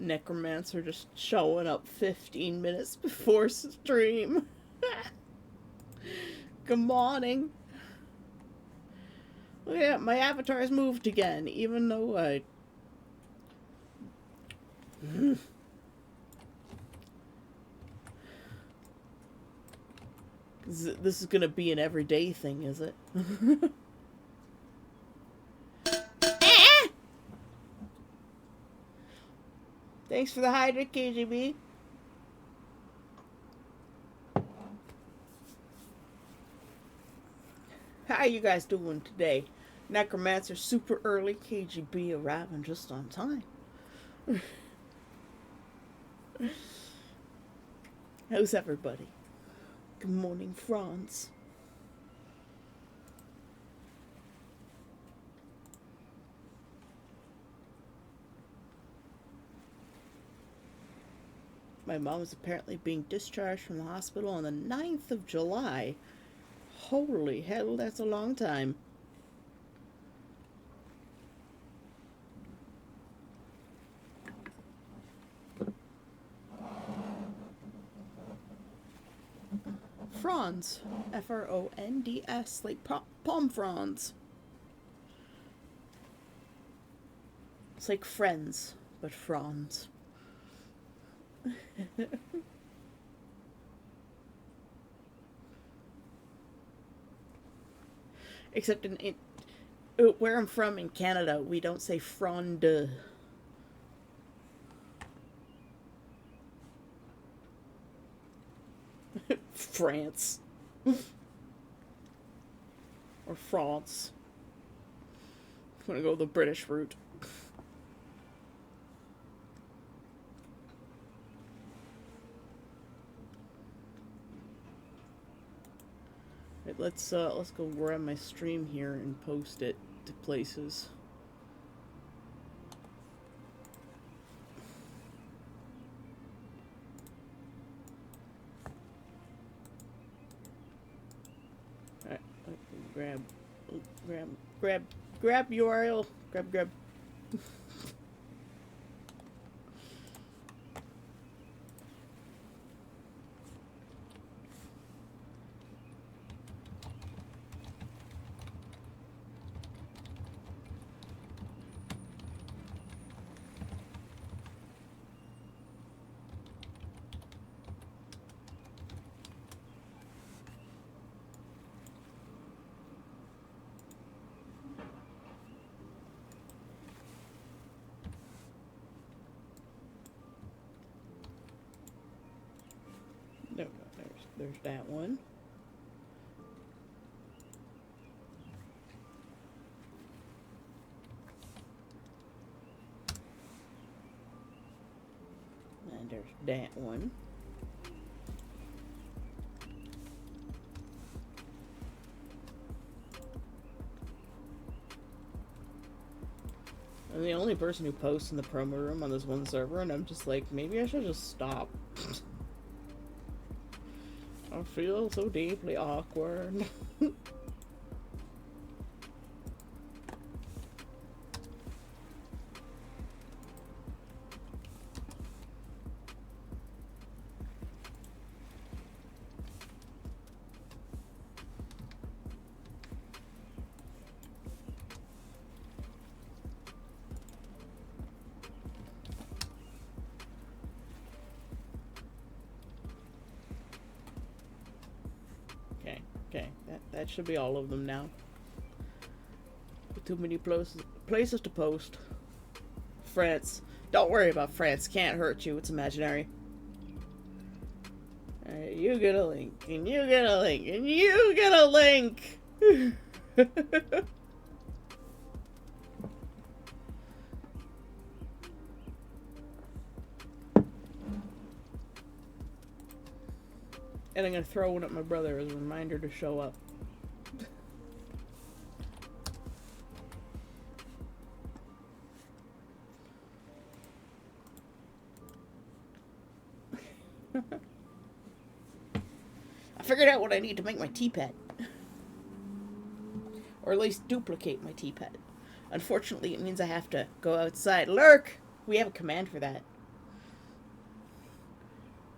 Necromancer just showing up 15 minutes before stream. Good morning. Look at that, my avatar has moved again, even though I... This is gonna be an everyday thing, is it? Thanks for the hydrant, KGB. How you guys doing today? Necromancer super early, KGB arriving just on time. How's everybody? Good morning, Franz. My mom is apparently being discharged from the hospital on the 9th of July. Holy hell, that's a long time. Franz. F-R-O-N-D-S, like palm fronds. It's like friends, but fronds. Except in where I'm from in Canada, we don't say fronde. France. Or France. I'm gonna go the British route. Right, let's go grab my stream here and post it to places. Alright, grab URL, grab. No, there's that one. And there's that one. I'm the only person who posts in the promo room on this one server, and I'm just like, maybe I should just stop. I feel so deeply awkward. Okay, that should be all of them now. Too many places to post. France. Don't worry about France. Can't hurt you. It's imaginary. Alright, you get a link. And you get a link. And you get a link! And I'm gonna throw one at my brother as a reminder to show up. I figured out what I need to make my T-pad. Or at least duplicate my T-pad. Unfortunately, it means I have to go outside. Lurk! We have a command for that.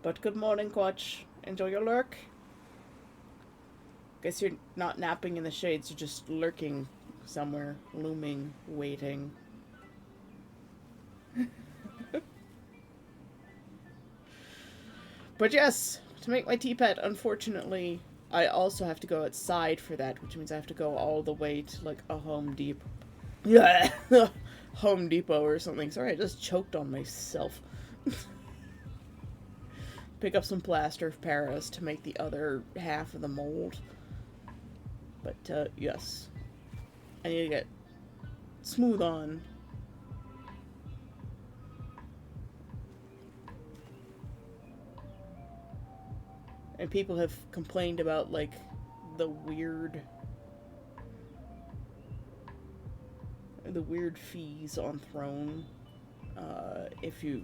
But good morning, Quatch. Enjoy your lurk. Guess you're not napping in the shades, you're just lurking somewhere, looming, waiting. But yes, to make my tea pet, unfortunately, I also have to go outside for that, which means I have to go all the way to, like, a Home Depot. Yeah, Home Depot or something. Sorry, I just choked on myself. Pick up some plaster of Paris to make the other half of the mold. But, yes. I need to get Smooth On. And people have complained about, like, the weird fees on Throne, if you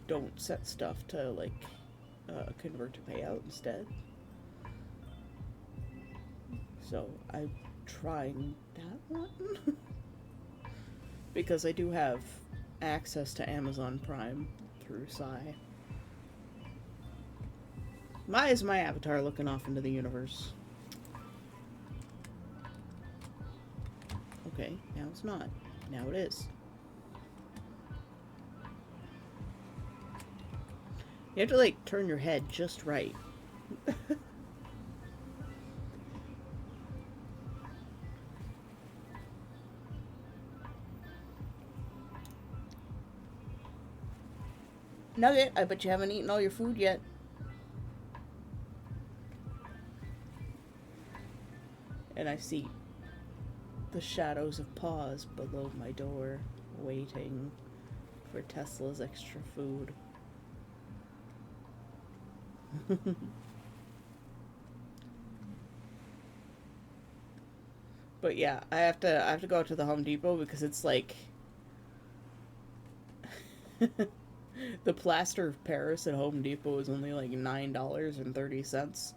don't set stuff to, like, convert to payout instead. So I'm trying that one. Because I do have access to Amazon Prime through Sai. Why is my avatar looking off into the universe? Okay, now it's not. Now it is. You have to, like, turn your head just right. Nugget, I bet you haven't eaten all your food yet. And I see the shadows of paws below my door, waiting for Tesla's extra food. But yeah, I have to go to the Home Depot because it's like the plaster of Paris at Home Depot is only like $9.30.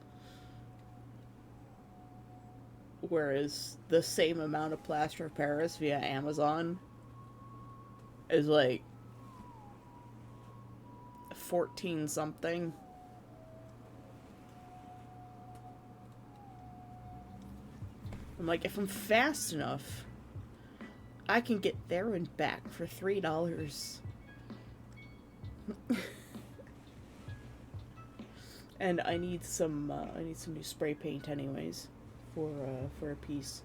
Whereas the same amount of plaster of Paris via Amazon is like 14 something. I'm like, if I'm fast enough, I can get there and back for $3. And I need some new spray paint anyways for a piece.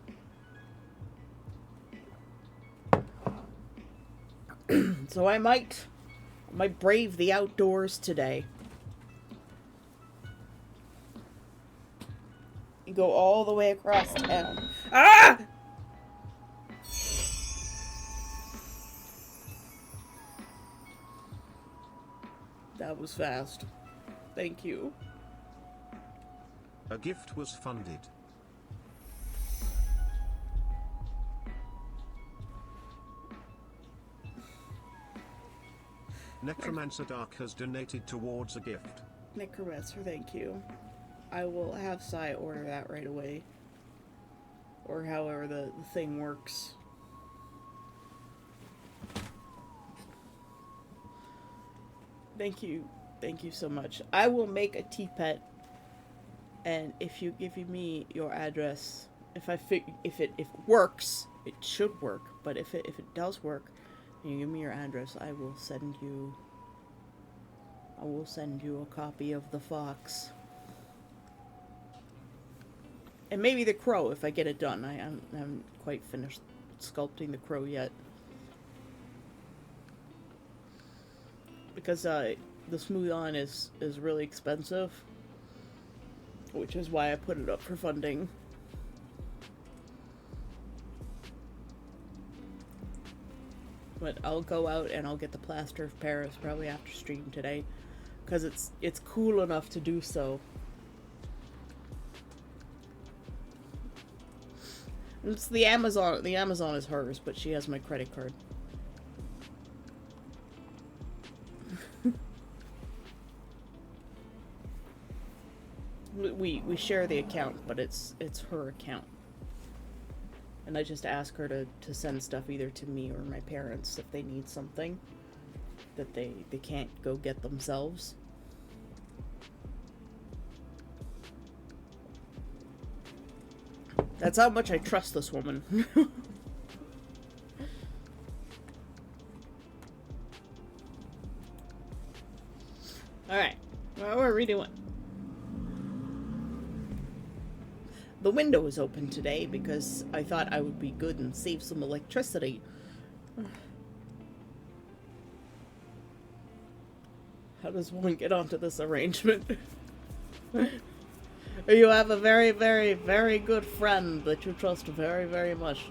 So I might brave the outdoors today. You go all the way across town. Ah! That was fast. Thank you. A gift was funded. Necromancer Dark has donated towards a gift. Necromancer, thank you. I will have Sai order that right away. Or however the thing works. Thank you. Thank you so much. I will make a tea pet, and if you give me your address, if it works, it should work, but if it does work, and you give me your address, I will send you a copy of the fox. And maybe the crow if I get it done. I haven't quite finished sculpting the crow yet. Because the Smooth On is really expensive. Which is why I put it up for funding. But I'll go out and I'll get the plaster of Paris probably after stream today. Because it's cool enough to do so. It's the Amazon is hers, but she has my credit card. We share the account, but it's her account. And I just ask her to send stuff either to me or my parents if they need something that they can't go get themselves. That's how much I trust this woman. Alright. What are we doing? The window is open today because I thought I would be good and save some electricity. How does one get onto this arrangement? You have a very, very, very good friend that you trust very, very much.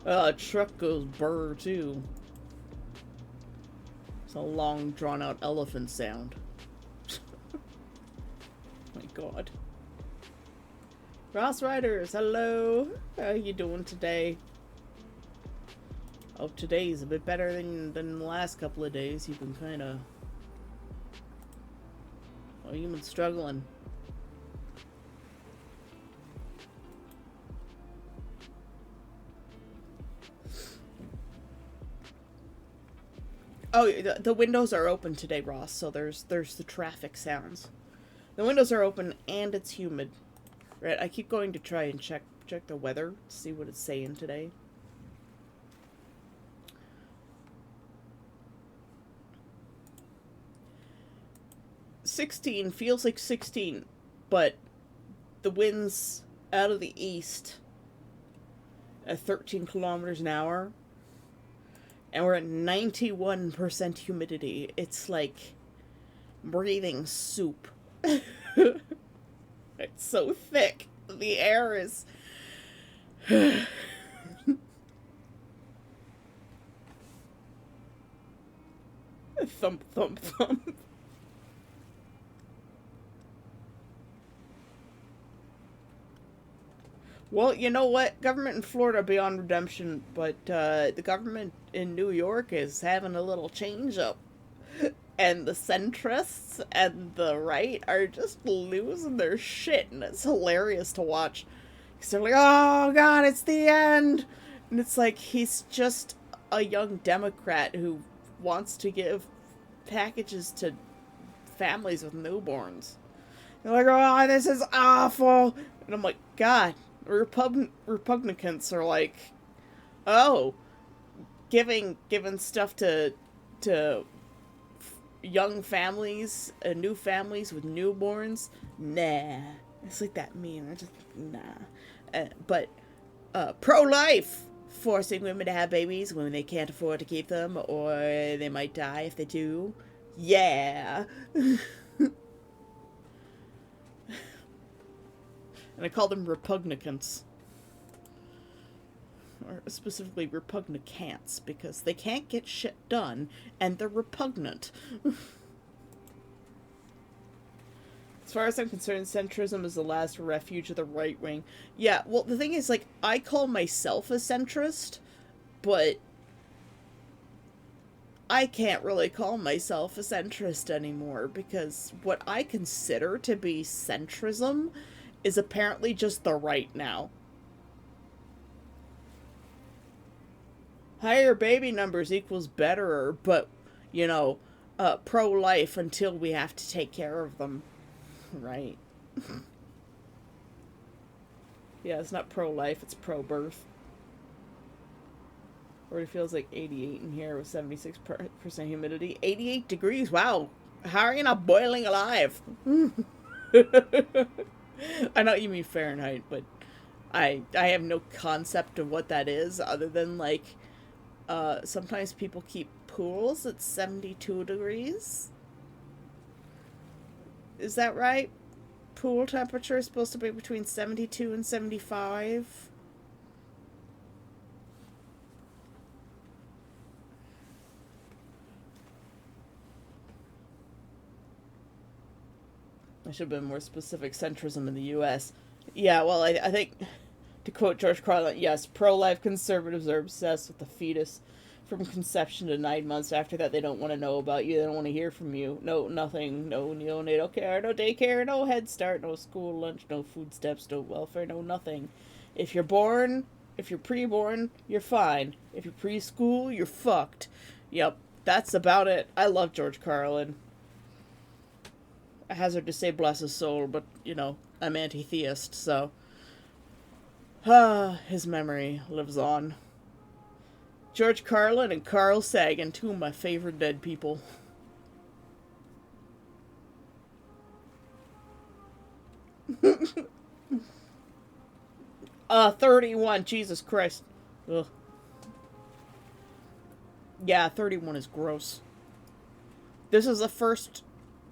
A truck goes brr too. It's a long, drawn-out elephant sound. My God. Ross Riders, hello. How you doing today? Oh, today's a bit better than the last couple of days. You've been kind of... Oh, you've been struggling. Oh, the windows are open today, Ross, so there's the traffic sounds. The windows are open and it's humid. Right, I keep going to try and check the weather to see what it's saying today. "16 feels like 16, but the wind's out of the east at 13 kilometers an hour. And we're at 91% humidity. It's like breathing soup. It's so thick. The air is... Thump, thump, thump. Well, you know what? Government in Florida beyond redemption, but the government in New York is having a little change up. And the centrists and the right are just losing their shit, and it's hilarious to watch. Because they're like, oh God, it's the end! And it's like, he's just a young Democrat who wants to give packages to families with newborns. They're like, oh, this is awful! And I'm like, God... Republicans are like, oh, giving stuff to young families, new families with newborns. Nah, it's like that meme. I just nah. But pro-life, forcing women to have babies when they can't afford to keep them, or they might die if they do. Yeah. And I call them repugnants. Or specifically repugnacants, because they can't get shit done, and they're repugnant. As far as I'm concerned, centrism is the last refuge of the right wing. Yeah, well, the thing is, like, I call myself a centrist, but I can't really call myself a centrist anymore, because what I consider to be centrism is apparently just the right now. Higher baby numbers equals betterer, but, you know, pro-life until we have to take care of them. Right. Yeah, it's not pro-life, it's pro-birth. Or it feels like 88 in here with 76% humidity. 88 degrees, wow. How are you not boiling alive? I know you mean Fahrenheit, but I have no concept of what that is other than, like, sometimes people keep pools at 72 degrees. Is that right? Pool temperature is supposed to be between 72 and 75. I should have been more specific. Centrism in the U.S. Yeah, well, I think, to quote George Carlin, yes, pro-life conservatives are obsessed with the fetus from conception to 9 months. After that, they don't want to know about you. They don't want to hear from you. No, nothing. No neonatal care, no daycare, no Head Start, no school lunch, no food stamps, no welfare, no nothing. If you're born, if you're pre-born, you're fine. If you're preschool, you're fucked. Yep, that's about it. I love George Carlin. I hazard to say bless his soul, but, you know, I'm anti-theist, so... his memory lives on. George Carlin and Carl Sagan, two of my favorite dead people. 31, Jesus Christ. Ugh. Yeah, 31 is gross. This is the first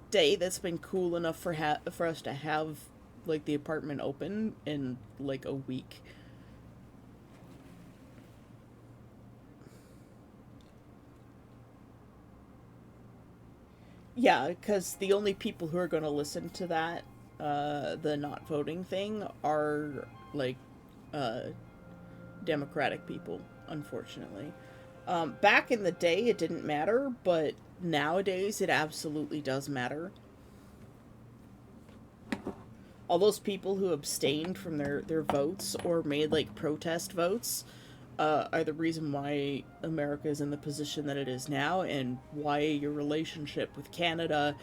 day that's been cool enough for us to have, like, the apartment open in, like, a week. Yeah, because the only people who are going to listen to that, the not voting thing, are, like, uh, Democratic people, unfortunately. Back in the day, it didn't matter, but nowadays it absolutely does matter. All those people who abstained from their votes or made, like, protest votes are the reason why America is in the position that it is now, and why your relationship with Canada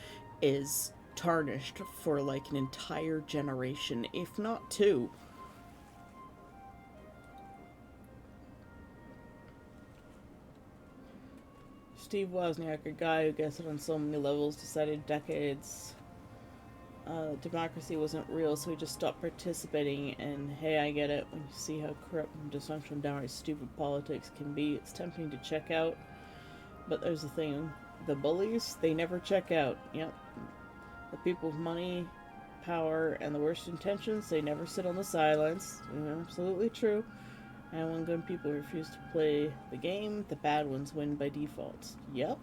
is tarnished for, like, an entire generation, if not two. Steve Wozniak, a guy who gets it on so many levels, decided decades democracy wasn't real, so he just stopped participating. And hey, I get it. When you see how corrupt and dysfunctional and downright stupid politics can be, it's tempting to check out. But there's the thing: the bullies, they never check out. Yep. The people with money, power, and the worst intentions, they never sit on the sidelines. Absolutely true. And when good people refuse to play the game, the bad ones win by default. Yep.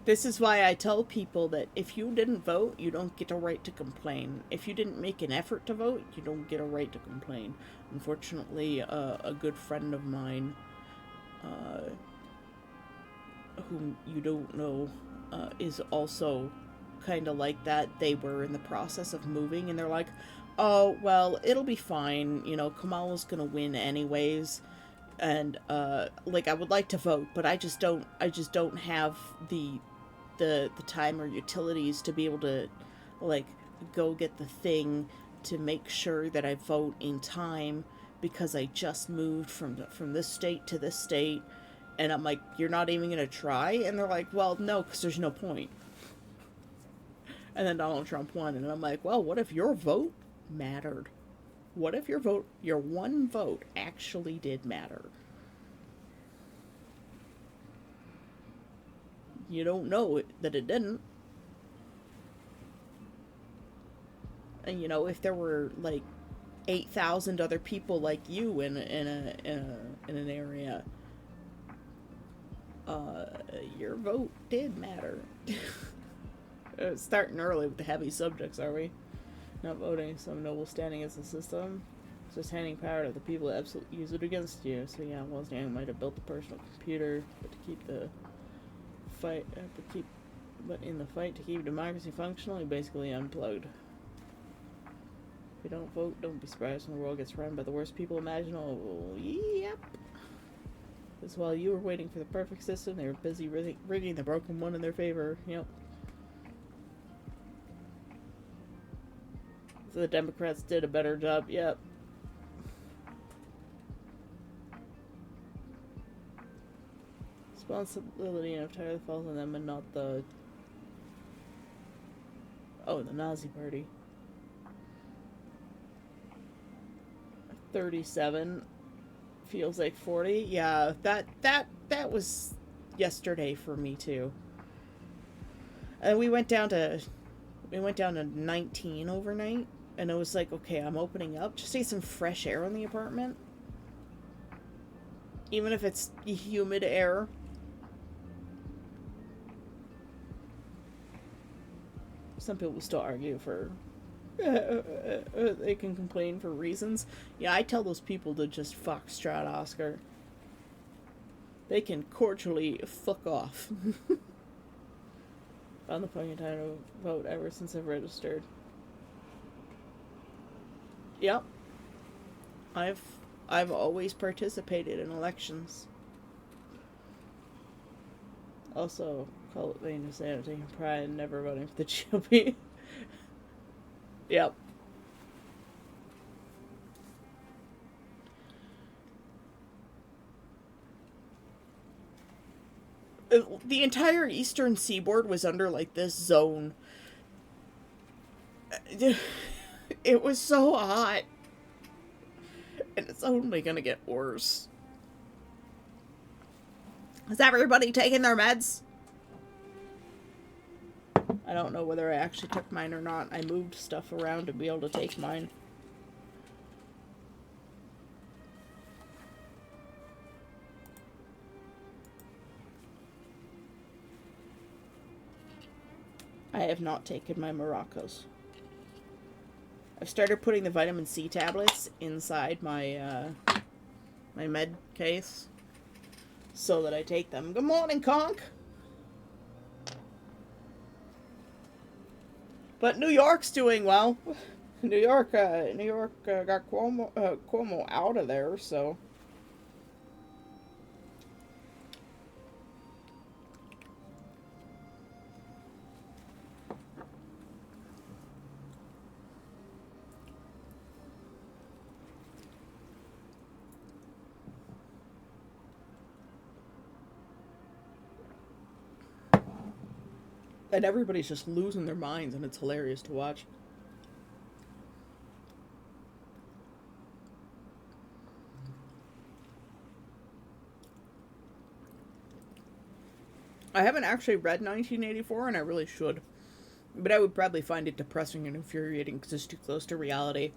This is why I tell people that if you didn't vote, you don't get a right to complain. If you didn't make an effort to vote, you don't get a right to complain. Unfortunately, a good friend of mine, whom you don't know, is also kind of like that. They were in the process of moving, and they're like, oh, well, it'll be fine. You know, Kamala's gonna win anyways. And, like, I would like to vote, but I just don't have the time or utilities to be able to, like, go get the thing to make sure that I vote in time, because I just moved from this state to this state. And I'm like, you're not even gonna try? And they're like, well, no, because there's no point. And then Donald Trump won, and I'm like, well, what if your vote mattered? What if your one vote actually did matter? You don't know that it didn't. And, you know, if there were, like, 8,000 other people like you in an area, your vote did matter. Starting early with the heavy subjects, are we? Not voting some noble standing as a system. It's just handing power to the people that absolutely use it against you. So yeah, Wozniak might have built a personal computer, but to keep the fight, but in the fight to keep democracy functional, he basically unplugged. If you don't vote, don't be surprised when the world gets run by the worst people imaginable. Yep. Because while you were waiting for the perfect system, they were busy rigging the broken one in their favor. Yep. So the Democrats did a better job. Yep. Responsibility entirely falls on them and not the Nazi Party. 37 feels like 40. Yeah, that was yesterday for me too. And we went down to 19 overnight, and it was like, okay, I'm opening up just to get some fresh air in the apartment. Even if it's humid air. Some people still argue for they can complain for reasons. Yeah, I tell those people to just foxtrot Oscar. They can cordially fuck off. Found the point in time to vote ever since I've registered. Yep. I've always participated in elections. Also, Cultivating insanity and pride and never voting for the GOP. Yep. The entire eastern seaboard was under like this zone. It was so hot. And it's only gonna get worse. Is everybody taking their meds? I don't know whether I actually took mine or not. I moved stuff around to be able to take mine. I have not taken my Moroccos. I've started putting the vitamin C tablets inside my my med case so that I take them. Good morning, Conk. But New York's doing well. New York got Cuomo out of there, so. And everybody's just losing their minds, and it's hilarious to watch. I haven't actually read 1984, and I really should. But I would probably find it depressing and infuriating because it's too close to reality.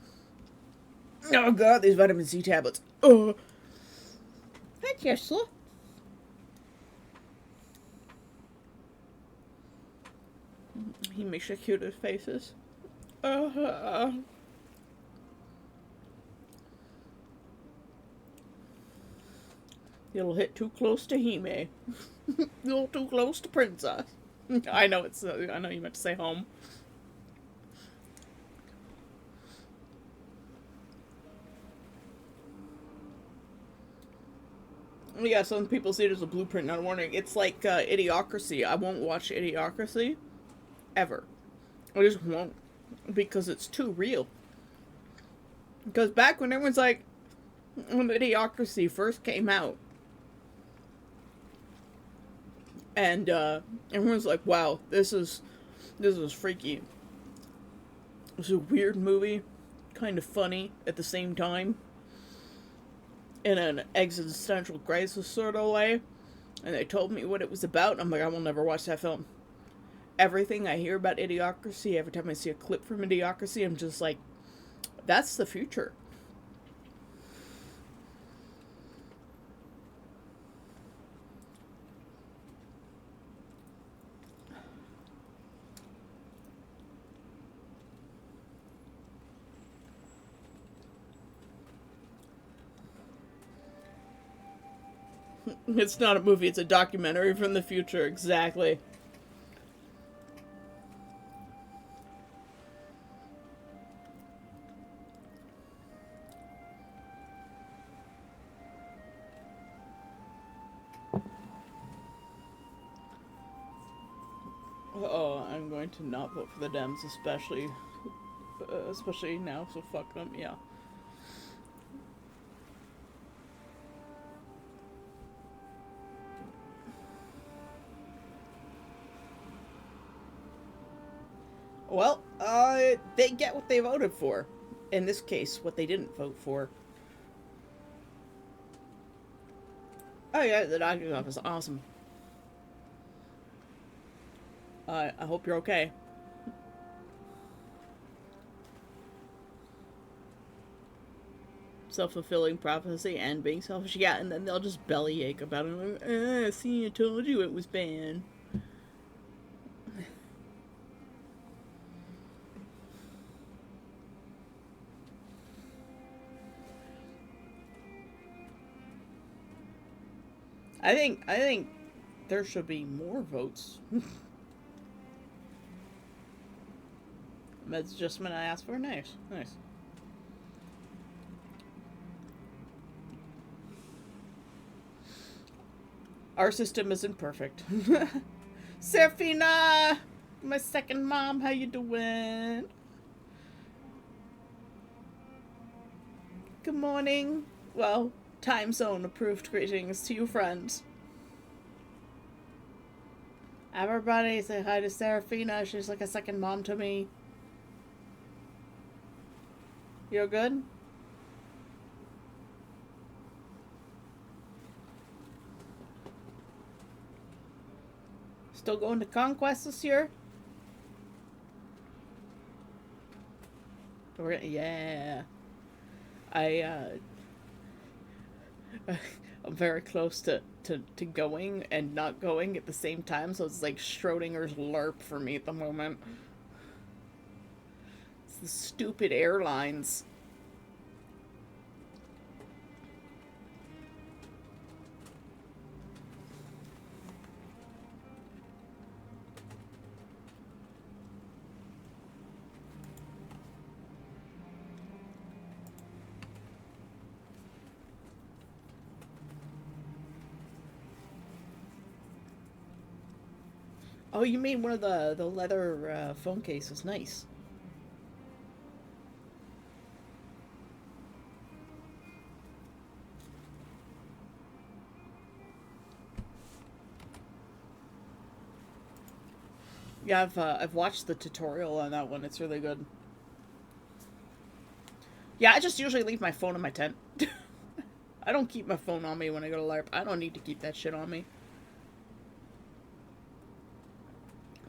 Oh god, these vitamin C tablets. Oh. Hi, Tesla. He makes the cutest faces. It'll hit too close to Hime. A little too close to Princess. I know it's. I know you meant to say home. Yeah, some people see it as a blueprint, not a warning. It's like Idiocracy. I won't watch Idiocracy. Ever. I just won't. Because it's too real. Because back when everyone's like, when Idiocracy first came out, and everyone's like, wow, this is freaky. It's a weird movie, kind of funny at the same time, in an existential crisis sort of way. And they told me what it was about, and I'm like, I will never watch that film. Everything I hear about Idiocracy, every time I see a clip from Idiocracy, I'm just like, that's the future. It's not a movie, it's a documentary from the future, exactly. Oh, I'm going to not vote for the Dems, especially now, so fuck them, yeah. Well, they get what they voted for. In this case, what they didn't vote for. Oh yeah, the doctor's office, awesome. I hope you're okay. Self-fulfilling prophecy and being selfish, yeah, and then they'll just bellyache about it. Like, see, I told you it was banned. I think there should be more votes. Meds adjustment I asked for. Nice. Our system isn't perfect. Serafina! My second mom, how you doing? Good morning. Well, time zone approved greetings to you friends. Everybody say hi to Serafina. She's like a second mom to me. You're good? Still going to Conquest this year? Yeah. I'm very close to going and not going at the same time, so it's like Schrodinger's LARP for me at the moment. It's the stupid airlines. Oh, you mean one of the leather phone cases? Nice. Yeah, I've watched the tutorial on that one. It's really good. Yeah, I just usually leave my phone in my tent. I don't keep my phone on me when I go to LARP. I don't need to keep that shit on me.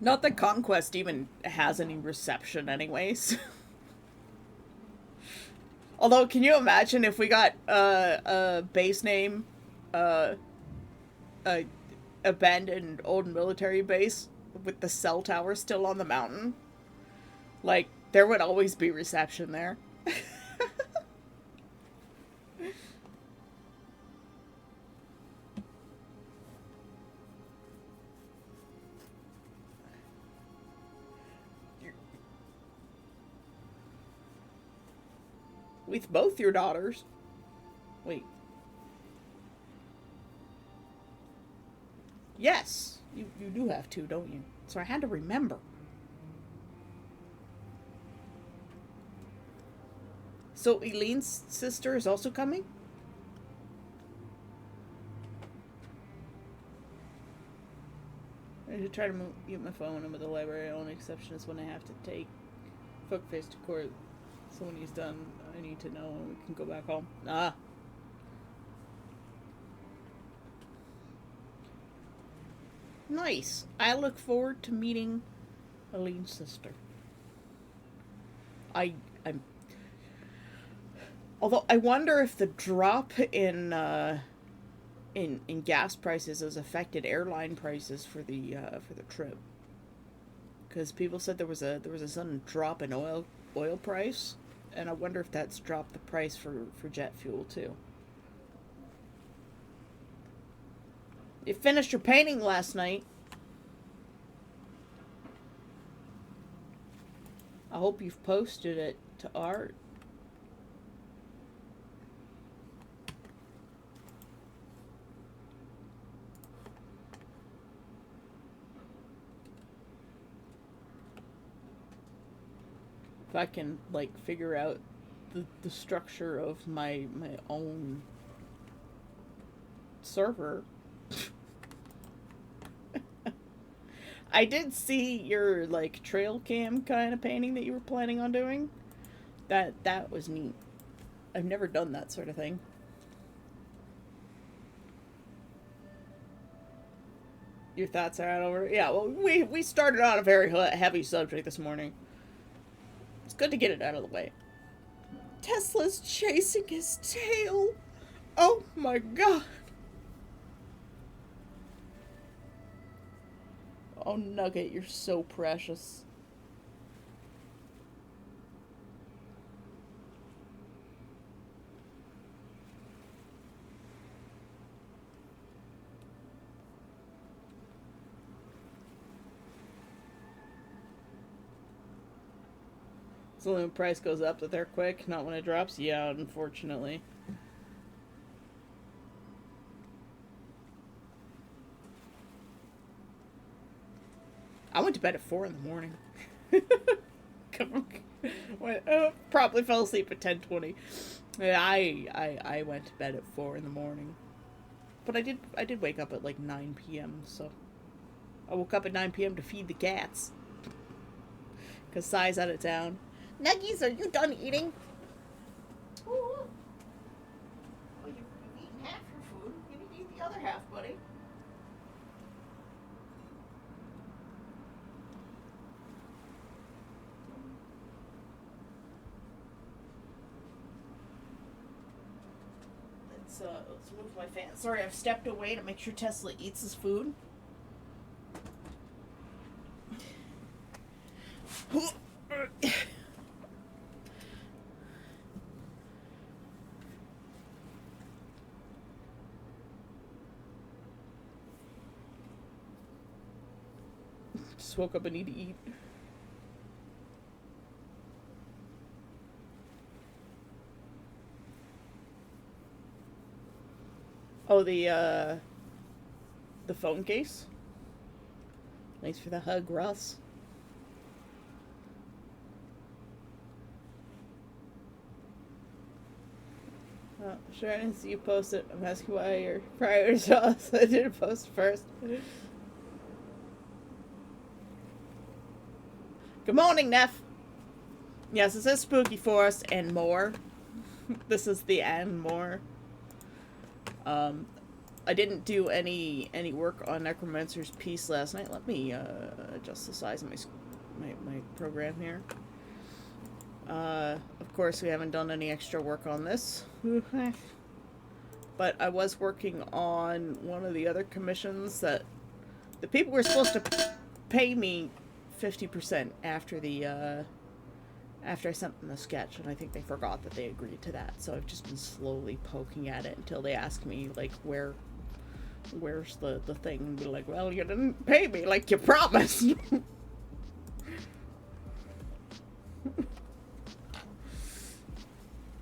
Not that Conquest even has any reception anyways. Although, can you imagine if we got a base name, a abandoned old military base with the cell tower still on the mountain? Like, there would always be reception there. With both your daughters. Wait. Yes, you do have two, don't you? So I had to remember. So Eileen's sister is also coming? I should try to mute my phone. I'm at the library. The only exception is when I have to take Fuckface to court. So when he's done, I need to know and we can go back home. Ah. Nice. I look forward to meeting Eileen's sister. I'm. Although I wonder if the drop in gas prices has affected airline prices for the trip. Because people said there was a sudden drop in oil price, and I wonder if that's dropped the price for jet fuel too. You finished your painting last night. I hope you've posted it to art. If I can, like, figure out the structure of my own server. I did see your, like, trail cam kind of painting that you were planning on doing. That was neat. I've never done that sort of thing. Your thoughts are out over? Yeah, well, we started on a very heavy subject this morning. It's good to get it out of the way. Tesla's chasing his tail. Oh my god. Oh, Nugget, you're so precious. So when the price goes up that they're quick, not when it drops? Yeah, unfortunately. to bed at 4 in the morning. Come on. Probably fell asleep at 10:20. I went to bed at 4 in the morning. But I did wake up at like 9 p.m. So I woke up at 9 p.m. to feed the cats. Because Sai's out of town. Nuggies, are you done eating? Oh, well, you've eaten half your food. You need to eat the other half, buddy. Let's move my fan. Sorry, I've stepped away to make sure Tesla eats his food. Just woke up and need to eat. Oh, the phone case? Thanks for the hug, Russ. Oh, sure, I didn't see you post it. I'm asking why your prior to us. I didn't post first. Good morning, Neff. Yes, it says Spooky Forest and more. This is the and more. I didn't do any work on Necromancer's Piece last night. Let me adjust the size of my program here. Of course, we haven't done any extra work on this. But I was working on one of the other commissions that the people were supposed to pay me 50% after the after I sent them the sketch, and I think they forgot that they agreed to that. So I've just been slowly poking at it until they ask me, like, where's the thing? And be like, well, you didn't pay me like you promised.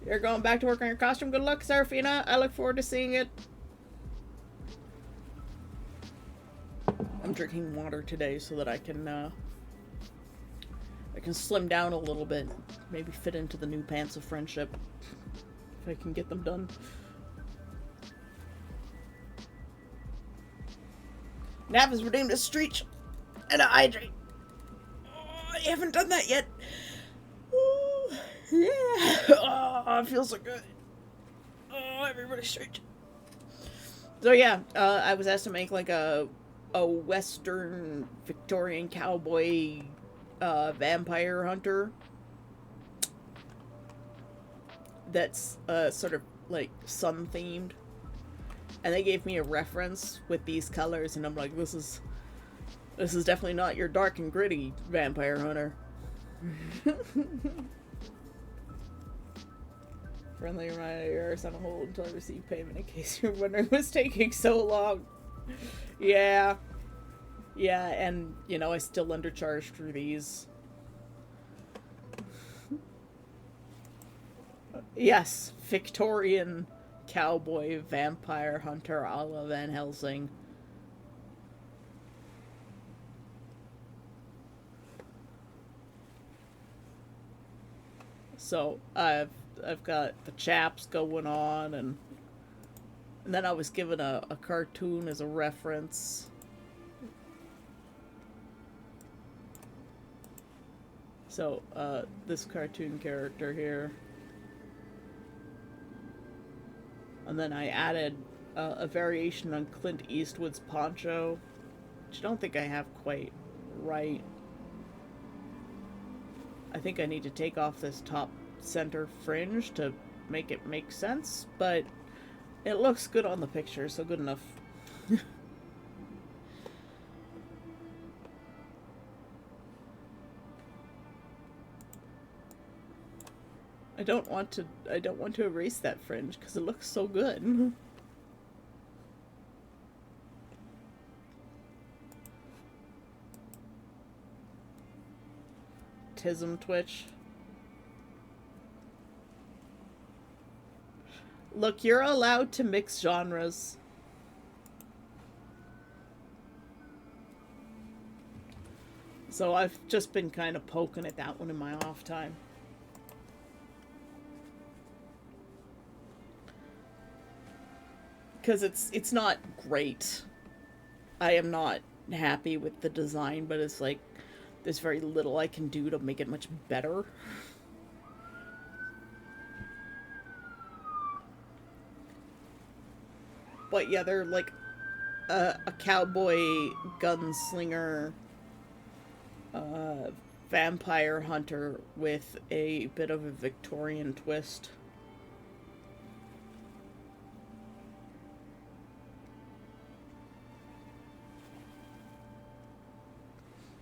You're going back to work on your costume. Good luck, Serafina. I look forward to seeing it. I'm drinking water today so that I can slim down a little bit. Maybe fit into the new pants of friendship. If I can get them done. Nav has redeemed a Streach and a Hydrate. Oh, I haven't done that yet. Oh, yeah. Oh, it feels so good. Oh, everybody's Streach. So yeah, I was asked to make like a Western Victorian cowboy vampire hunter that's sort of like sun themed, and they gave me a reference with these colors, and I'm like, this is definitely not your dark and gritty vampire hunter. Friendly reminder, yours on a hold until I receive payment, in case you're wondering what's taking so long. Yeah, and you know, I still undercharged for these. Yes, Victorian cowboy vampire hunter a la Van Helsing. So I've got the chaps going on, and then I was given a cartoon as a reference. So this cartoon character here. And then I added a variation on Clint Eastwood's poncho, which I don't think I have quite right. I think I need to take off this top center fringe to make it make sense, but it looks good on the picture, so good enough. I don't want to erase that fringe because it looks so good. Tism Twitch. Look, you're allowed to mix genres. So I've just been kind of poking at that one in my off time. Because it's not great. I am not happy with the design, but it's like there's very little I can do to make it much better. But yeah, they're like a cowboy gunslinger uh, vampire hunter with a bit of a Victorian twist.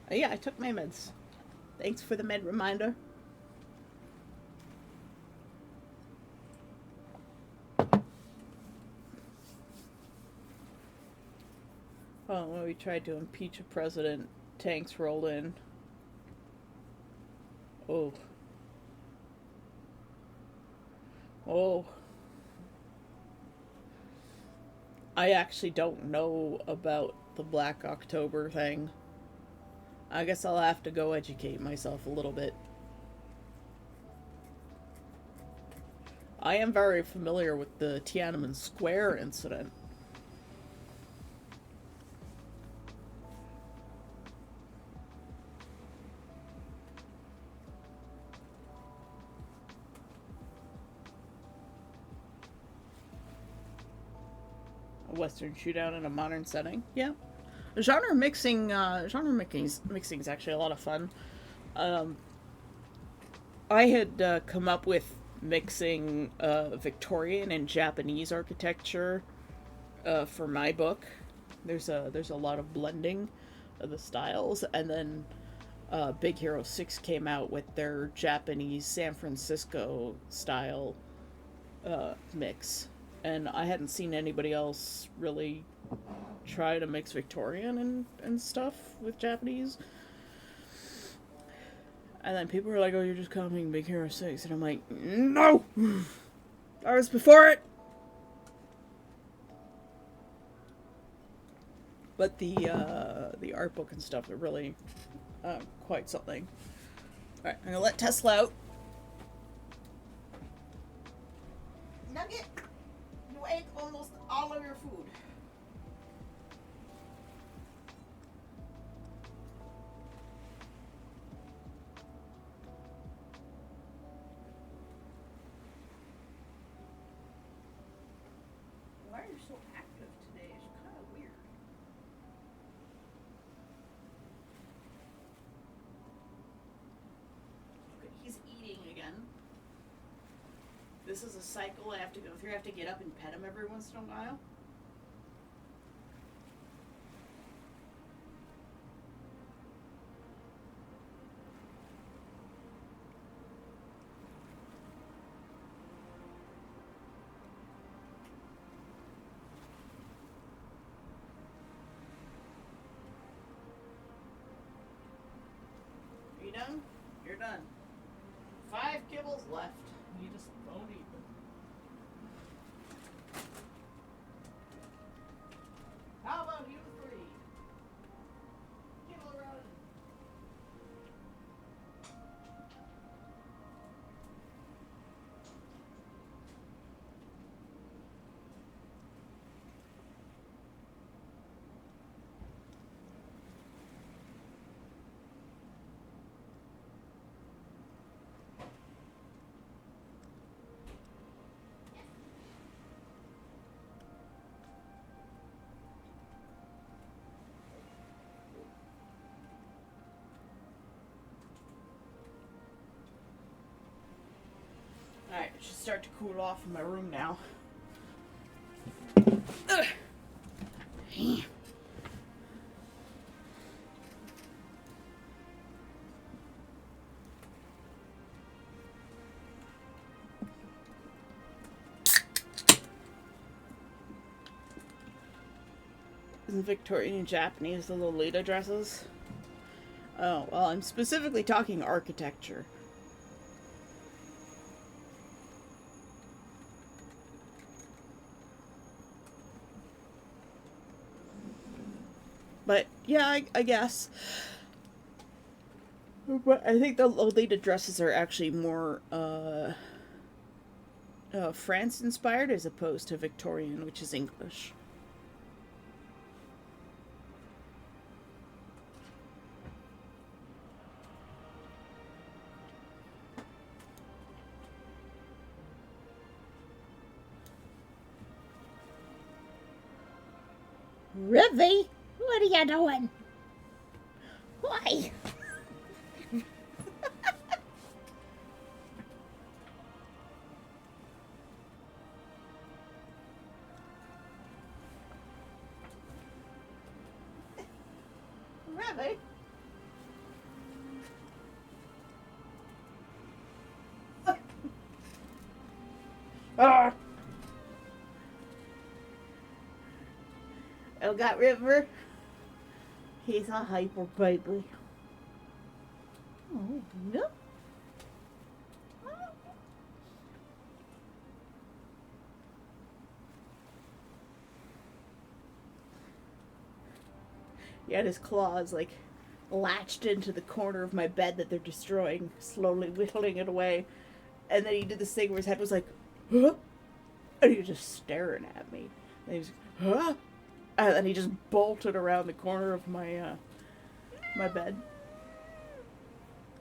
Yeah, I took my meds. Thanks for the med reminder. Oh, when we tried to impeach a president, tanks rolled in. Oh. Oh. I actually don't know about the Black October thing. I guess I'll have to go educate myself a little bit. I am very familiar with the Tiananmen Square incident. A Western shootout in a modern setting. Yeah. Genre mixing is actually a lot of fun. Um, I had come up with mixing Victorian and Japanese architecture for my book. There's a lot of blending of the styles, and then Big Hero 6 came out with their Japanese San Francisco style mix, and I hadn't seen anybody else really try to mix Victorian and stuff with Japanese. And then people were like, "Oh, you're just copying Big Hero 6," and I'm like, "No, I was before it." But the art book and stuff are really quite something. All right, I'm gonna let Tesla out. Nugget, you ate almost all of your food. Why are you so active today? It's kind of weird. Okay, he's eating again. This is a cycle I have to go through. I have to get up and pet him every once in a while. Are you done? You're done. 5 kibbles left. You just don't eat them. How about you 3? Kibble run. Alright, it should start to cool off in my room now. Ugh. Isn't Victorian and Japanese the Lolita dresses? Oh, well, I'm specifically talking architecture. But, yeah, I guess. But I think the Lolita dresses are actually more France inspired as opposed to Victorian, which is English. Ruby, what are you doing? Why? Really? Ah! Elgot River. He's a hyper baby. Oh, no. Yeah, his claws like latched into the corner of my bed that they're destroying, slowly whittling it away. And then he did this thing where his head was like, huh? And he was just staring at me. And he was, huh? And then he just bolted around the corner of my bed.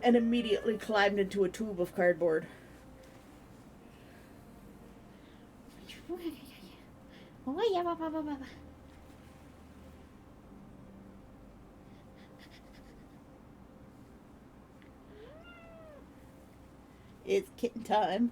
And immediately climbed into a tube of cardboard. Oh, yeah, blah, blah, blah, blah. It's kitten time.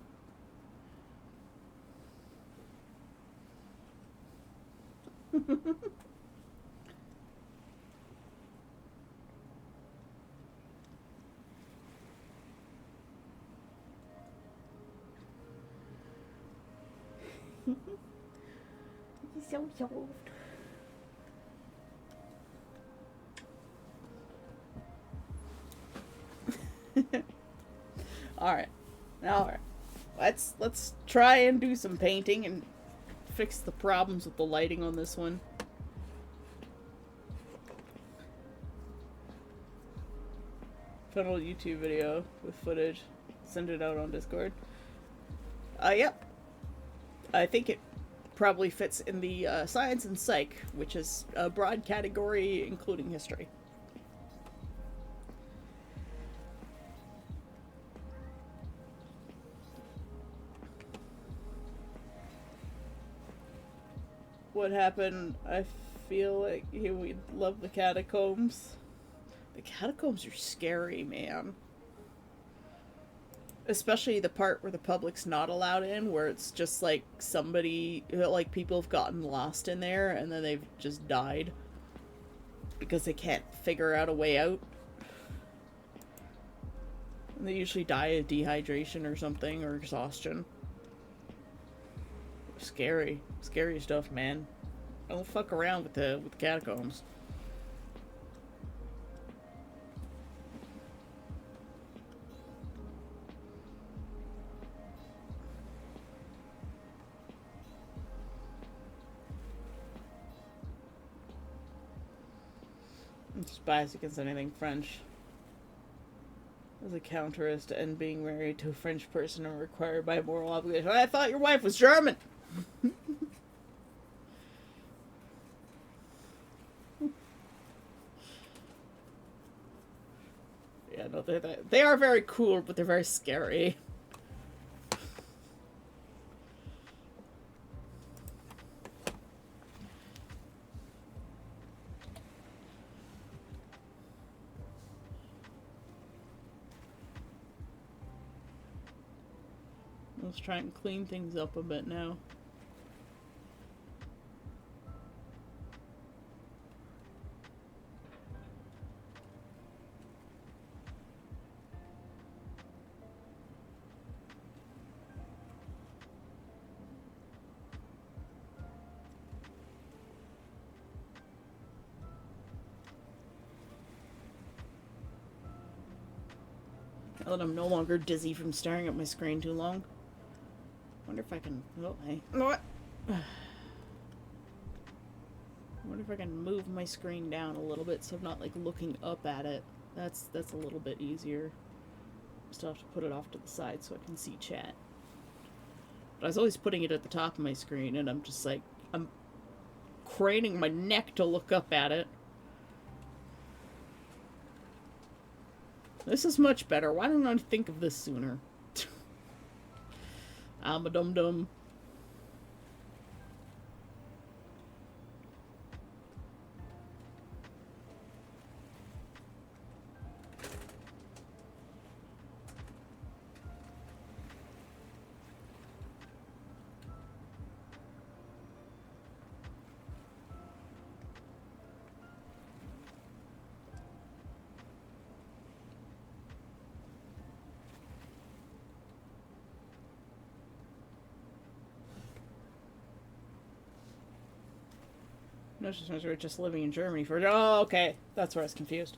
He's so soft. Alright. Alright. Let's try and do some painting and fix the problems with the lighting on this one. Found a YouTube video with footage. Send it out on Discord. Yep. I think it probably fits in the science and psych, which is a broad category including history. What happened? I feel like we'd love the catacombs. The catacombs are scary, man. Especially the part where the public's not allowed in, where it's just like somebody, like people have gotten lost in there and then they've just died because they can't figure out a way out. And they usually die of dehydration or something, or exhaustion. Scary. Scary stuff, man. Don't fuck around with the catacombs. It's biased against anything French. As a counterist and being married to a French person are required by moral obligation. I thought your wife was German! Yeah, no, they are very cool, but they're very scary. Let's try and clean things up a bit now. Now that I'm no longer dizzy from staring at my screen too long. Wonder if I can. Oh, I. What? Wonder if I can move my screen down a little bit so I'm not like looking up at it. That's a little bit easier. Still have to put it off to the side so I can see chat. But I was always putting it at the top of my screen, and I'm just like, I'm craning my neck to look up at it. This is much better. Why didn't I think of this sooner? I'm a dum-dum. No, we're just living in Germany for. Oh, okay. That's where I was confused.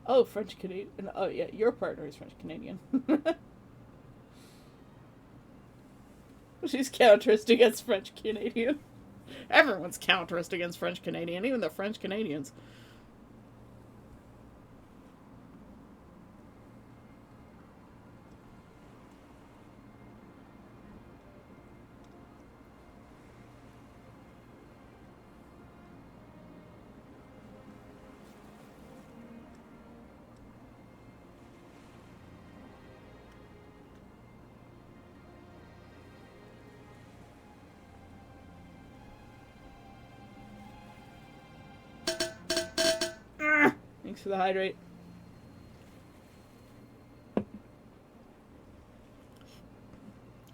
Oh, French Canadian. Oh, yeah, your partner is French Canadian. She's counterist against French Canadian. Everyone's counterist against French Canadian, even the French Canadians. Thanks for the hydrate.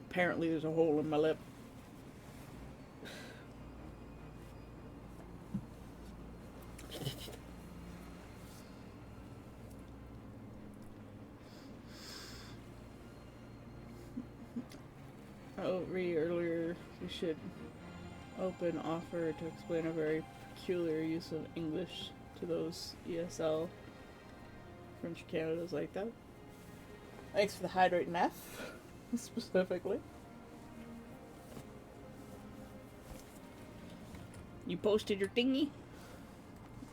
Apparently there's a hole in my lip. Oh, read earlier, you should open offer to explain a very peculiar use of English to those ESL French Canada's like that. Thanks for the hydrate and F, specifically. You posted your thingy?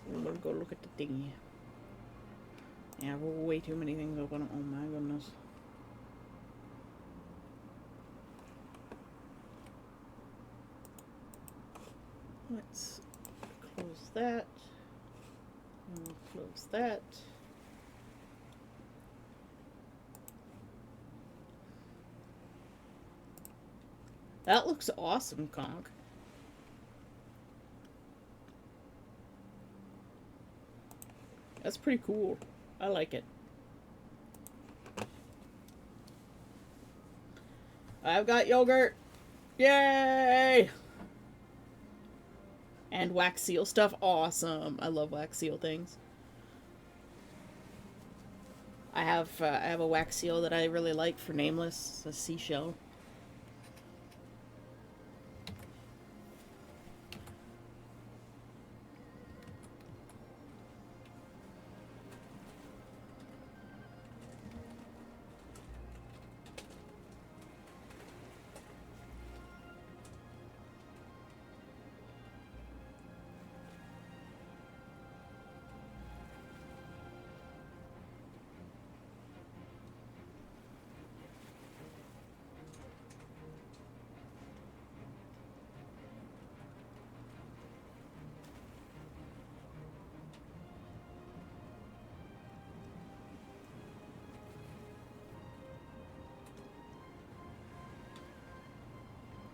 We'll go look at the thingy. Yeah, way too many things open. Oh my goodness. Let's close that. And we'll close that. That looks awesome, Conk. That's pretty cool. I like it. I've got yogurt. Yay! And wax seal stuff. Awesome. I love wax seal things. I have a wax seal that I really like for Nameless, a seashell.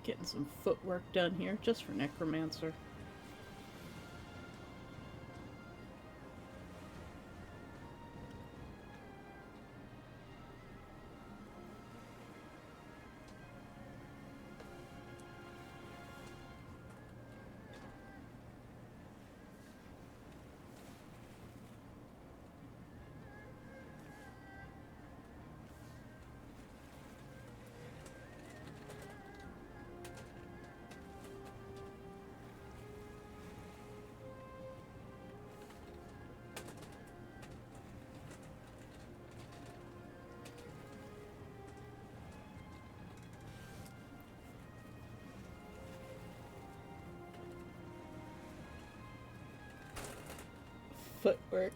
Getting some footwork done here, just for Necromancer. footwork.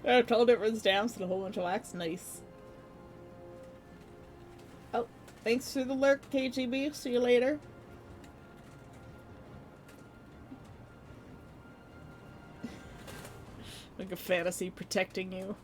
Oh, 12 different stamps and a whole bunch of wax. Nice. Oh, thanks for the lurk, KGB. See you later. Like a fantasy protecting you.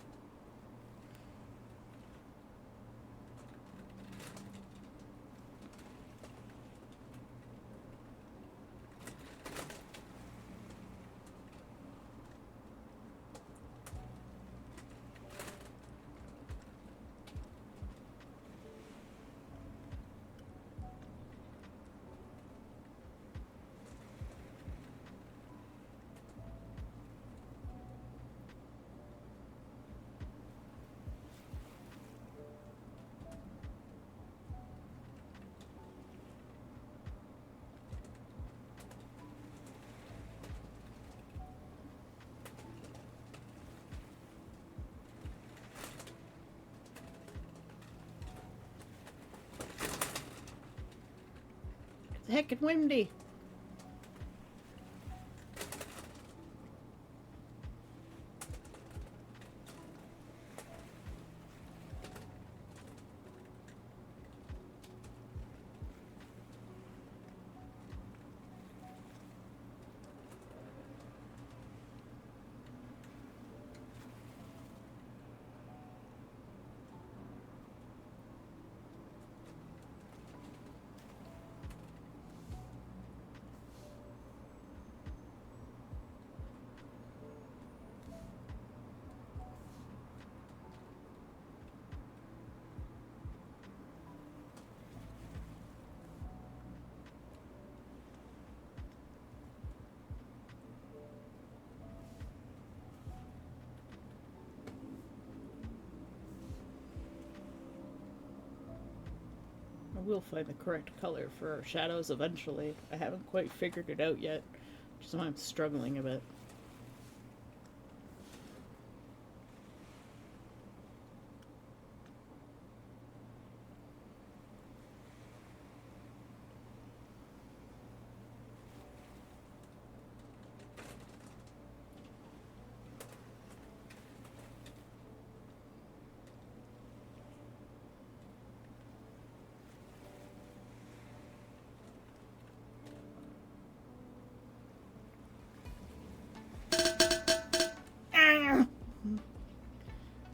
It's heckin' windy. I will find the correct color for our shadows eventually. I haven't quite figured it out yet, which is why I'm struggling a bit.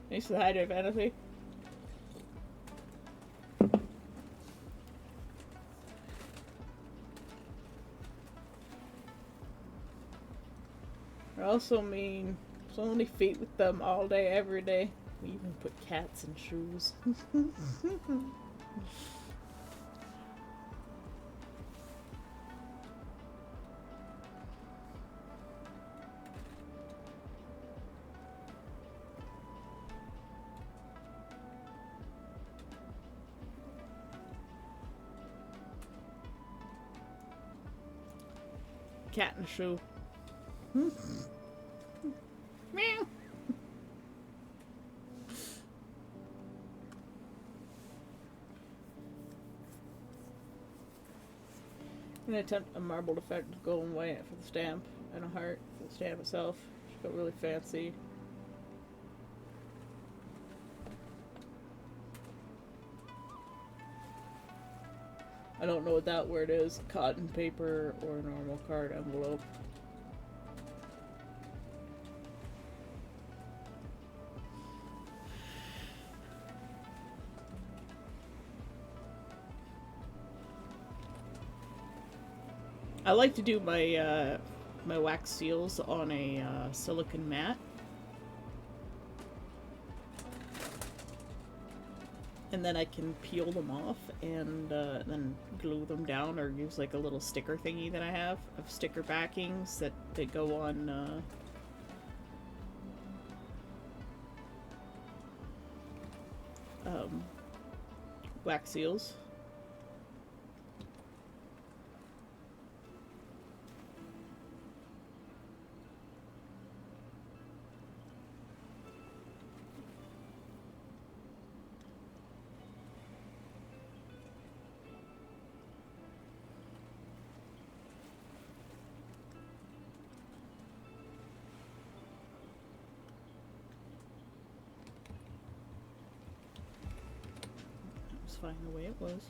Thanks for the hydrate, fantasy. I also mean, so many feet with them all day, every day. We even put cats in shoes. Cat in a shoe. Meow. I'm gonna attempt a marbled effect with gold and white for the stamp, and a heart for the stamp itself. Should go really fancy. I don't know what that word is. Cotton paper or a normal card envelope. I like to do my my wax seals on a silicone mat. And then I can peel them off and then glue them down, or use like a little sticker thingy that I have of sticker backings that they go on wax seals. fine the way it was.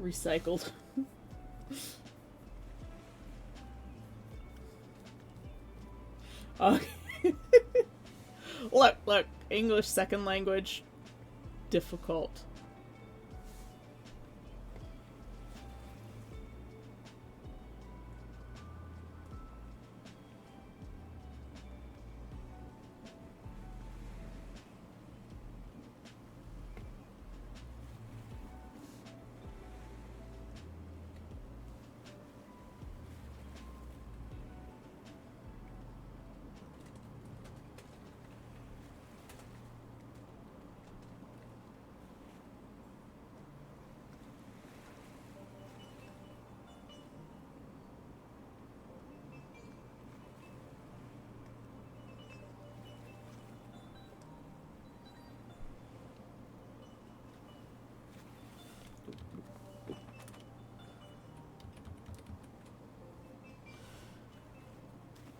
Recycled. Okay. Look, English second language, difficult.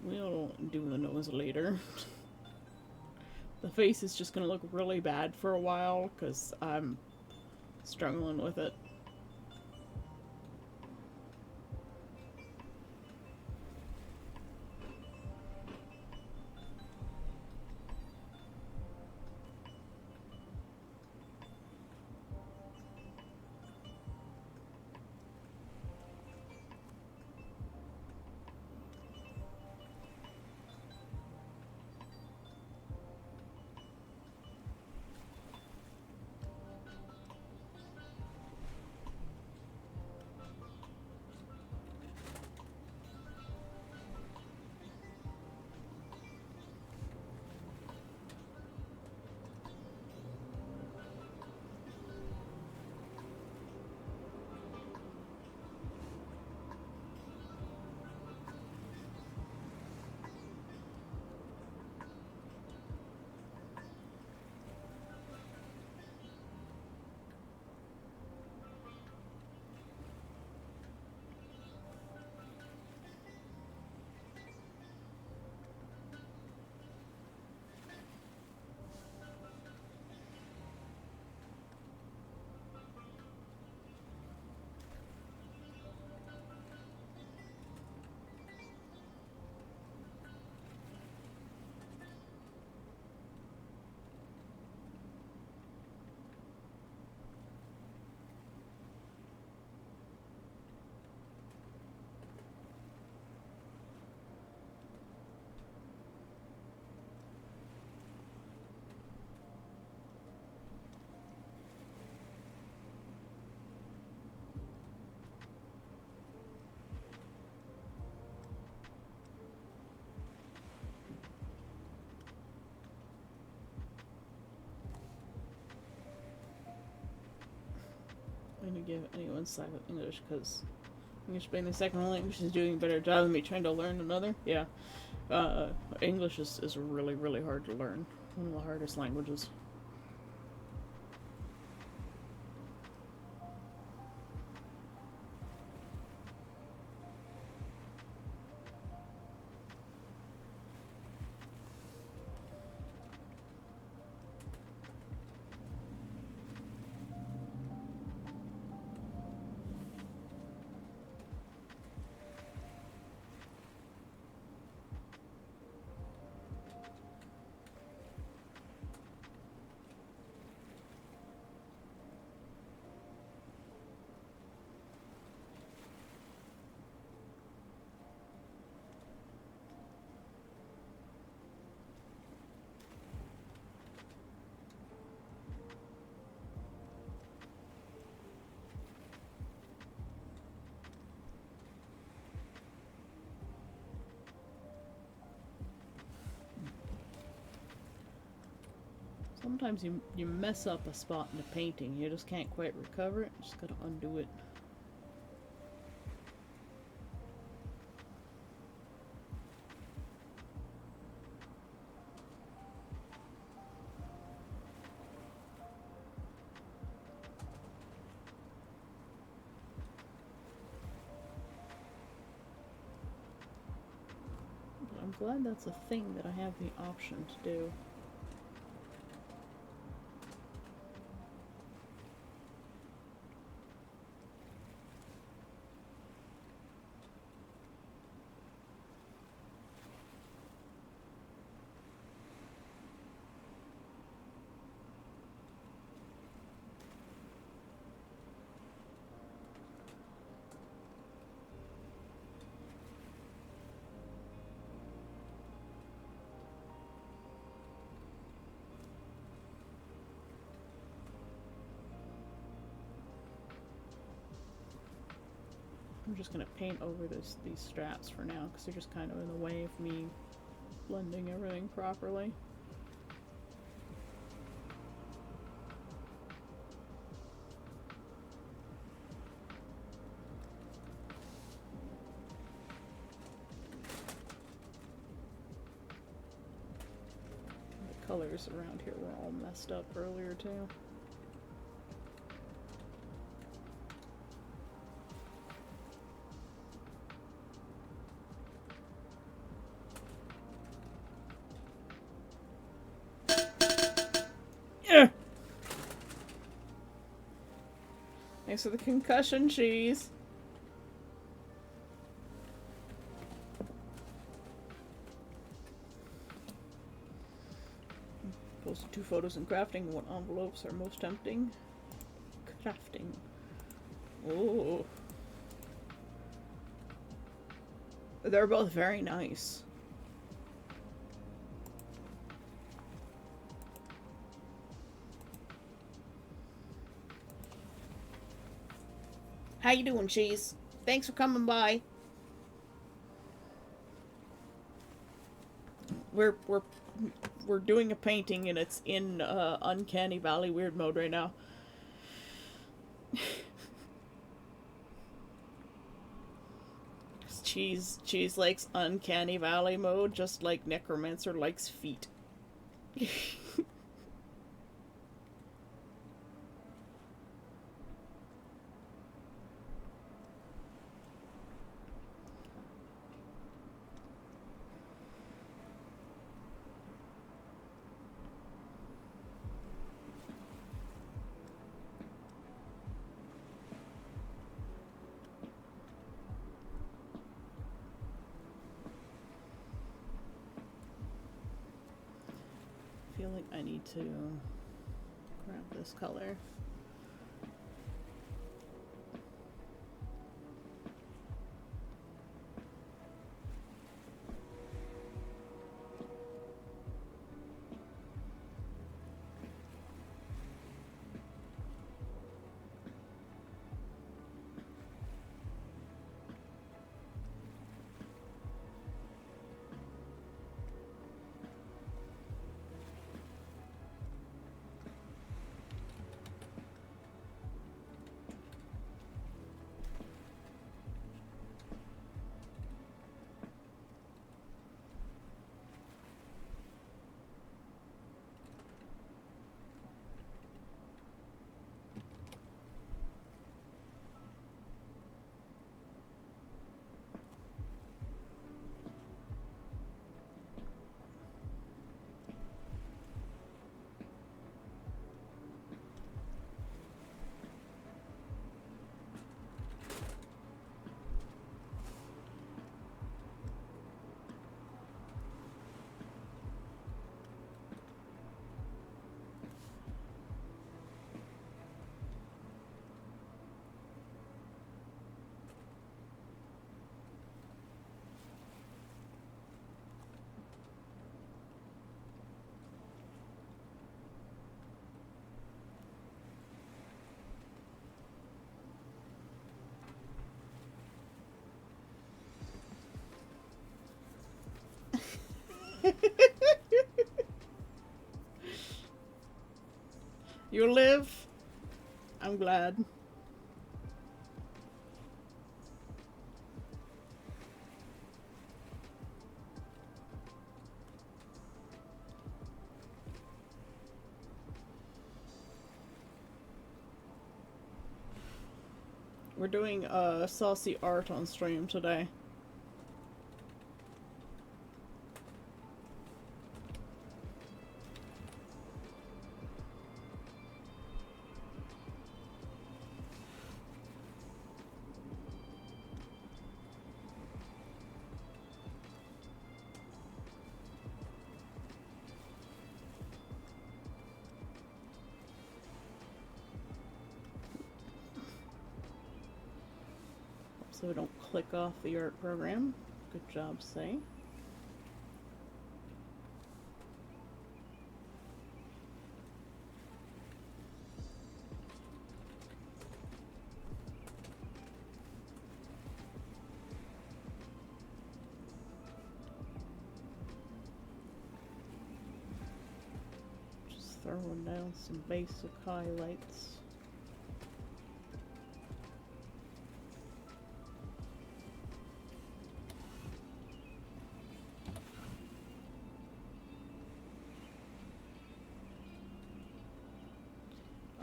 We'll do the nose later. The face is just gonna look really bad for a while because I'm struggling with it. I'm gonna give anyone silent English because English being the second language is doing a better job than me trying to learn another. Yeah. English is really, really hard to learn. One of the hardest languages. Sometimes you mess up a spot in a painting, you just can't quite recover it. Just gotta undo it. But I'm glad that's a thing that I have the option to do. I'm just gonna paint over these straps for now because they're just kind of in the way of me blending everything properly. The colors around here were all messed up earlier too. Thanks for the concussion, cheese. Posted 2 photos in crafting. What envelopes are most tempting? Crafting. Oh. They're both very nice. How you doing, Cheese? Thanks for coming by. We're doing a painting and it's in Uncanny Valley weird mode right now. Cheese likes Uncanny Valley mode just like Necromancer likes feet. I feel like I need to grab this color. You live? I'm glad. We're doing saucy art on stream today. So we don't click off the art program. Good job, Say. Just throwing down some basic highlights.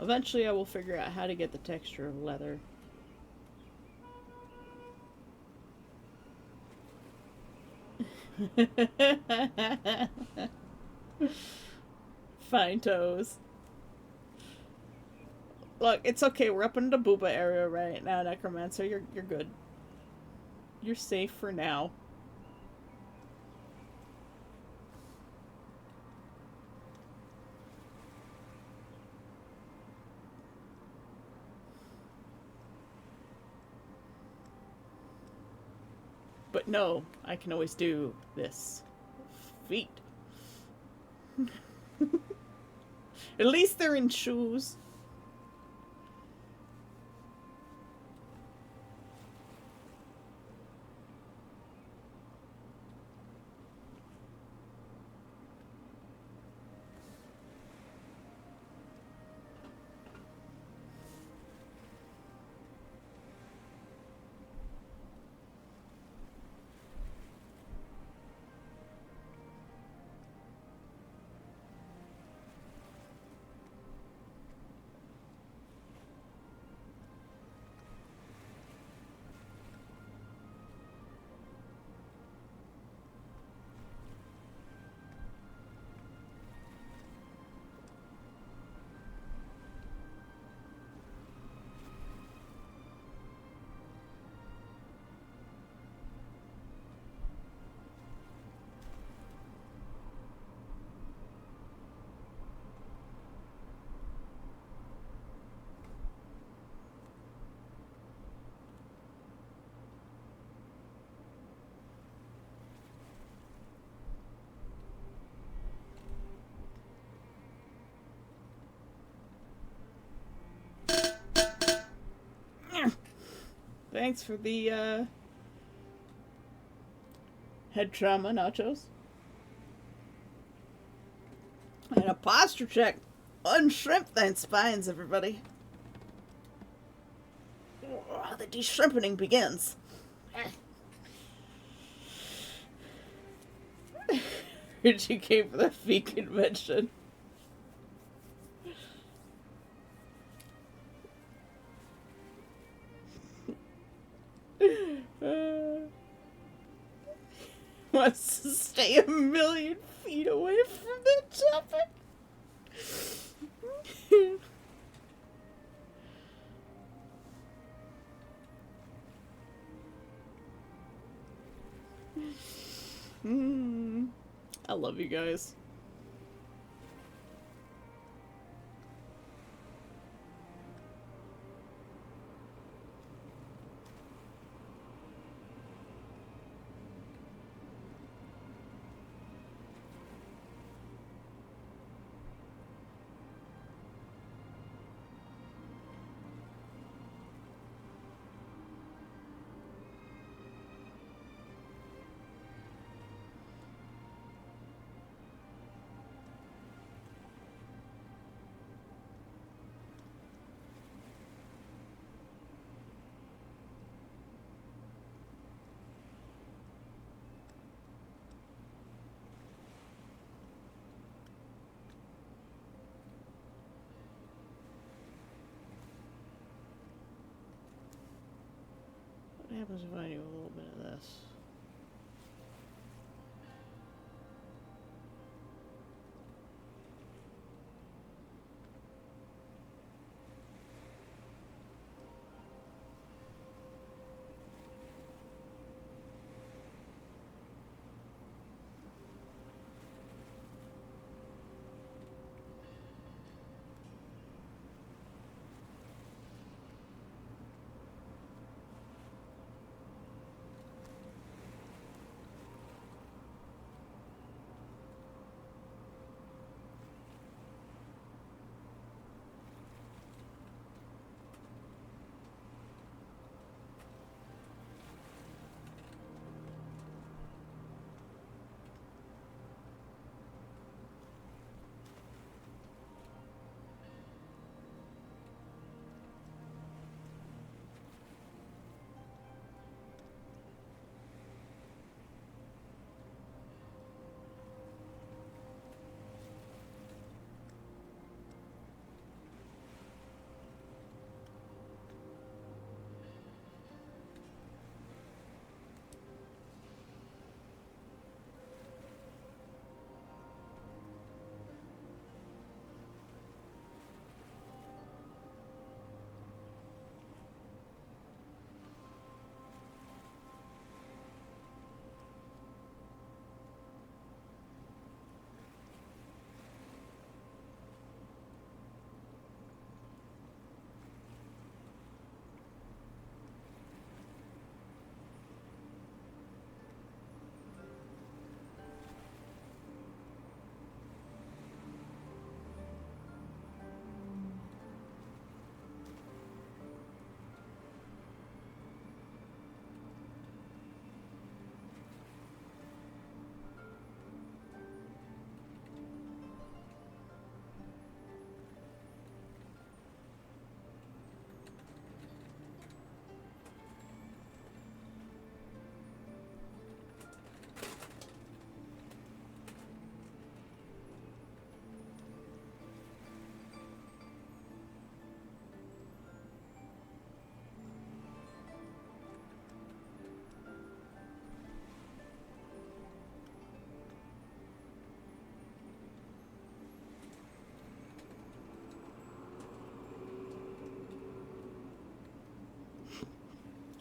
Eventually I will figure out how to get the texture of leather. Fine toes. Look, it's okay. We're up in the booba area right now, Necromancer. You're good. You're safe for now. But no, I can always do this. Feet. At least they're in shoes. Thanks for the head trauma nachos. And a posture check. Unshrimp then spines, everybody. The de-shrimpening begins. Heard you came for the feet convention. Wants to stay 1,000,000 feet away from the topic. I love you guys. What happens if I do a little bit of this?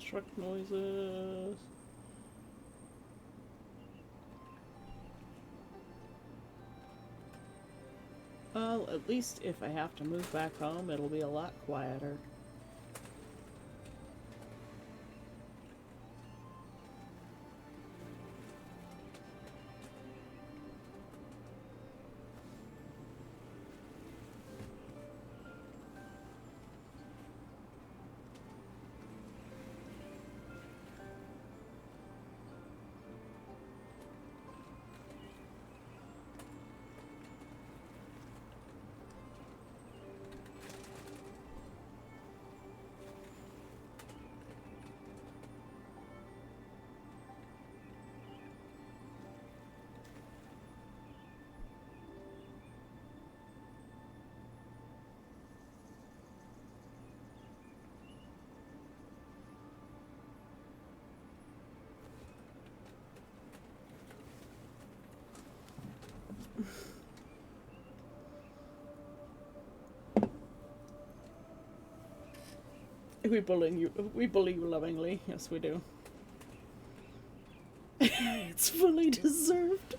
Truck noises. Well, at least if I have to move back home, it'll be a lot quieter. We bully you. We bully you lovingly. Yes, we do. It's fully deserved.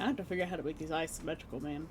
I have to figure out how to make these eyes symmetrical, man.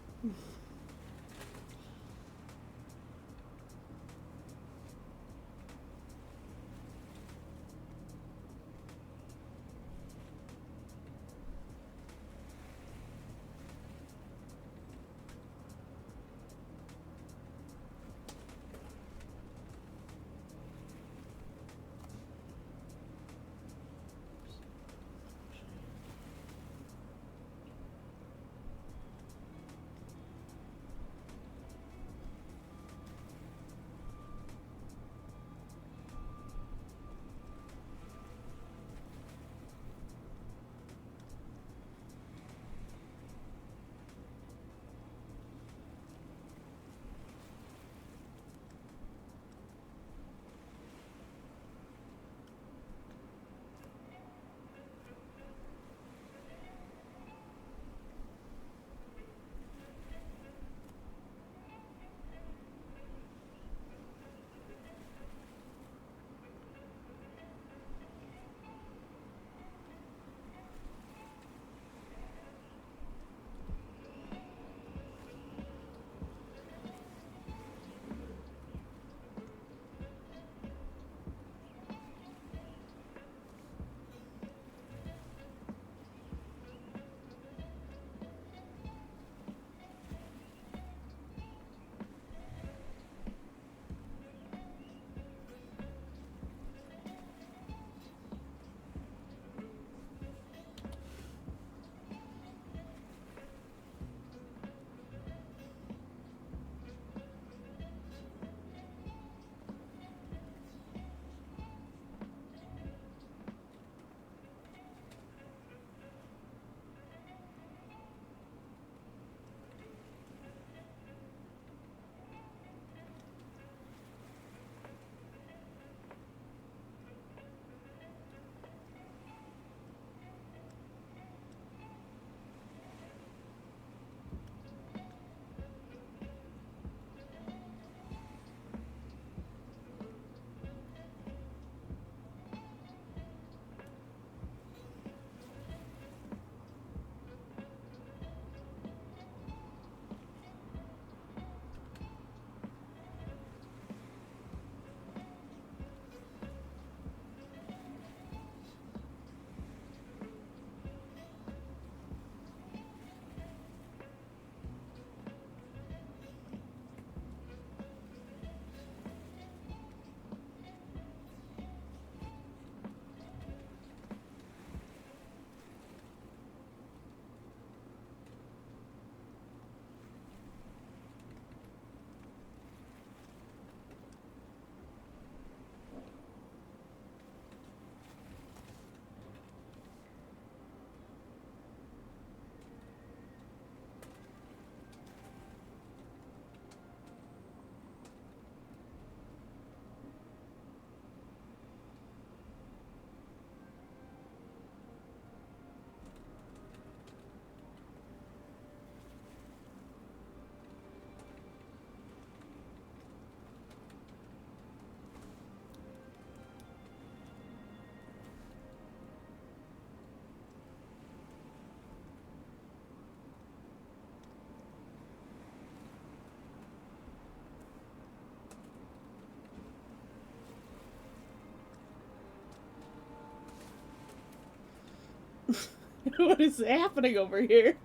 What is happening over here?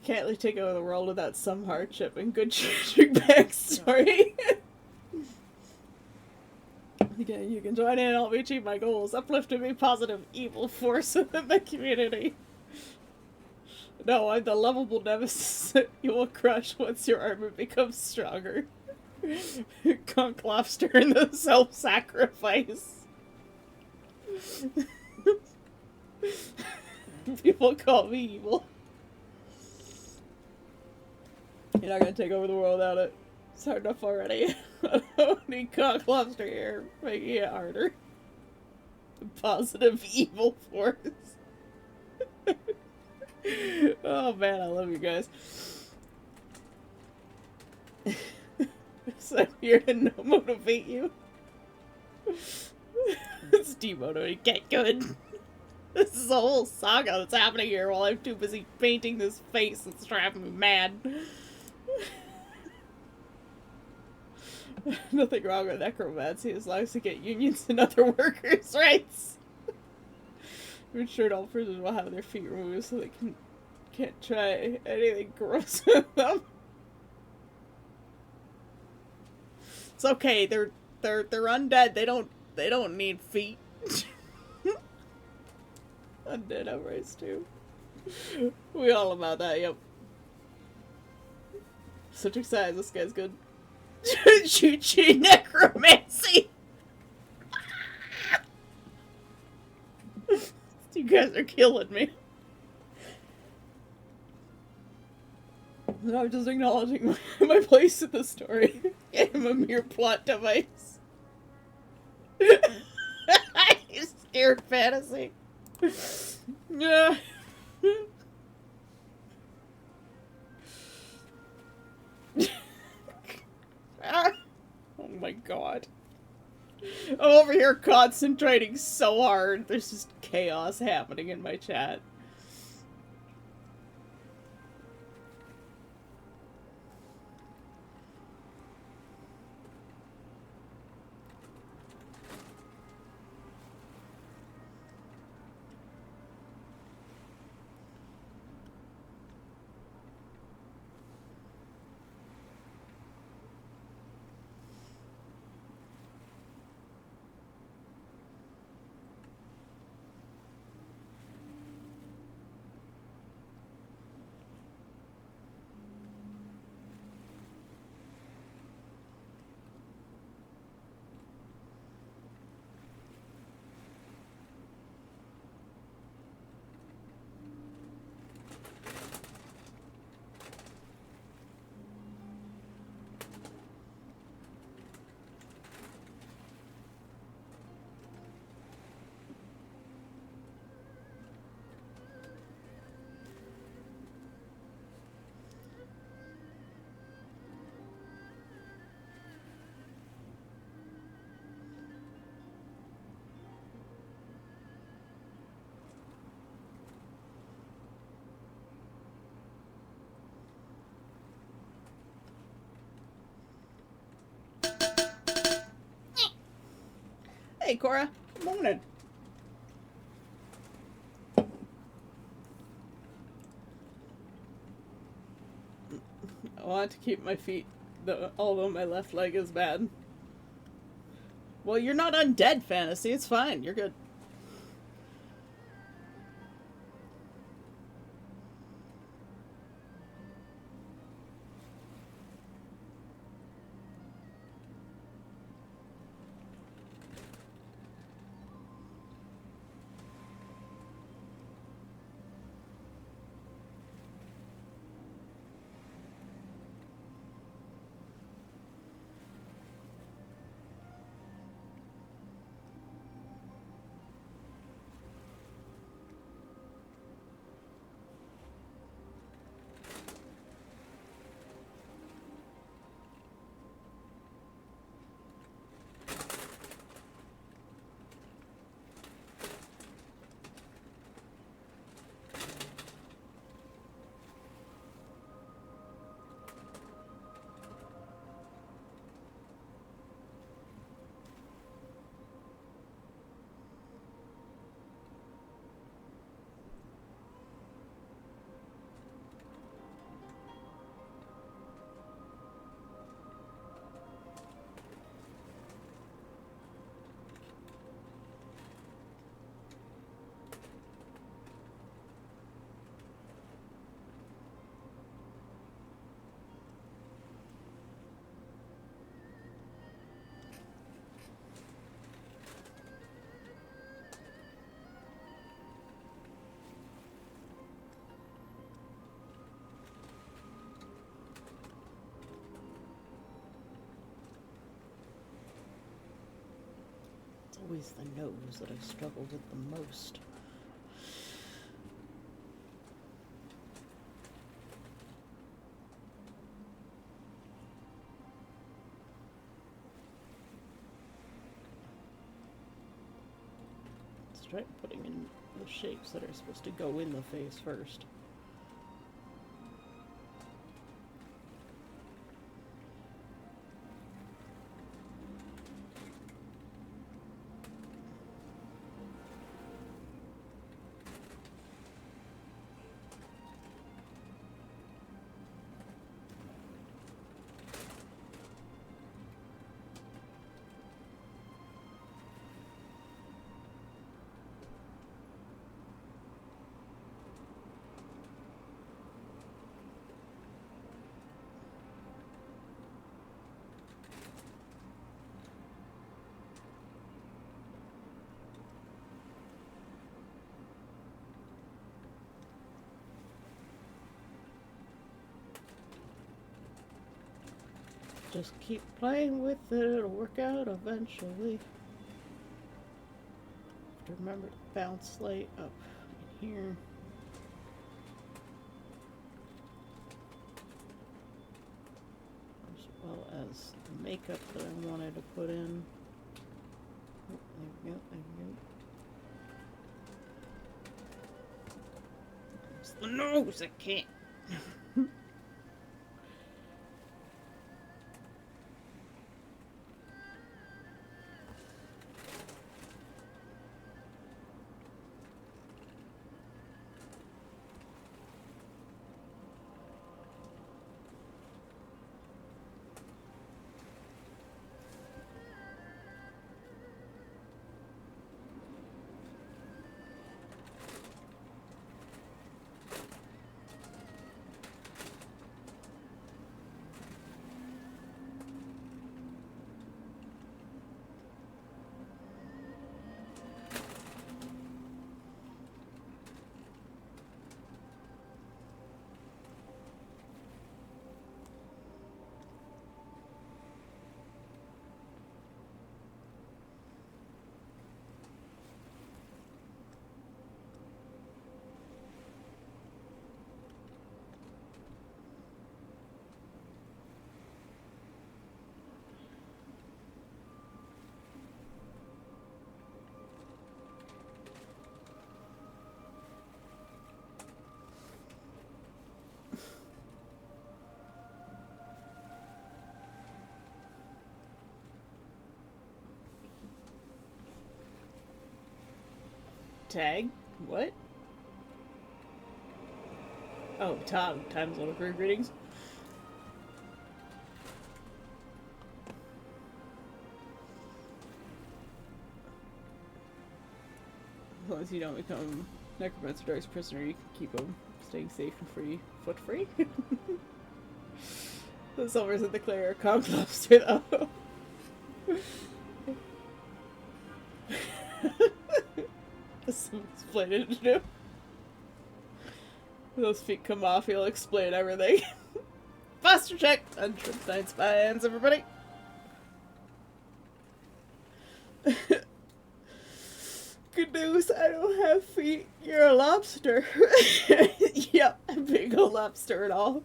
Can't really take over the world without some hardship and good tragic backstory. Again, you can join in and help me achieve my goals. Uplift and be positive, evil force within the community. No, I'm the lovable nemesis that you will crush once your armor becomes stronger. Conch Lobster and the self-sacrifice. People call me evil. You're not gonna take over the world without it. It's hard enough already. I don't need Conch Lobster here, making it harder. Positive evil force. Oh man, I love you guys. Yes, I'm here to motivate you. It's demotivating. Get good. This is a whole saga that's happening here while I'm too busy painting this face that's driving me mad. Nothing wrong with necromancy as long as they get unions and other workers' rights. I'm sure all prisoners will have their feet removed so they can't try anything gross with them. It's okay. They're undead. They don't need feet. Undead outrights too. We all about that. Yep. Such excited. This guy's good. Choo-choo necromancy. You guys are killing me. I'm just acknowledging my place in the story. I'm a mere plot device. You scared fantasy. Yeah. Oh my god. I'm over here concentrating so hard. There's just chaos happening in my chat. Hey, Cora. Good morning. I want to keep my feet, although my left leg is bad. Well, you're not undead, Fantasy. It's fine. You're good. Always the nose that I struggle with the most. try putting in the shapes that are supposed to go in the face first. Just keep playing with it, it'll work out eventually. Have to remember to bounce light up in here. As well as the makeup that I wanted to put in. Oh, there we go, there we go. It's the nose, I can't. Tag? What? Oh, Tom. Time's little for greetings. As long as you don't become Necromancer Dark's prisoner, you can keep him staying safe and free. Foot free? The Silvers and the Claire are Conglobster, though. Explain it to do. When those feet come off, he'll explain everything. Posture check! Untripped Night Spans, everybody! Good news, I don't have feet. You're a lobster. Yep, a big old lobster and all.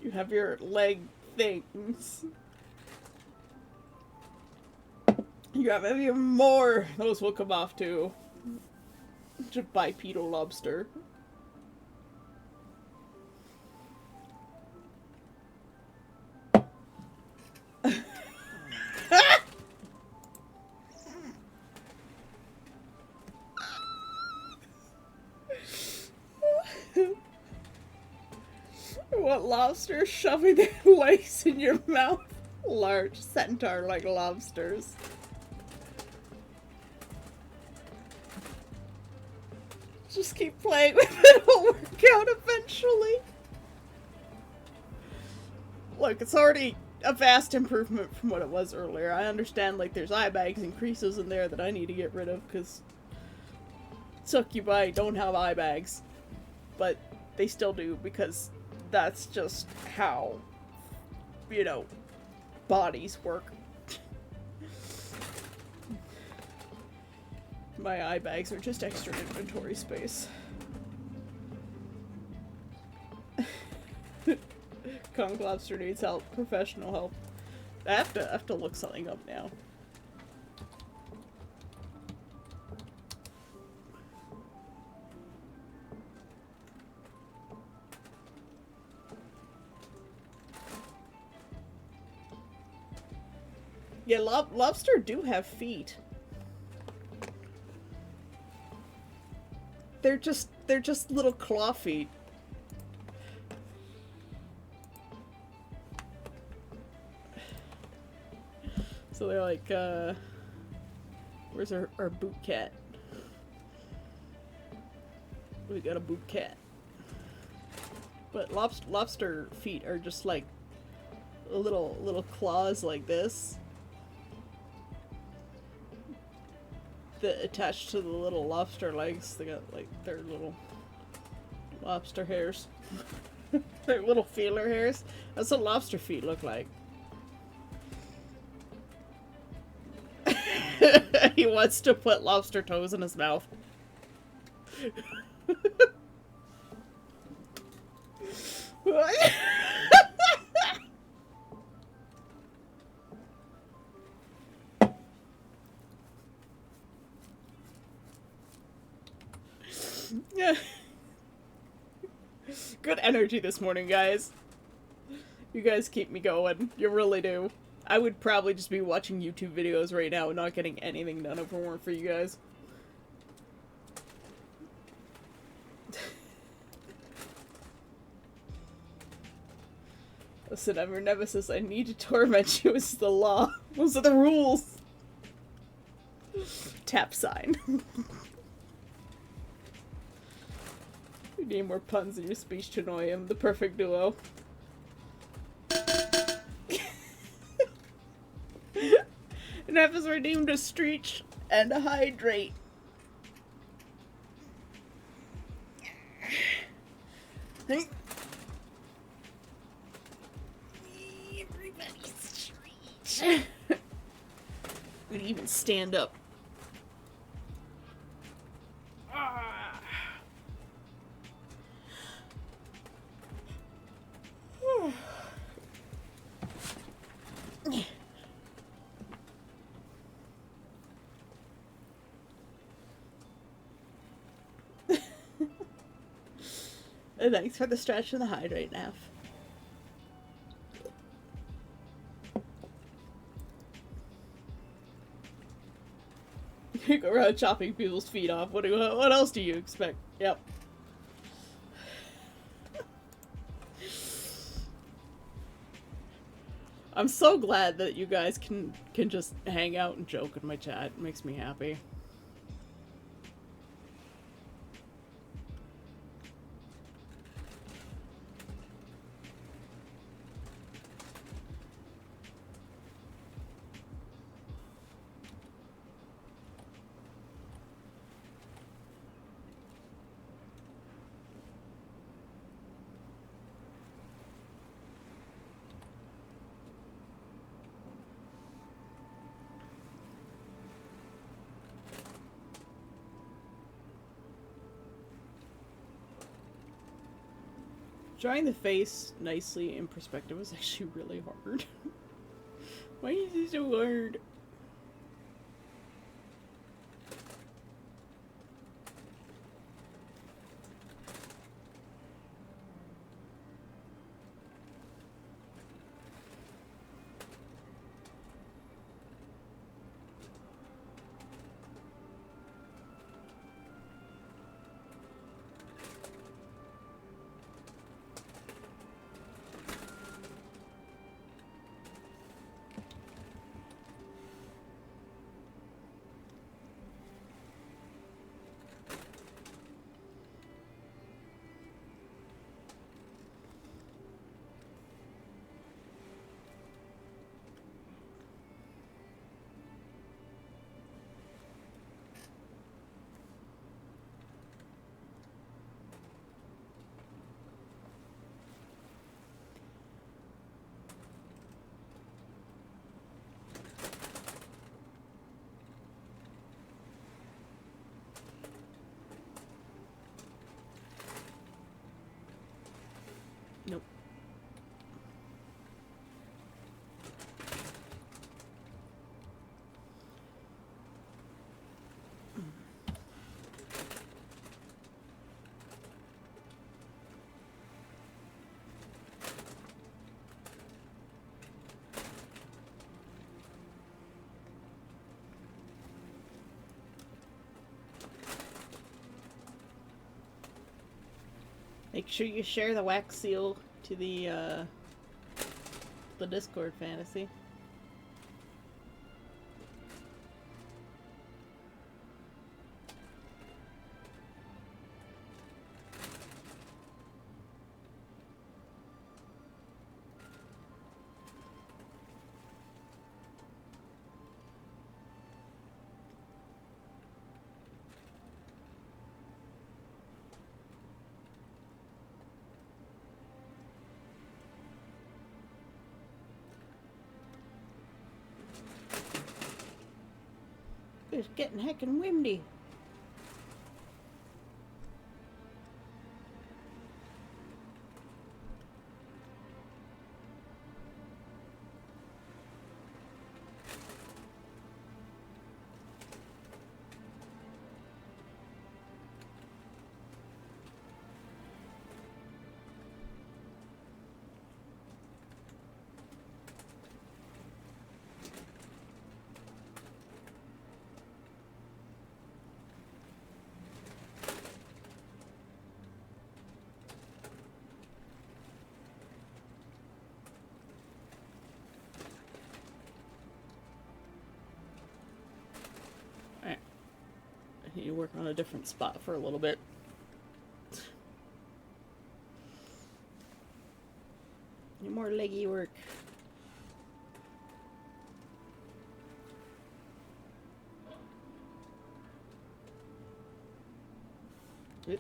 You have your leg things. You have even more. Those will come off too. Just bipedal lobster. What lobster shoving their legs in your mouth? Large centaur-like lobsters. Just keep playing with it, it'll work out eventually. Look, it's already a vast improvement from what it was earlier. I understand, like, there's eye bags and creases in there that I need to get rid of, because Succubi don't have eye bags. But they still do, because that's just how, you know, bodies work. My eye bags are just extra inventory space. Conglobster needs help. Professional help. I have to look something up now. Yeah, lobster do have feet. They're just little claw feet. So they're like, where's our boot cat? We got a boot cat. But lobster feet are just like little claws like this that attach to the little lobster legs. They got like their little lobster hairs. Their little feeler hairs. That's what lobster feet look like. He wants to put lobster toes in his mouth. Yeah. Good energy this morning, guys. You guys keep me going. You really do. I would probably just be watching YouTube videos right now and not getting anything done if it weren't for you guys. Listen, I'm your nemesis. I need to torment you. It's the law. Those are the rules. Tap sign. You need more puns in your speech to annoy him. The perfect duo. An episode named a Streech and a Hydrate. Everybody's Streech. Could even stand up. Thanks for the stretch and the hydrate, Nav. You go around chopping people's feet off. What else do you expect? Yep. I'm so glad that you guys can just hang out and joke in my chat. It makes me happy. Drawing the face nicely in perspective is actually really hard. Why is it so hard? Nope. Make sure you share the wax seal to the Discord, Fantasy. It's getting heckin' windy. I need to work on a different spot for a little bit. Need more leggy work. Oop.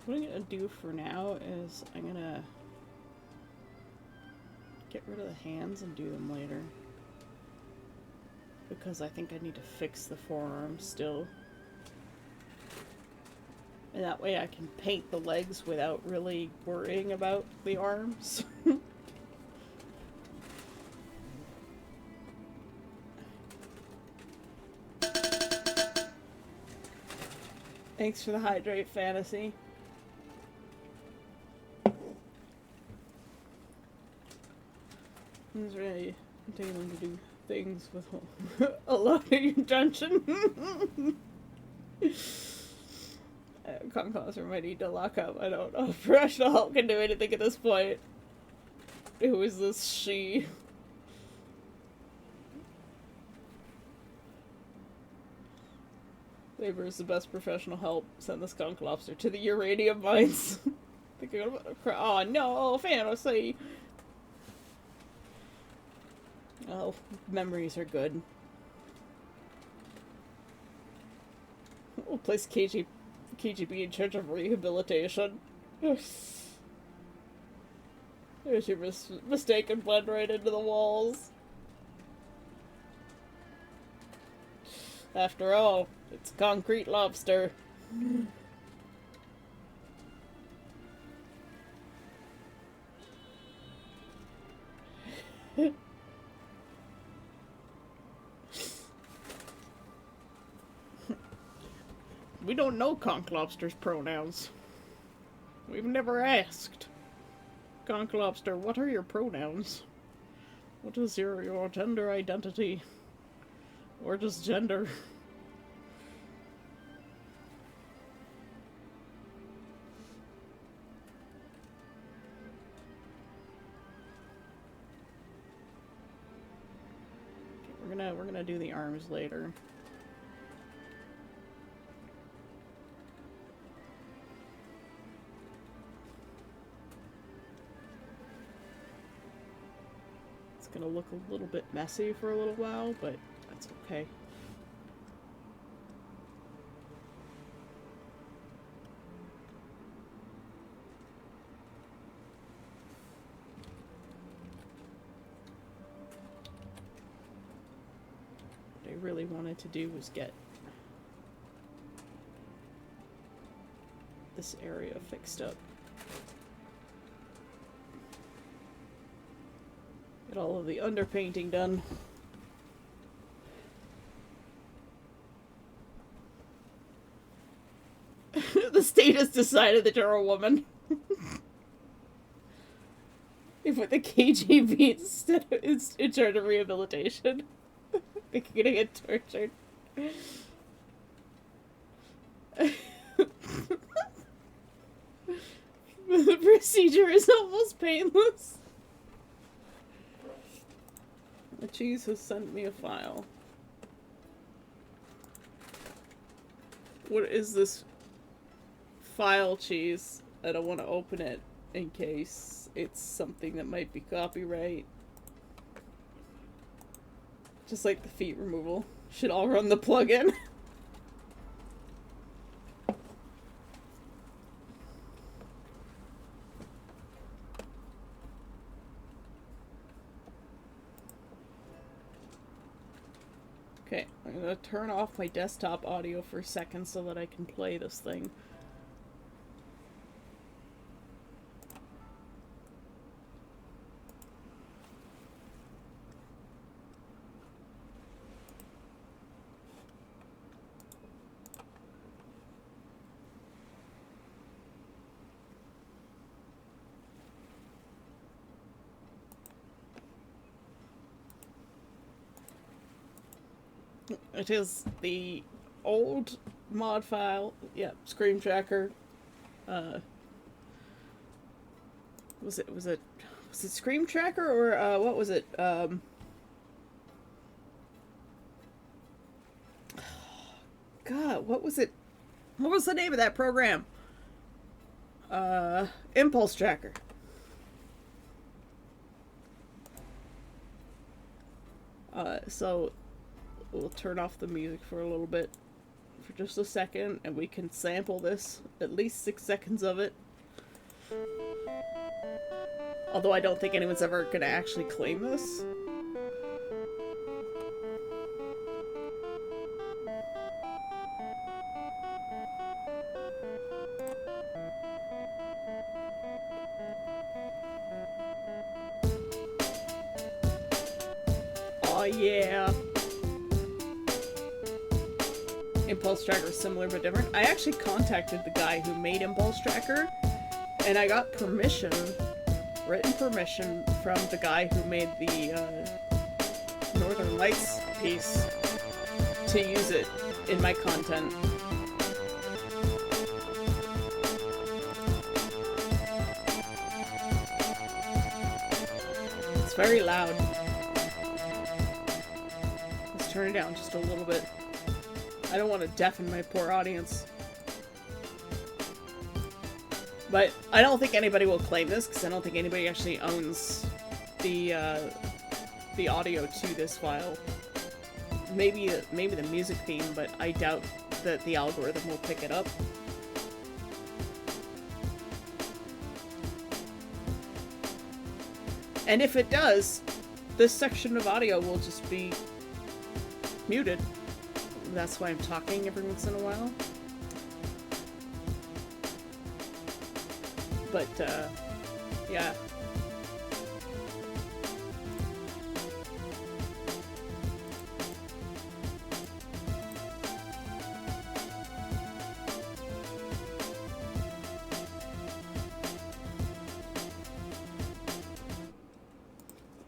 What I'm gonna do for now is I'm gonna get rid of the hands and do them later. Because I think I need to fix the forearms still. And that way I can paint the legs without really worrying about the arms. Thanks for the hydrate, Fantasy. He's ready. I'm taking them to do things with a lot of intention. Concourse might need to lock up. I don't know if professional help can do anything at this point. Who is this she? Labor is the best professional help. Send the skunk lobster to the uranium mines. Oh no, Fantasy! Oh, memories are good. We'll place KGB in charge of rehabilitation. There's your mistake and blend right into the walls. After all, it's concrete lobster. We don't know Conch Lobster's pronouns. We've never asked. Conch Lobster, what are your pronouns? What is your gender identity? Or just gender? Okay, we're gonna do the arms later. It's gonna look a little bit messy for a little while, but that's okay. What I really wanted to do was get this area fixed up. Get all of the underpainting done. The state has decided that you're a woman. If with the KGB instead of, it's in charge of rehabilitation. They're gonna get tortured. The procedure is almost painless. The cheese has sent me a file. What is this file, cheese? I don't want to open it in case it's something that might be copyright. Just like the feet removal. Should all run the plugin. Okay, I'm gonna turn off my desktop audio for a second so that I can play this thing. It is the old mod file. Yeah, Scream Tracker. Was it Scream Tracker or what was it? God, what was it? What was the name of that program? Impulse Tracker. So we'll turn off the music for a little bit, for just a second, and we can sample this, at least 6 seconds of it. Although I don't think anyone's ever gonna actually claim this. Oh yeah! Impulse Tracker is similar but different. I actually contacted the guy who made Impulse Tracker, and I got permission, written permission, from the guy who made the Northern Lights piece to use it in my content. It's very loud. Let's turn it down just a little bit. I don't want to deafen my poor audience. But I don't think anybody will claim this, because I don't think anybody actually owns the audio to this file. Maybe the music theme, but I doubt that the algorithm will pick it up. And if it does, this section of audio will just be muted. That's why I'm talking every once in a while. But, yeah.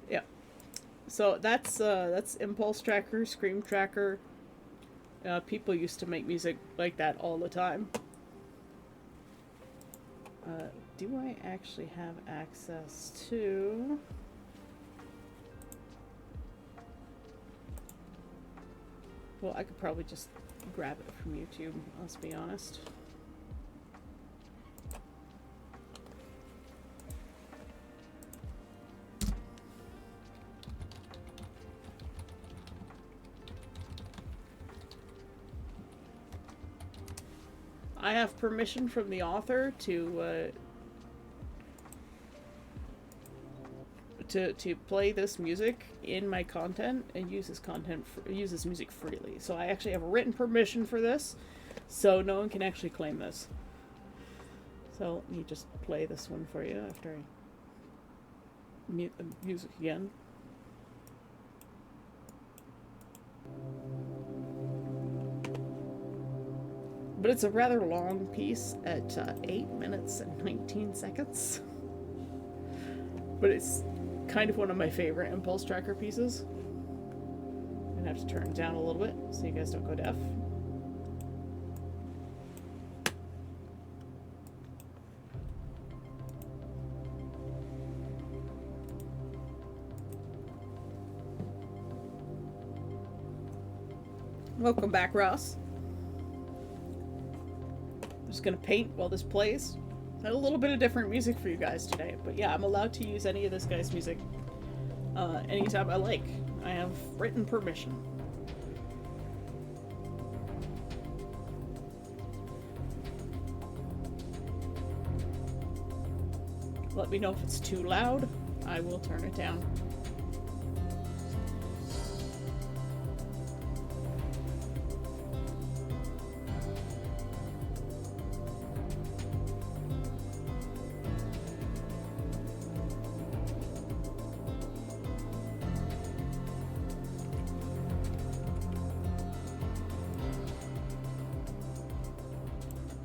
Yeah. So that's Impulse Tracker, Scream Tracker. People used to make music like that all the time. Do I actually have access to... Well, I could probably just grab it from YouTube, let's be honest. I have permission from to play this music in my content and use use this music freely. So I actually have written permission for this, so no one can actually claim this. So let me just play this one for you after I mute the music again. But it's a rather long piece at 8 minutes and 19 seconds. But it's kind of one of my favorite Impulse Tracker pieces. I'm gonna have to turn it down a little bit so you guys don't go deaf. Welcome back, Ross. I'm just gonna paint while this plays. And a little bit of different music for you guys today, but yeah, I'm allowed to use any of this guy's music anytime I like. I have written permission. Let me know if it's too loud. I will turn it down.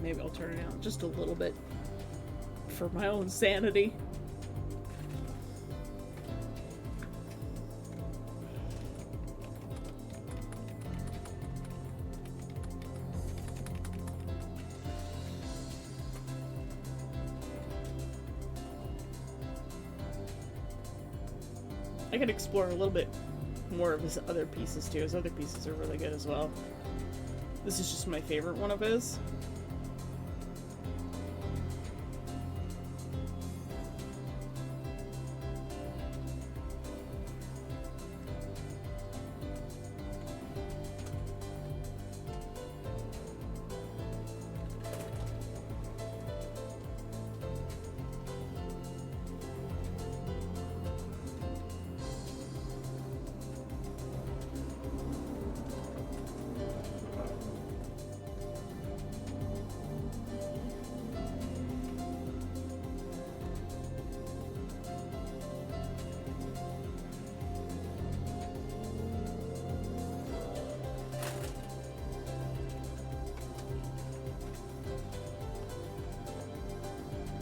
Maybe I'll turn it down just a little bit for my own sanity. I could explore a little bit more of his other pieces too. His other pieces are really good as well. This is just my favorite one of his.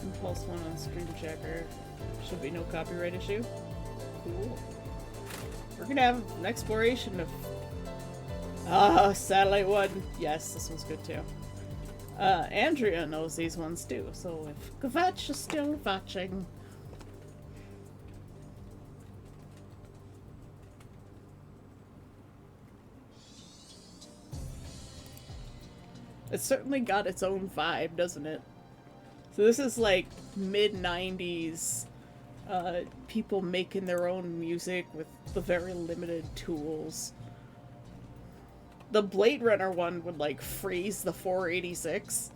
Impulse one on Screen Checker. Should be no copyright issue. Cool. We're gonna have an exploration of Satellite One. Yes, this one's good too. Andrea knows these ones too, so if Kvatch is still watching. It's certainly got its own vibe, doesn't it? So this is like mid-90s people making their own music with the very limited tools. The Blade Runner one would like freeze the 486.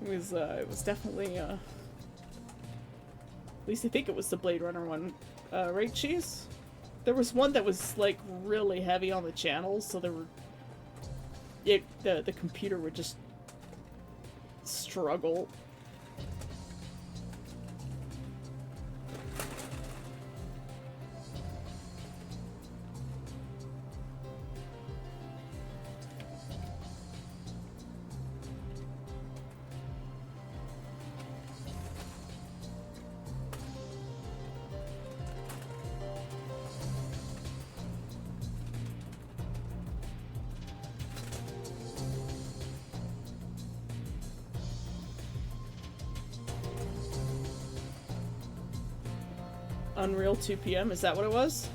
It was definitely at least I think it was the Blade Runner one, right, Cheese? There was one that was like really heavy on the channels, so there were the computer would just struggle. Unreal 2 PM, is that what it was?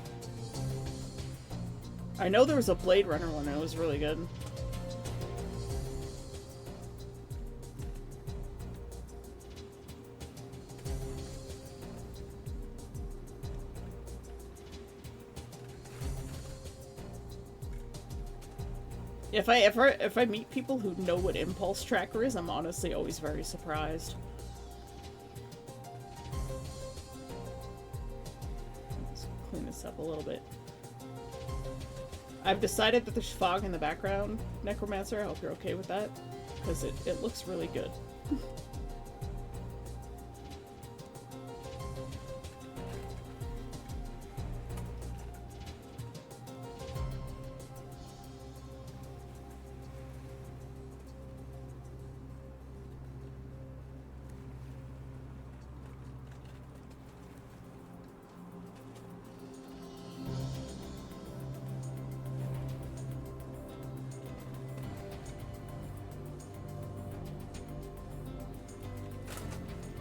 I know there was a Blade Runner one that was really good. If I meet people who know what Impulse Tracker is, I'm honestly always very surprised. Let's clean this up a little bit. I've decided that there's fog in the background, Necromancer. I hope you're okay with that, because it looks really good.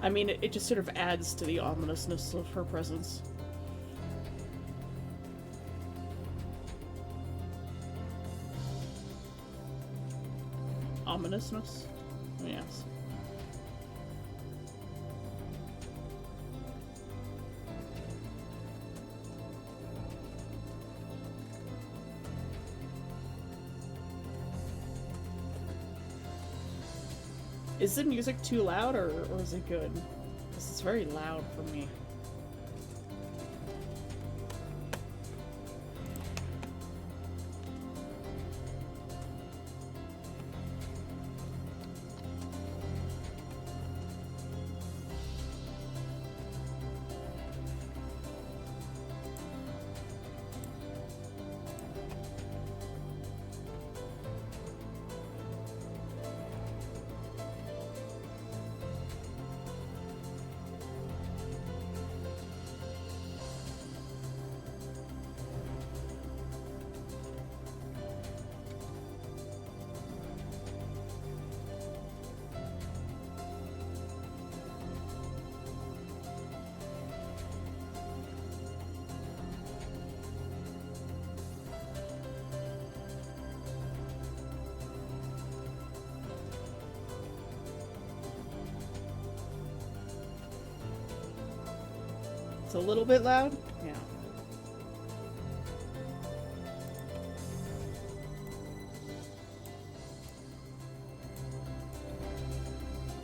I mean, it just sort of adds to the ominousness of her presence. Ominousness? Yes. Is the music too loud, or is it good? This is very loud for me. It's a little bit loud? Yeah.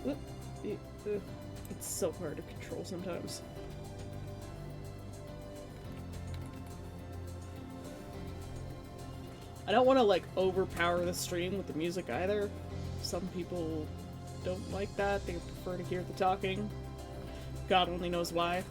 Oop. It's so hard to control sometimes. I don't want to, like, overpower the stream with the music either. Some people don't like that. They prefer to hear the talking. God only knows why.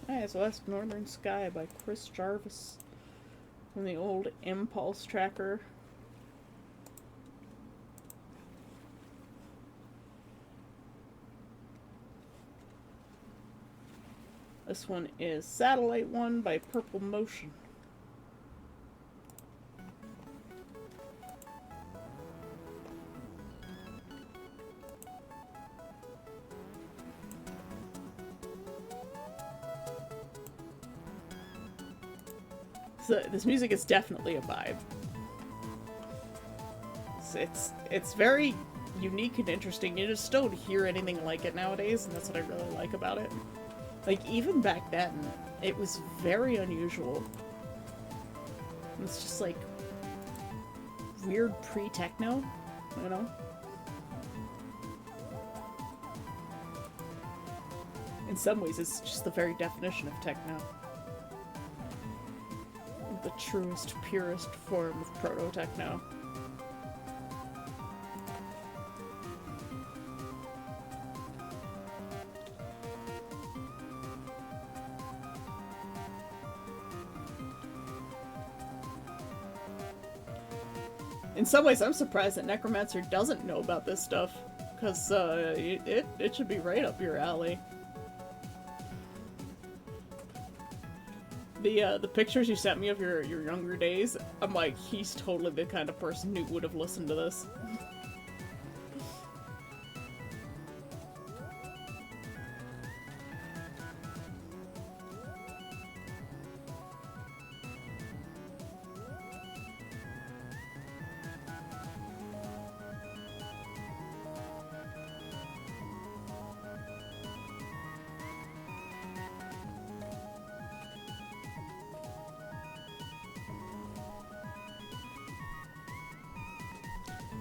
Nice, West Northern Sky by Chris Jarvis from the old Impulse Tracker. This one is Satellite One by Purple Motion. So this music is definitely a vibe. It's very unique and interesting. You just don't hear anything like it nowadays, and that's what I really like about it. Like, even back then, it was very unusual. It's just like weird pre-techno, you know? In some ways, it's just the very definition of techno. The truest, purest form of proto-techno. In some ways, I'm surprised that Necromancer doesn't know about this stuff, because it should be right up your alley. The pictures you sent me of your younger days, I'm like, he's totally the kind of person who would have listened to this.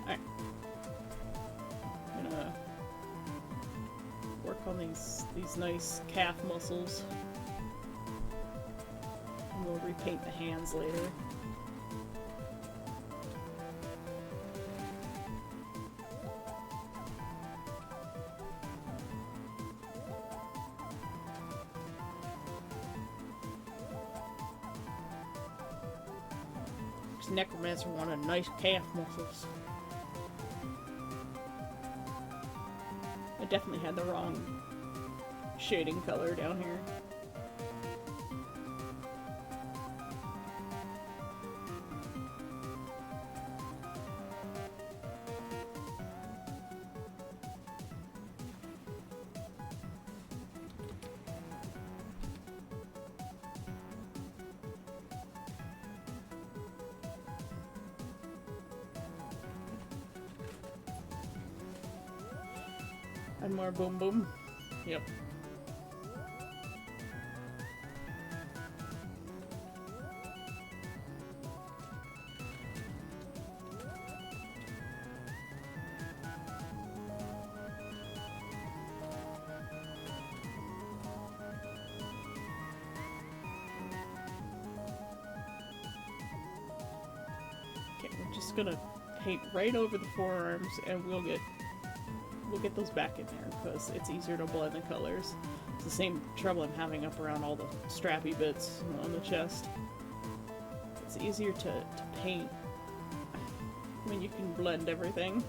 Alright. Gonna work on these nice calf muscles. And we'll repaint the hands later. This necromancer wanted nice calf muscles. I definitely had the wrong shading color down here. And more boom boom. Yep. Okay, we're just gonna paint right over the forearms and we'll get those back in there because it's easier to blend the colors. It's the same trouble I'm having up around all the strappy bits on the chest. It's easier to paint when you can blend everything.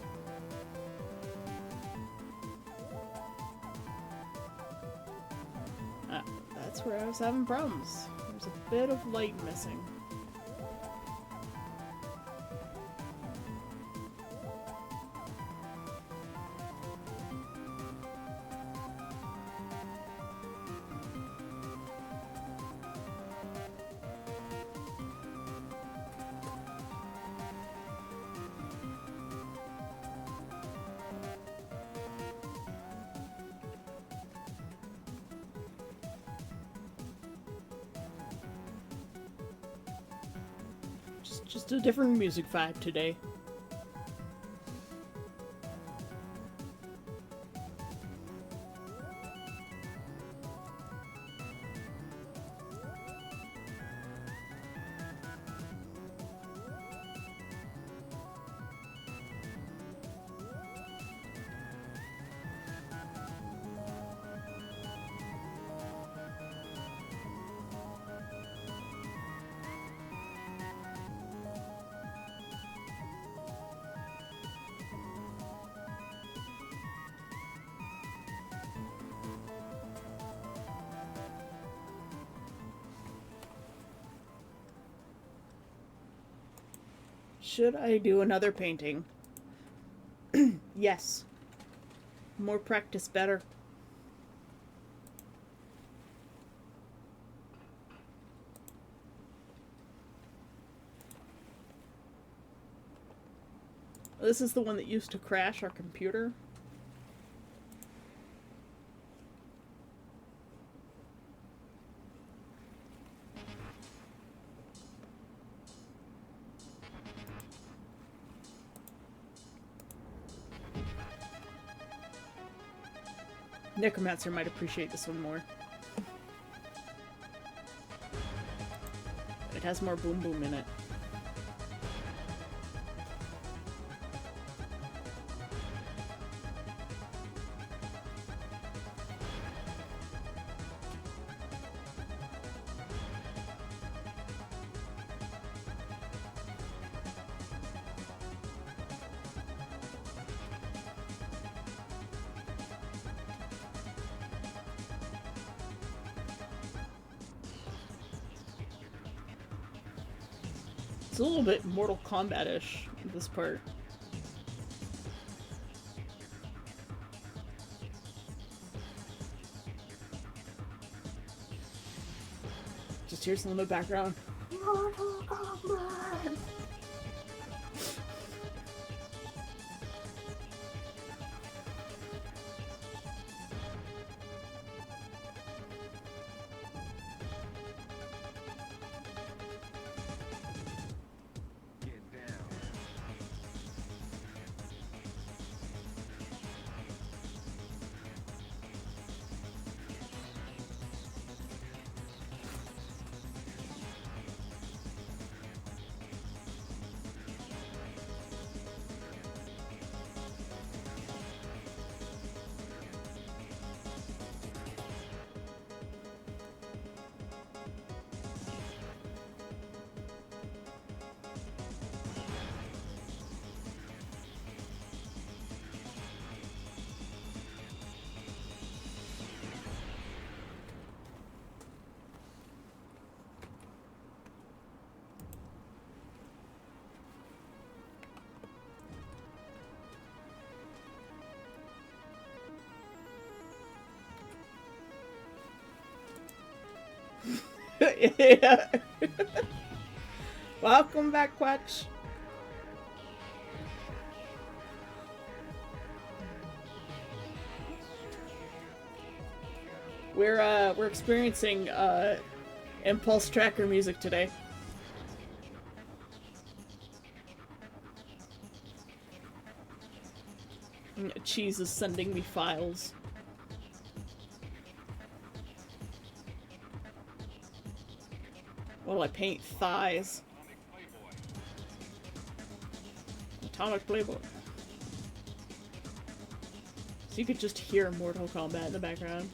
Ah, that's where I was having problems. There's a bit of light missing. Just a different music vibe today. Should I do another painting? Yes. More practice, better. This is the one that used to crash our computer. Necromancer might appreciate this one more. It has more boom boom in it. It's a little bit Mortal Kombat-ish, this part. Just hear some in the background. Mortal Kombat! Yeah. Welcome back, Quetch. We're experiencing impulse tracker music today. Cheese is sending me files. What'll I paint? Thighs. Atomic Playboy. So you could just hear Mortal Kombat in the background.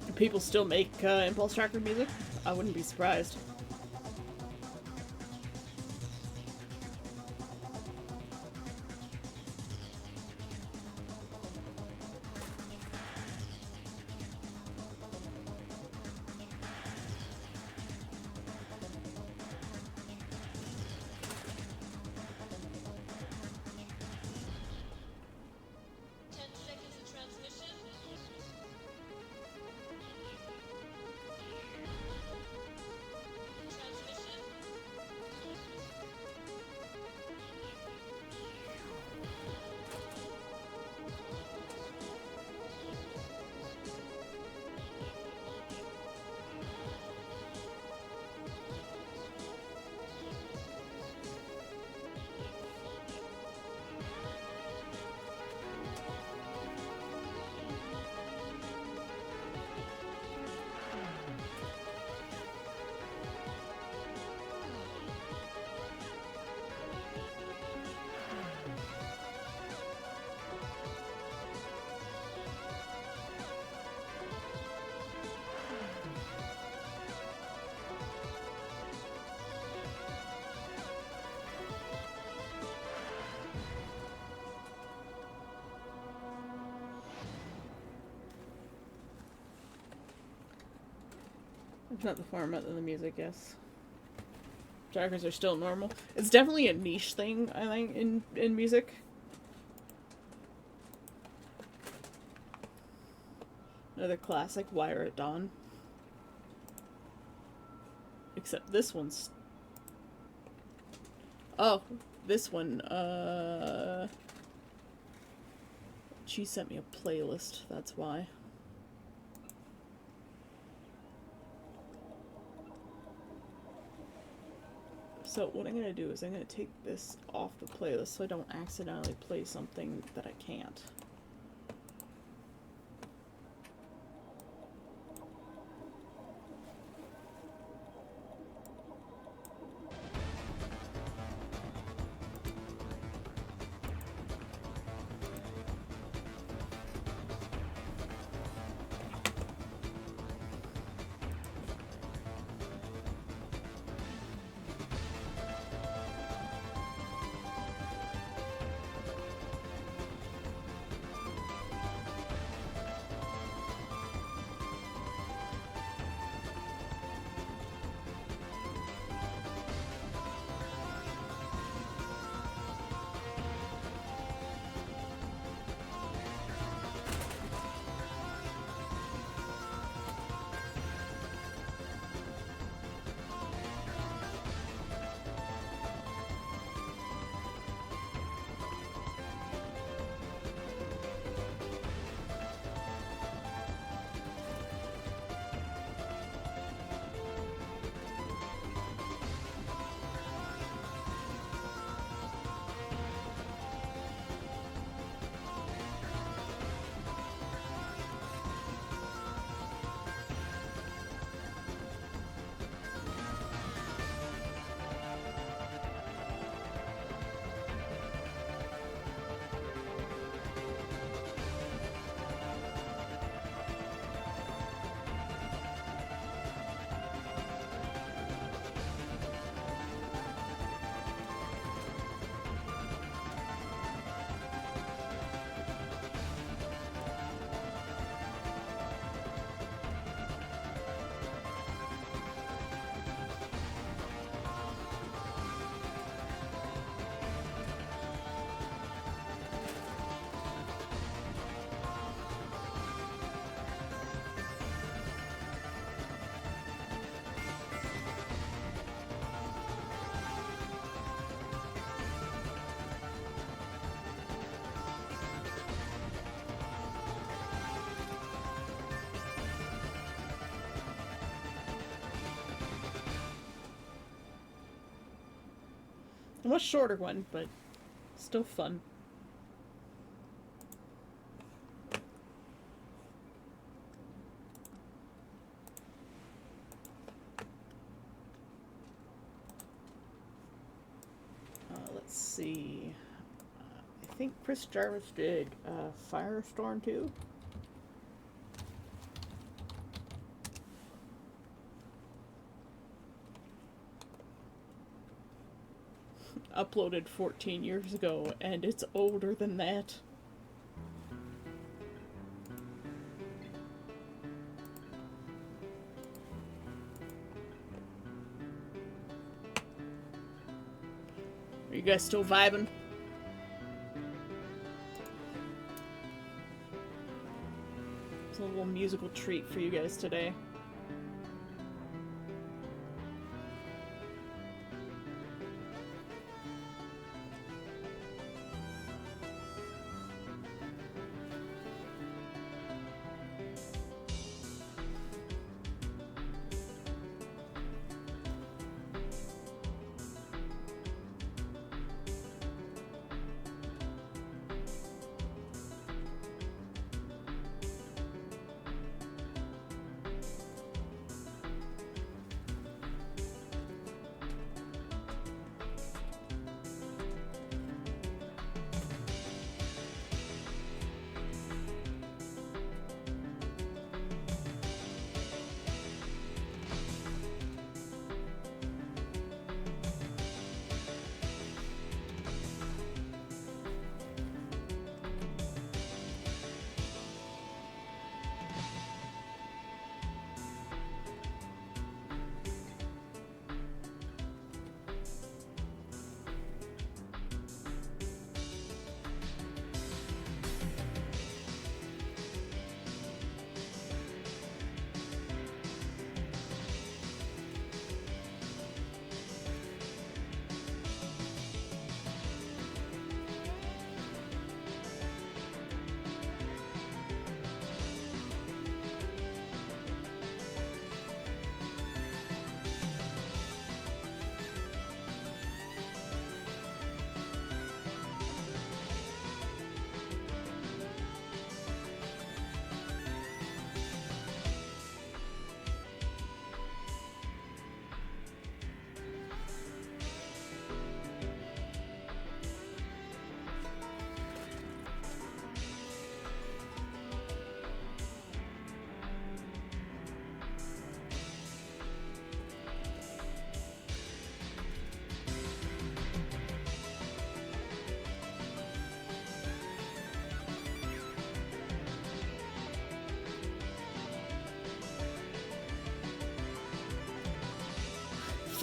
Do people still make impulse tracker music? I wouldn't be surprised. It's not the format of the music, yes. Chakras are still normal. It's definitely a niche thing, I think, in music. Another classic, Wire at Dawn. Except this one's... Oh, this one, she sent me a playlist, that's why. So what I'm gonna do is I'm gonna take this off the playlist so I don't accidentally play something that I can't. A much shorter one, but still fun. Let's see. I think Chris Jarvis did Firestorm too. Uploaded 14 years ago, and it's older than that. Are you guys still vibing? It's a little musical treat for you guys today.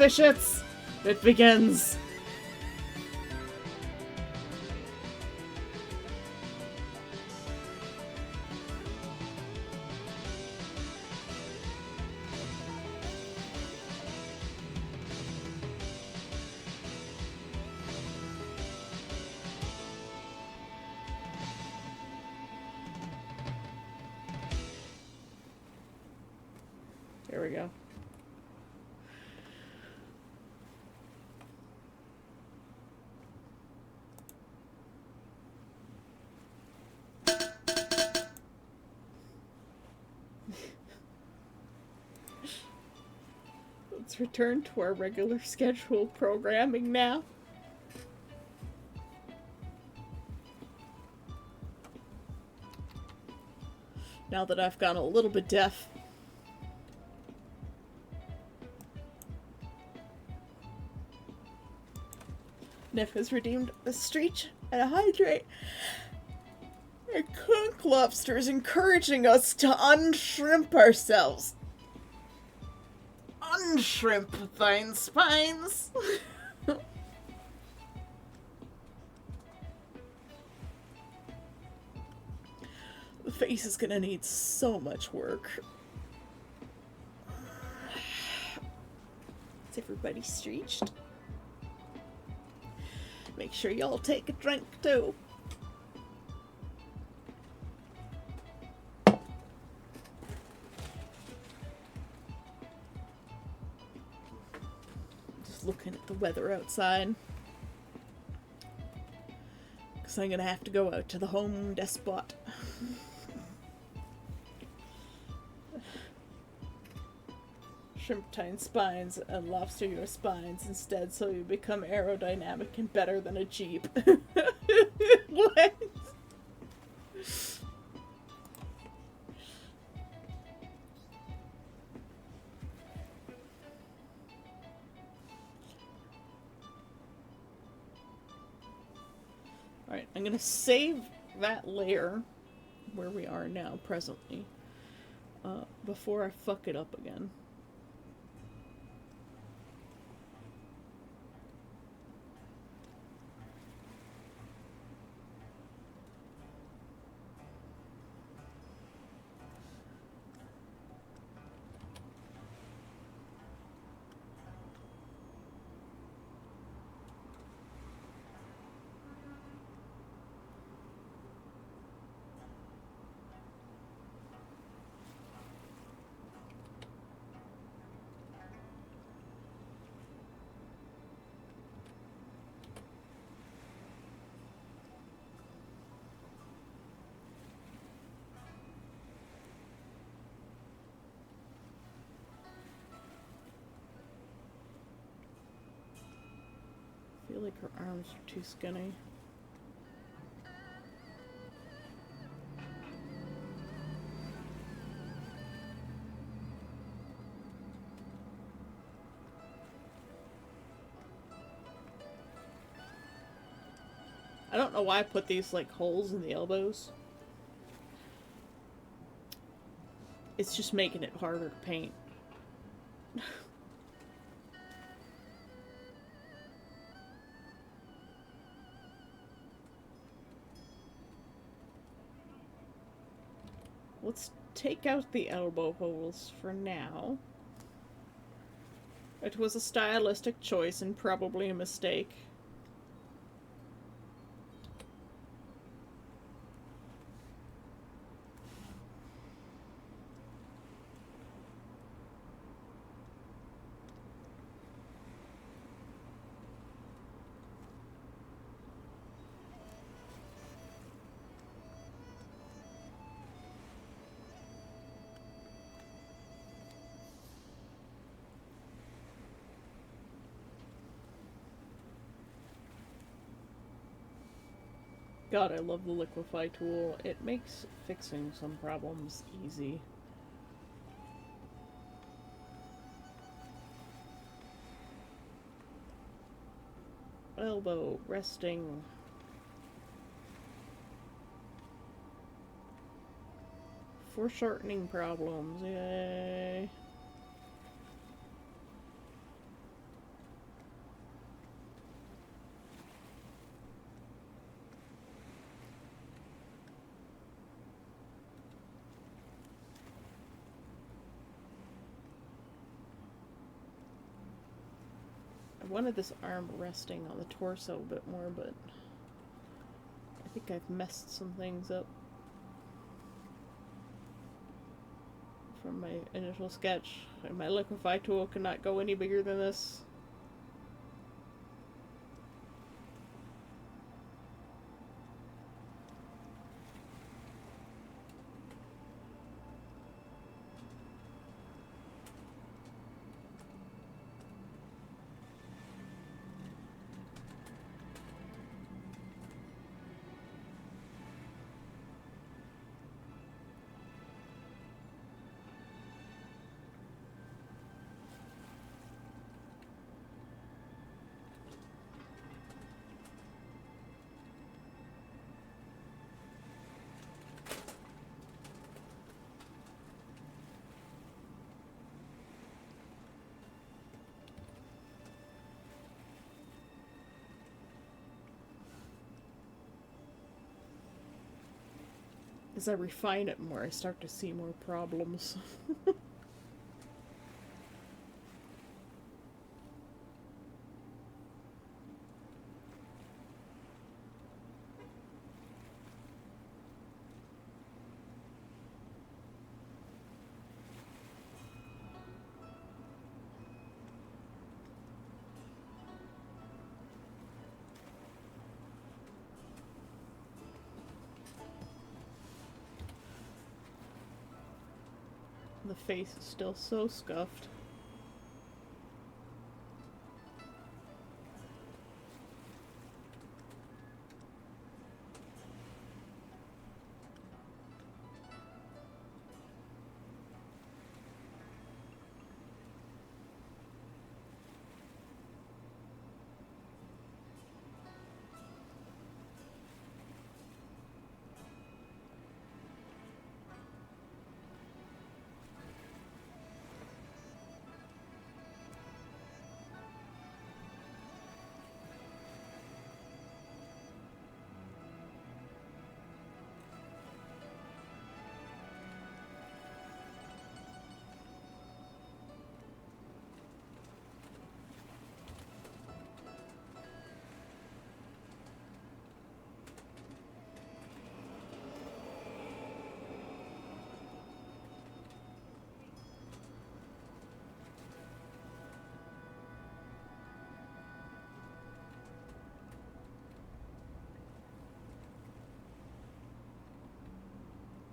fishets! It begins! There we go. Let's return to our regular scheduled programming now. Now that I've gone a little bit deaf. Neff has redeemed a streak and a hydrate. And Conch Lobster is encouraging us to unshrimp ourselves. Unshrimp thine spines. The face is gonna need so much work. Is everybody streached? Make sure y'all take a drink too. Just looking at the weather outside. Because I'm gonna have to go out to the Home Depot. Shrimp tine spines and lobster your spines instead so you become aerodynamic and better than a Jeep. What? Alright, I'm gonna save that layer where we are now presently before I fuck it up again. I feel like her arms are too skinny. I don't know why I put these like holes in the elbows. It's just making it harder to paint. Let's take out the elbow holes for now. It was a stylistic choice and probably a mistake. God, I love the liquefy tool. It makes fixing some problems easy. Elbow resting. Foreshortening problems, yay. wanted this arm resting on the torso a bit more, but I think I've messed some things up from my initial sketch. And my liquefy tool cannot go any bigger than this. As I refine it more, I start to see more problems. The face is still so scuffed.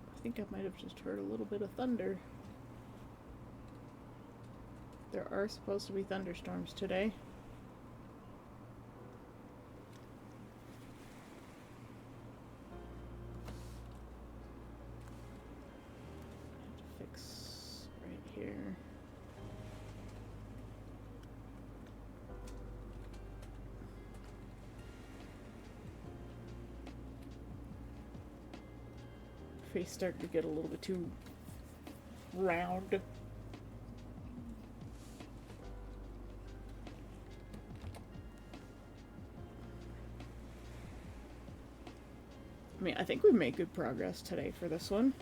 I think I might have just heard a little bit of thunder. There are supposed to be thunderstorms today. I have to fix right here. Face starting to get a little bit too round. I mean, I think we've made good progress today for this one.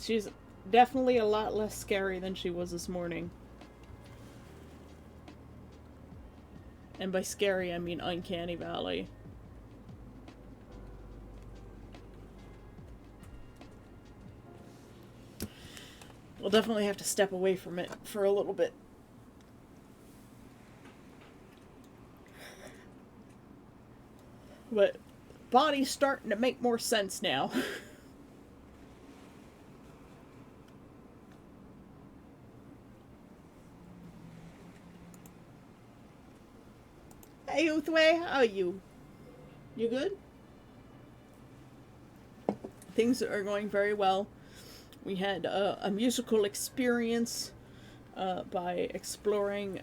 She's definitely a lot less scary than she was this morning. And by scary, I mean Uncanny Valley. We'll definitely have to step away from it for a little bit. But body's starting to make more sense now. Hey, Uthway, how are you? You good? Things are going very well. We had a musical experience by exploring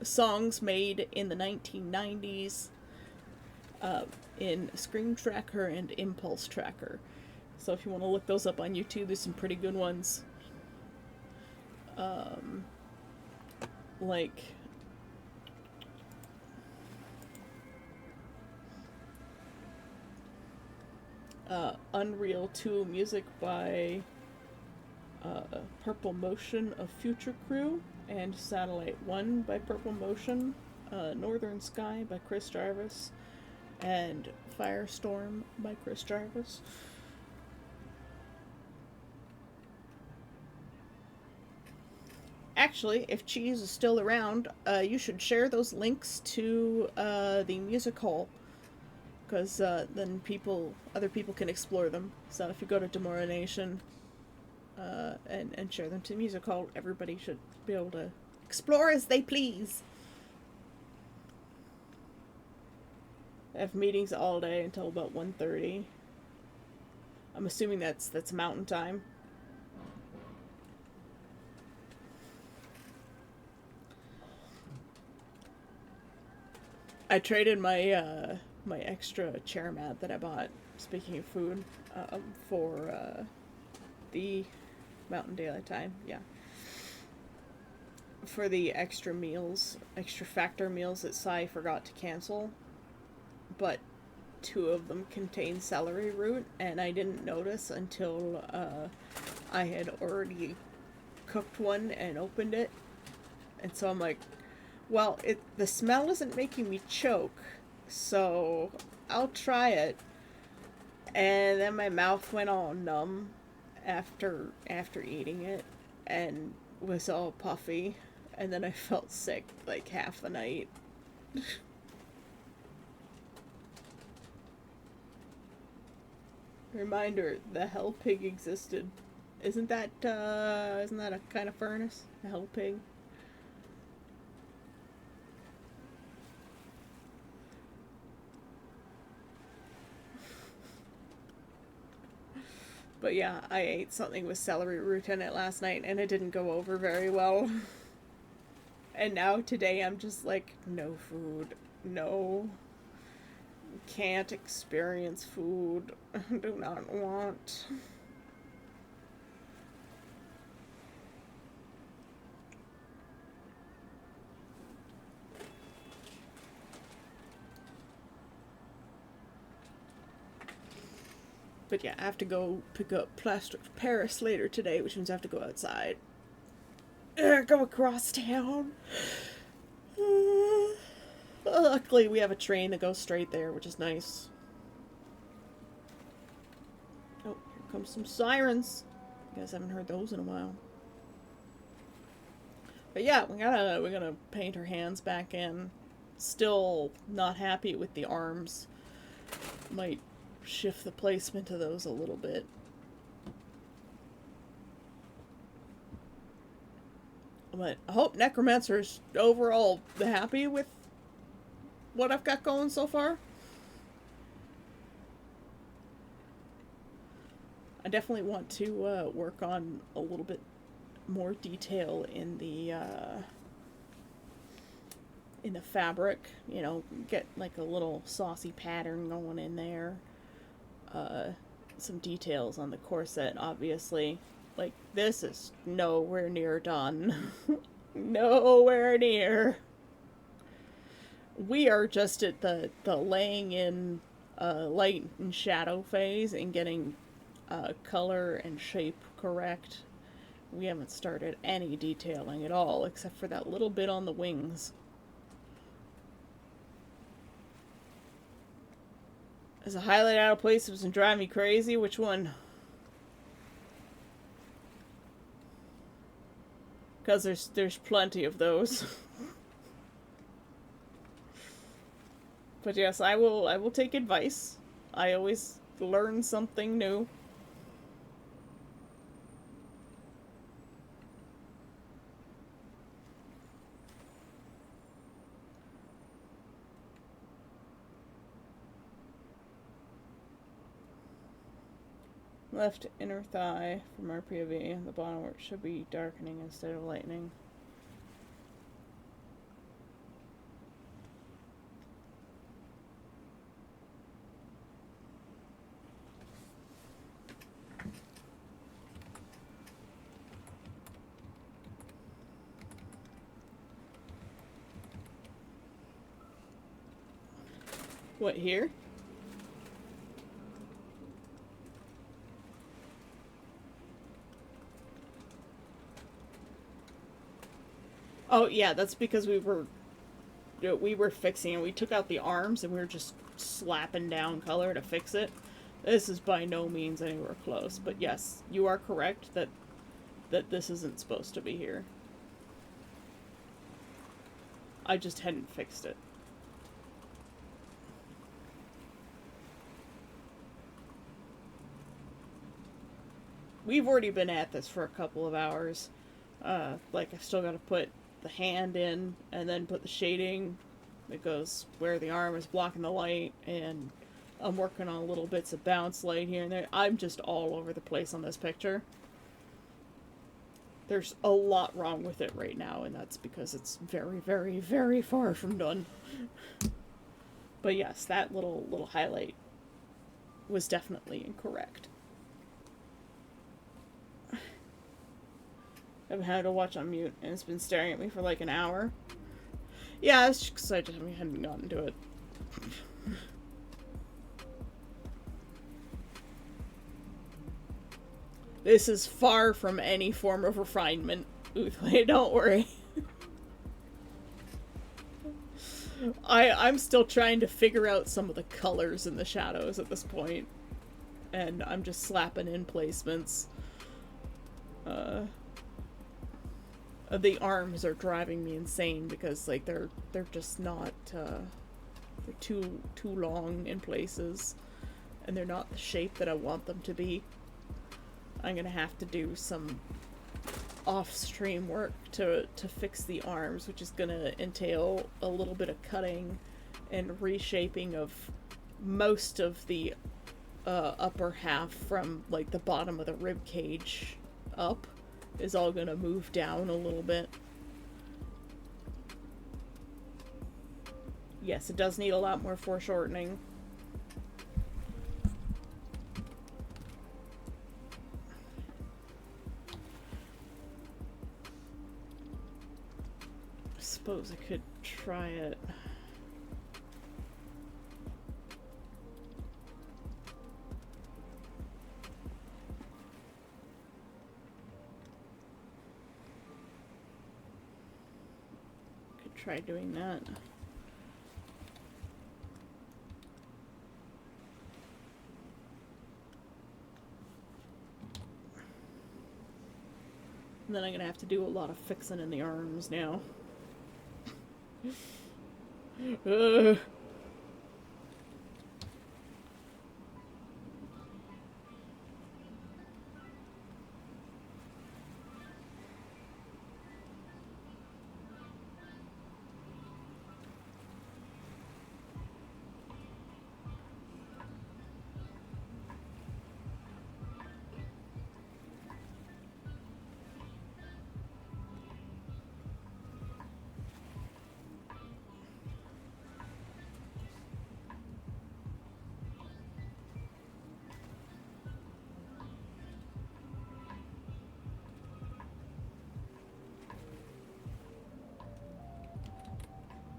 songs made in the 1990s in Scream Tracker and Impulse Tracker. So if you want to look those up on YouTube, there's some pretty good ones. Like Unreal 2 music by Purple Motion of Future Crew, and Satellite 1 by Purple Motion, Northern Sky by Chris Jarvis, and Firestorm by Chris Jarvis. Actually, if Cheese is still around, you should share those links to the music hall, because then other people can explore them. So if you go to Demora Nation and share them to Music Hall, everybody should be able to explore as they please. I have meetings all day until about 1:30. I'm assuming that's Mountain Time. I traded my my extra chair mat that I bought, speaking of food, for the Mountain Daylight Time, yeah. For the extra factor meals that Sai forgot to cancel. But 2 of them contain celery root, and I didn't notice until I had already cooked one and opened it. And so I'm like, well, the smell isn't making me choke, so I'll try it. And then my mouth went all numb after eating it, and was all puffy, and then I felt sick like half the night. Reminder, the hell pig existed. Isn't that a kind of furnace? The hell pig? But yeah, I ate something with celery root in it last night, and it didn't go over very well. And now today I'm just like, no food. No. Can't experience food. Do not want. But yeah, I have to go pick up Plaster Paris later today, which means I have to go outside. Go across town. Luckily, we have a train that goes straight there, which is nice. Oh, here comes some sirens. You guys haven't heard those in a while. But yeah, we're gonna paint her hands back in. Still not happy with the arms. Might shift the placement of those a little bit. But I hope Necromancer's overall happy with what I've got going so far. I definitely want to work on a little bit more detail in the fabric. You know, get like a little saucy pattern going in there. Some details on the corset, obviously. Like, this is nowhere near done. Nowhere near. We are just at the laying in light and shadow phase and getting color and shape correct. We haven't started any detailing at all, except for that little bit on the wings. Is a highlight out of place that was driving me crazy? Which one? Because there's plenty of those. But yes, I will take advice. I always learn something new. Left inner thigh from our POV. The bottom where it should be darkening instead of lightening. What, here? Oh yeah, that's because we were fixing it. We took out the arms and we were just slapping down color to fix it. This is by no means anywhere close, but yes, you are correct that this isn't supposed to be here. I just hadn't fixed it. We've already been at this for a couple of hours. Like, I've still got to put the hand in and then put the shading that goes where the arm is blocking the light, and I'm working on little bits of bounce light here and there. I'm just all over the place on this picture. There's a lot wrong with it right now, and that's because it's very, very, very far from done. But yes, that little highlight was definitely incorrect. I've had to watch on mute, and it's been staring at me for like an hour. Yeah, it's just because I just hadn't gotten to it. This is far from any form of refinement, Uthway, don't worry. I'm still trying to figure out some of the colors in the shadows at this point. And I'm just slapping in placements. The arms are driving me insane because like they're just not they're too long in places, and they're not the shape that I want them to be. I'm gonna have to do some off-stream work to fix the arms, which is gonna entail a little bit of cutting and reshaping of most of the upper half from like the bottom of the rib cage up. Is all gonna move down a little bit. Yes, it does need a lot more foreshortening. I suppose I could try it. Try doing that. And then I'm gonna have to do a lot of fixing in the arms now.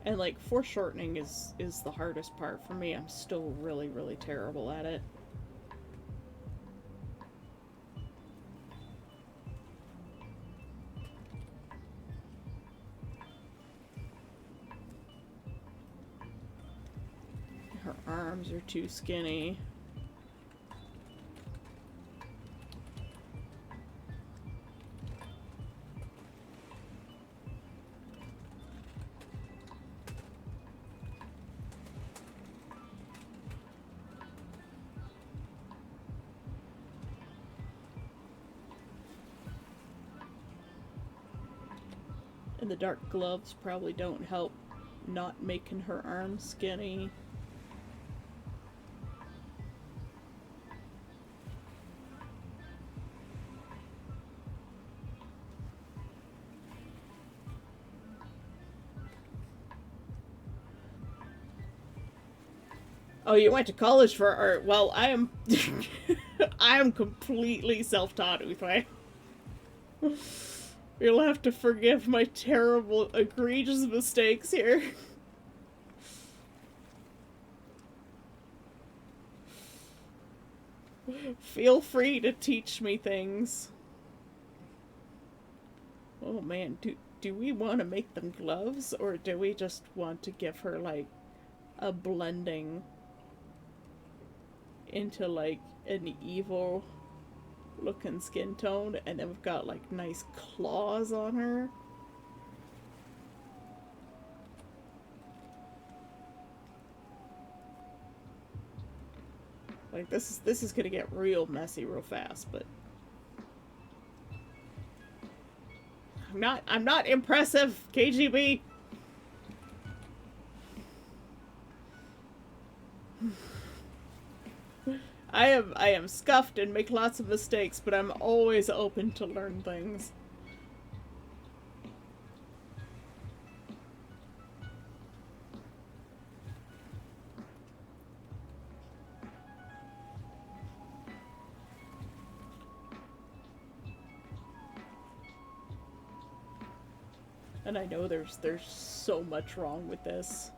And like foreshortening is the hardest part for me. I'm still really, really terrible at it. Her arms are too skinny. And the dark gloves probably don't help not making her arms skinny. Oh, you went to college for art. Well, I am... I am completely self-taught, Uthway. You'll have to forgive my terrible, egregious mistakes here. Feel free to teach me things. Oh man, do we want to make them gloves, or do we just want to give her, like, a blending into, like, an evil looking skin tone, and then we've got, like, nice claws on her? Like, this is gonna get real messy real fast, but I'm not impressive, KGB. I am scuffed and make lots of mistakes, but I'm always open to learn things. And I know there's so much wrong with this.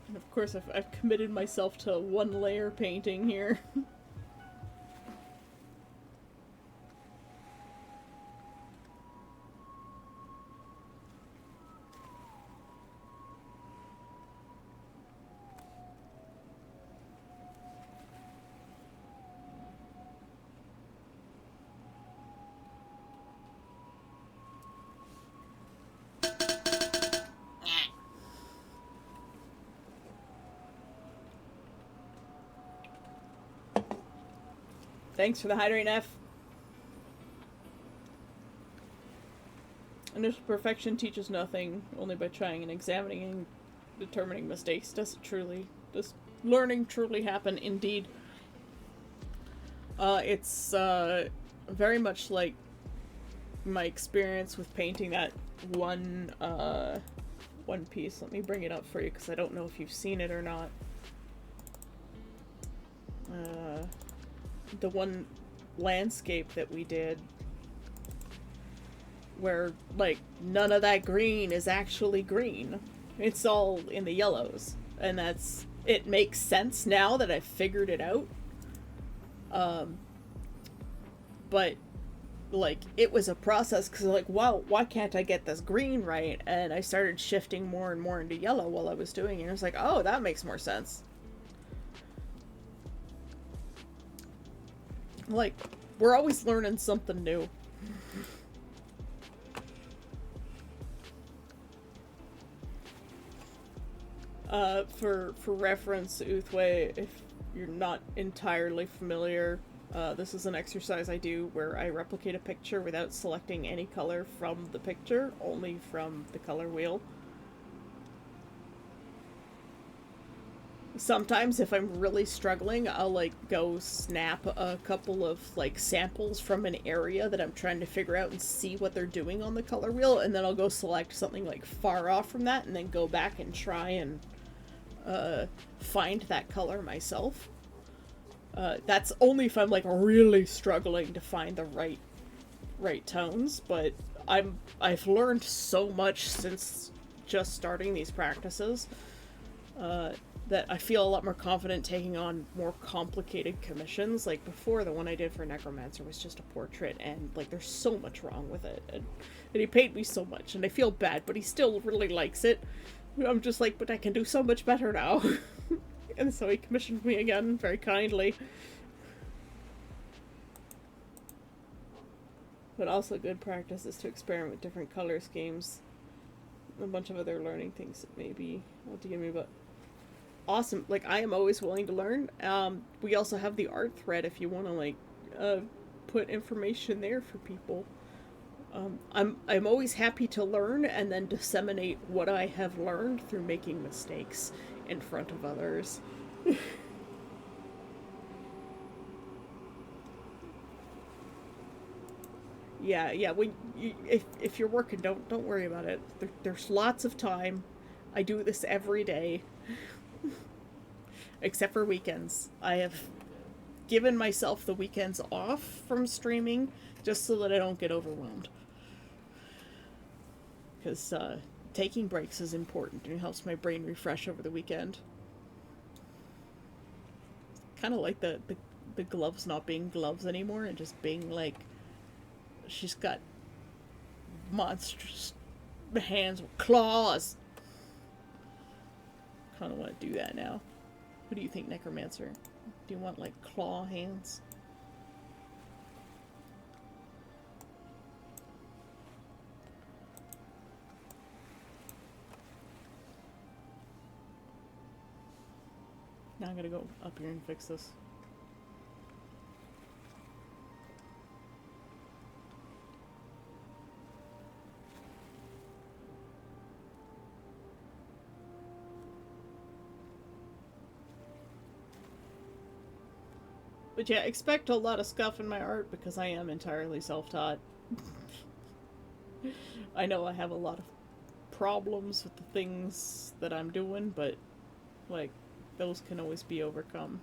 And of course I've committed myself to one layer painting here. Thanks for the hydrate, F. Initial perfection teaches nothing. Only by trying and examining and determining mistakes does learning truly happen. Indeed. It's very much like my experience with painting that one piece. Let me bring it up for you because I don't know if you've seen it or not. The one landscape that we did where, like, none of that green is actually green. It's all in the yellows. And it makes sense now that I've figured it out. But, like, it was a process because, like, wow, why can't I get this green right? And I started shifting more and more into yellow while I was doing it. And I was like, oh, that makes more sense. Like, we're always learning something new. For reference, Uthway, if you're not entirely familiar, this is an exercise I do where I replicate a picture without selecting any color from the picture, only from the color wheel. Sometimes if I'm really struggling, I'll, like, go snap a couple of, like, samples from an area that I'm trying to figure out and see what they're doing on the color wheel, and then I'll go select something, like, far off from that, and then go back and try and find that color myself. That's only if I'm, like, really struggling to find the right tones, but I've learned so much since just starting these practices, that I feel a lot more confident taking on more complicated commissions. Like before, the one I did for Necromancer was just a portrait, and, like, there's so much wrong with it, and he paid me so much, and I feel bad, but he still really likes it. I'm just like, but I can do so much better now. And so he commissioned me again, very kindly. But also good practice is to experiment with different color schemes. A bunch of other learning things that maybe want to give me, but awesome. Like, I am always willing to learn. We also have the art thread if you want to, like, put information there for people. I'm always happy to learn and then disseminate what I have learned through making mistakes in front of others. yeah. When if you're working, don't worry about it. There's lots of time. I do this every day, except for weekends. I have given myself the weekends off from streaming just so that I don't get overwhelmed. Because taking breaks is important and it helps my brain refresh over the weekend. Kind of like the gloves not being gloves anymore and just being like, she's got monstrous hands with claws. Kind of want to do that now. What do you think, Necromancer? Do you want like claw hands? Now I'm gonna go up here and fix this. But yeah, expect a lot of scuff in my art because I am entirely self-taught. I know I have a lot of problems with the things that I'm doing, but like, those can always be overcome.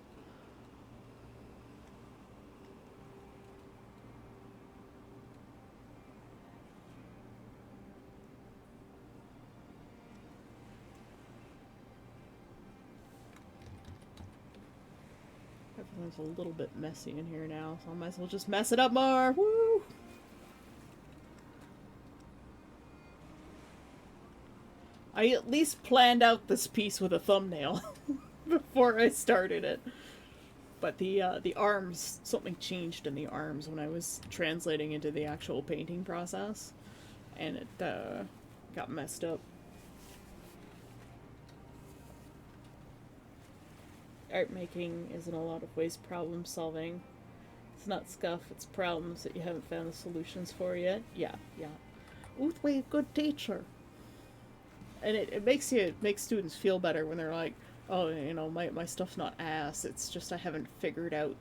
Everything's a little bit messy in here now, so I might as well just mess it up more. Woo! I at least planned out this piece with a thumbnail before I started it. But the arms, something changed in the arms when I was translating into the actual painting process, and it got messed up. Art making is in a lot of ways problem solving. It's not scuff, it's problems that you haven't found the solutions for yet. Yeah. Uthway, good teacher. And it makes students feel better when they're like, oh, my stuff's not ass. It's just I haven't figured out.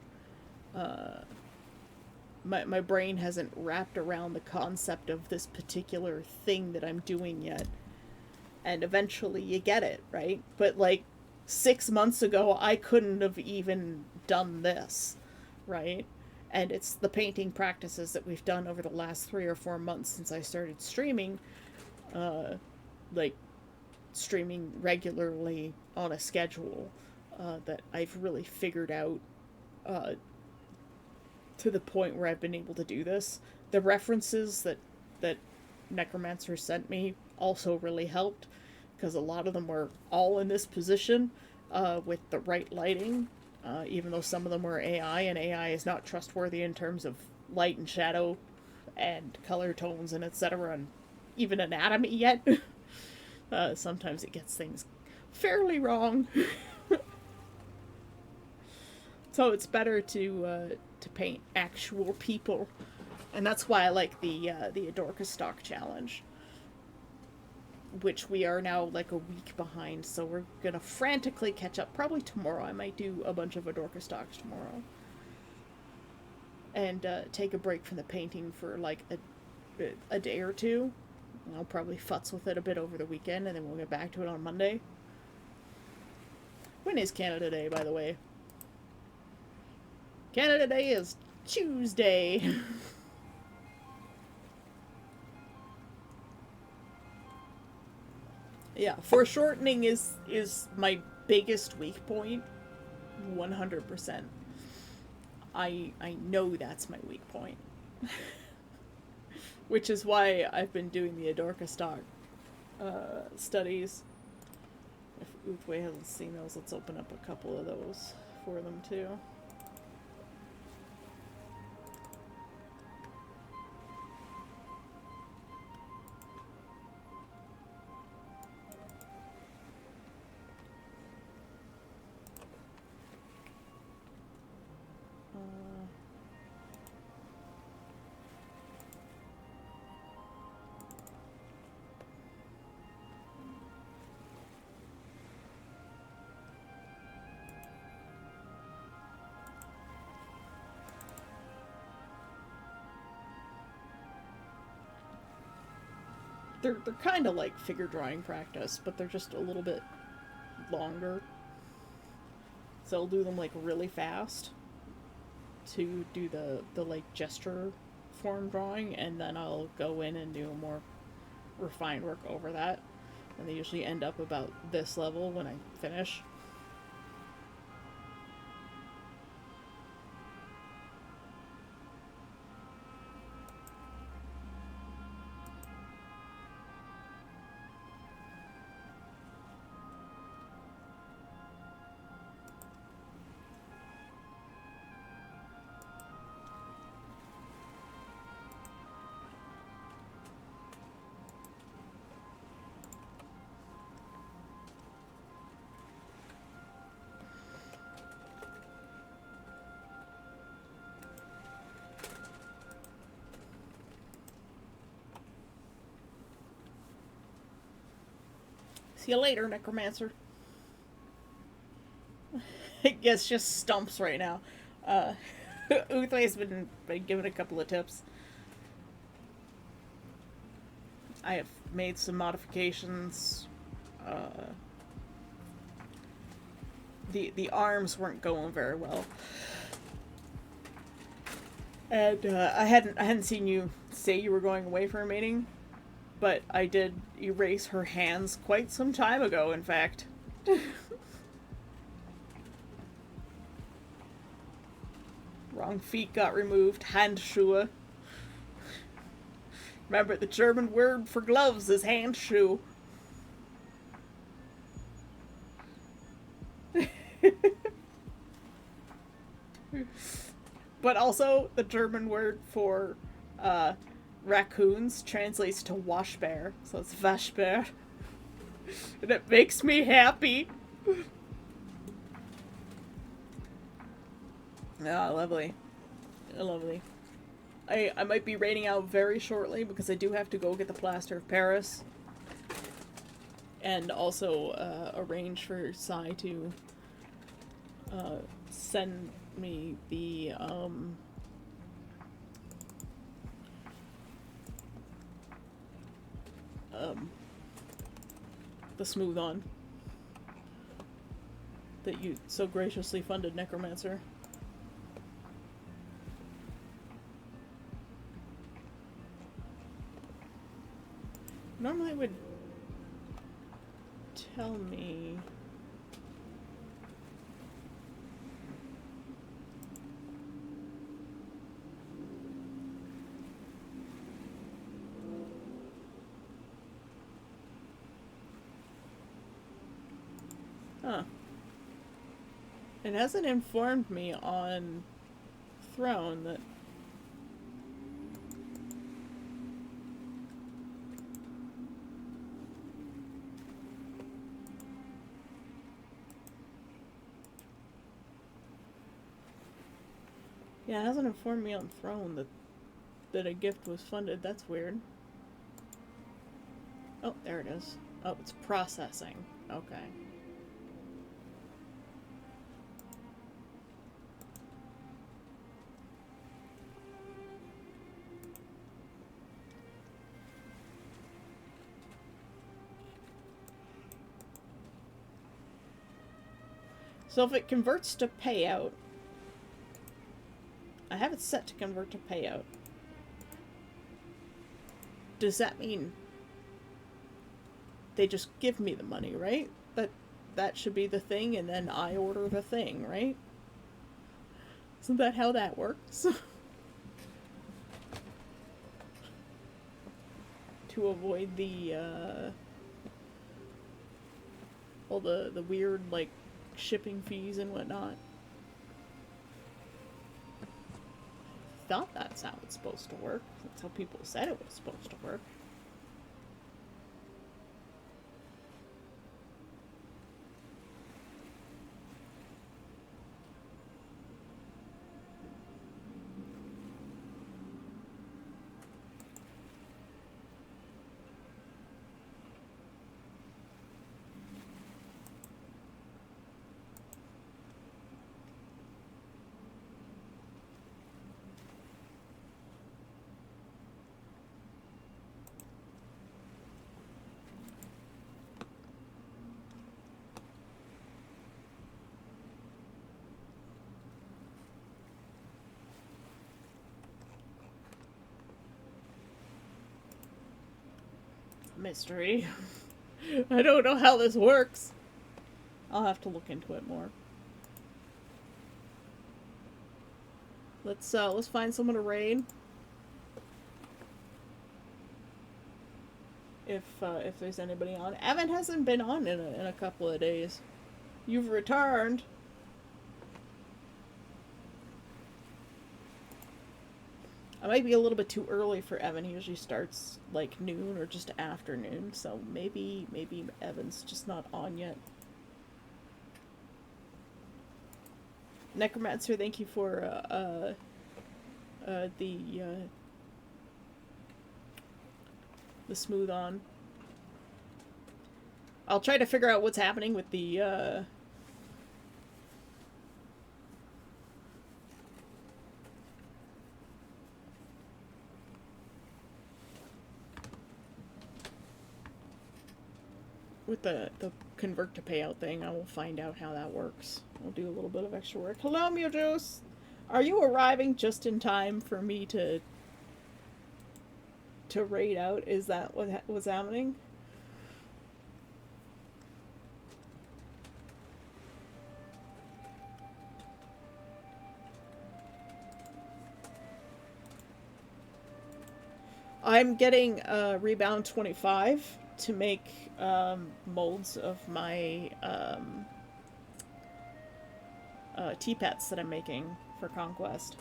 My brain hasn't wrapped around the concept of this particular thing that I'm doing yet. And eventually you get it, right? But like 6 months ago, I couldn't have even done this, right? And it's the painting practices that we've done over the last 3 or 4 months since I started streaming, like streaming regularly on a schedule, that I've really figured out to the point where I've been able to do this. The references that Necromancer sent me also really helped, because a lot of them were all in this position with the right lighting, even though some of them were AI, and AI is not trustworthy in terms of light and shadow and color tones and etc. and even anatomy yet. Sometimes it gets things fairly wrong. So it's better to paint actual people, and that's why I like the Adorka Stock Challenge, which we are now like a week behind. So we're gonna frantically catch up. Probably tomorrow. I might do a bunch of Adorka stocks tomorrow, and take a break from the painting for like a day or two. I'll probably futz with it a bit over the weekend, and then we'll get back to it on Monday. When is Canada Day, by the way? Canada Day is Tuesday. Yeah, foreshortening is my biggest weak point. 100%. I know that's my weak point. Which is why I've been doing the Adorka Stock studies. If Uthway hasn't seen those, let's open up a couple of those for them too. they're kind of like figure drawing practice, but they're just a little bit longer. So I'll do them like really fast to do the like gesture form drawing, and then I'll go in and do more refined work over that. And they usually end up about this level when I finish. See you later, Necromancer. I guess just stumps right now. Uthwe's been given a couple of tips. I have made some modifications. The arms weren't going very well, and I hadn't seen you say you were going away for a meeting. But I did erase her hands quite some time ago, in fact. Wrong feet got removed. Handschuhe. Remember, the German word for gloves is Handschuhe. But also, the German word for, raccoons translates to wash bear, so it's Waschbär. And it makes me happy. Ah, lovely. Lovely. I might be raiding out very shortly because I do have to go get the plaster of Paris. And also arrange for Sai to send me the smooth on that you so graciously funded, Necromancer. Normally it would tell me It hasn't informed me on Throne that... Yeah, it hasn't informed me on Throne that a gift was funded. That's weird. Oh, there it is. Oh, it's processing. Okay. So if it converts to payout, I have it set to convert to payout. Does that mean they just give me the money, right? That should be the thing, and then I order the thing, right? Isn't that how that works? To avoid the, all the weird, like, shipping fees and whatnot. Thought that's how it's supposed to work. That's how people said it was supposed to work. mystery. I don't know how this works. I'll have to look into it more. Let's find someone to raid. If there's anybody on. Evan hasn't been on in a couple of days. You've returned. I might be a little bit too early for Evan. He usually starts like noon or just afternoon, so maybe Evan's just not on yet. Necromancer, thank you for the smooth on. I'll try to figure out what's happening with the convert to payout thing. I will find out how that works. I'll do a little bit of extra work. Hello, Mewjuice! Are you arriving just in time for me to raid out? Is that what was happening? I'm getting Rebound 25 to make molds of my teapets that I'm making for Conquest.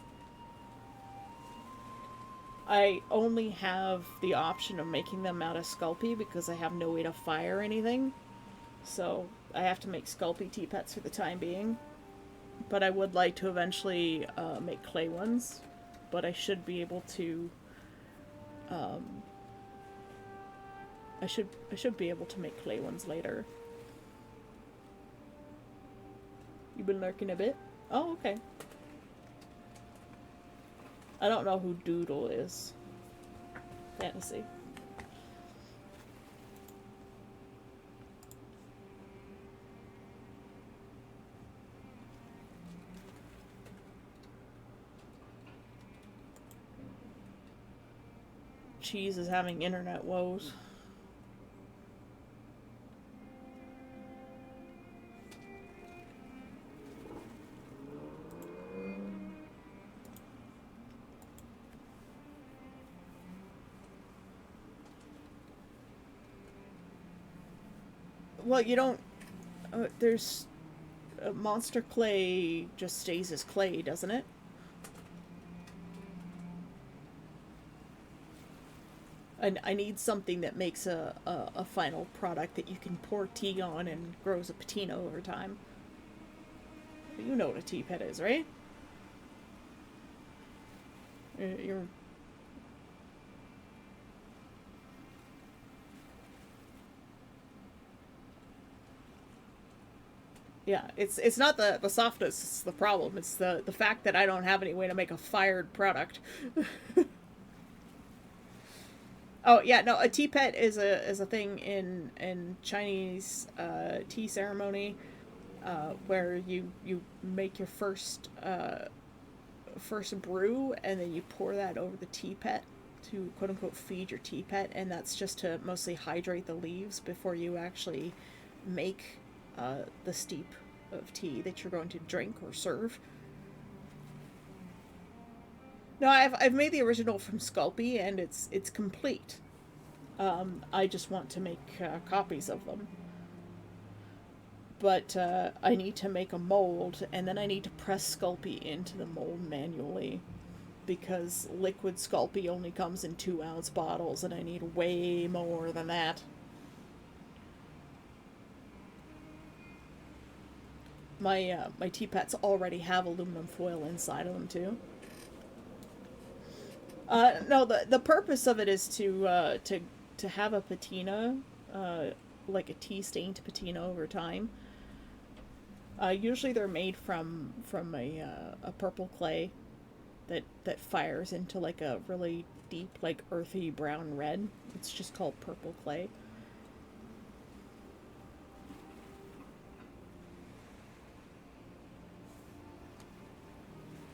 I only have the option of making them out of Sculpey because I have no way to fire anything. So I have to make Sculpey teapets for the time being. But I would like to eventually make clay ones. But I should be able to... I should be able to make clay ones later. You've been lurking a bit? Oh, okay. I don't know who Doodle is. Fantasy. Cheese is having internet woes. Well, you don't... there's... Monster clay just stays as clay, doesn't it? I need something that makes a final product that you can pour tea on and grows a patina over time. You know what a tea pet is, right? You're... Yeah, it's not the softness that's the problem. It's the fact that I don't have any way to make a fired product. Oh yeah, no, a tea pet is a thing in Chinese tea ceremony, where you make your first brew and then you pour that over the tea pet to quote unquote feed your tea pet, and that's just to mostly hydrate the leaves before you actually make the steep of tea that you're going to drink or serve. No, I've made the original from Sculpey and it's complete. I just want to make copies of them. But I need to make a mold, and then I need to press Sculpey into the mold manually, because liquid Sculpey only comes in 2-ounce bottles, and I need way more than that. My teapets already have aluminum foil inside of them too. No, the purpose of it is to have a patina, like a tea stained patina over time. Usually they're made from a purple clay that fires into like a really deep, like earthy brown red. It's just called purple clay.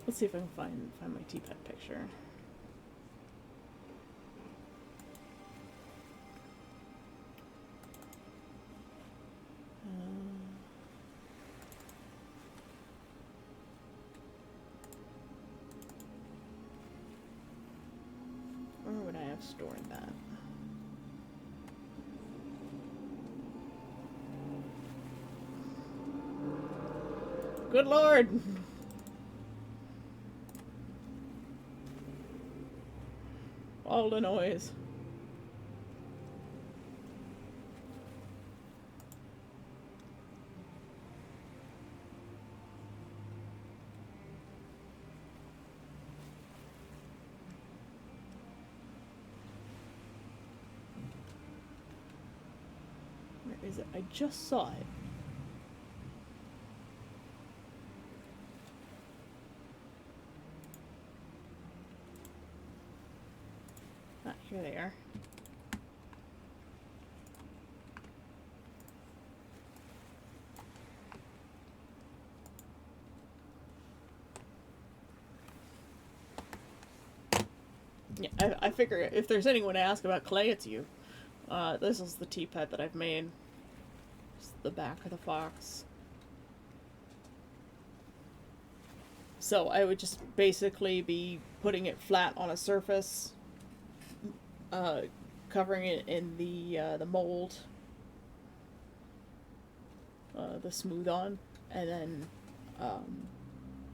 Let's see if I can find my teapot picture. storing that. Good lord! All the noise. Where is it? I just saw it. Ah, here they are. Yeah, I figure if there's anyone to ask about clay, it's you. This is the teapot that I've made. It's the back of the fox. So I would just basically be putting it flat on a surface, covering it in the mold, the smooth on, and then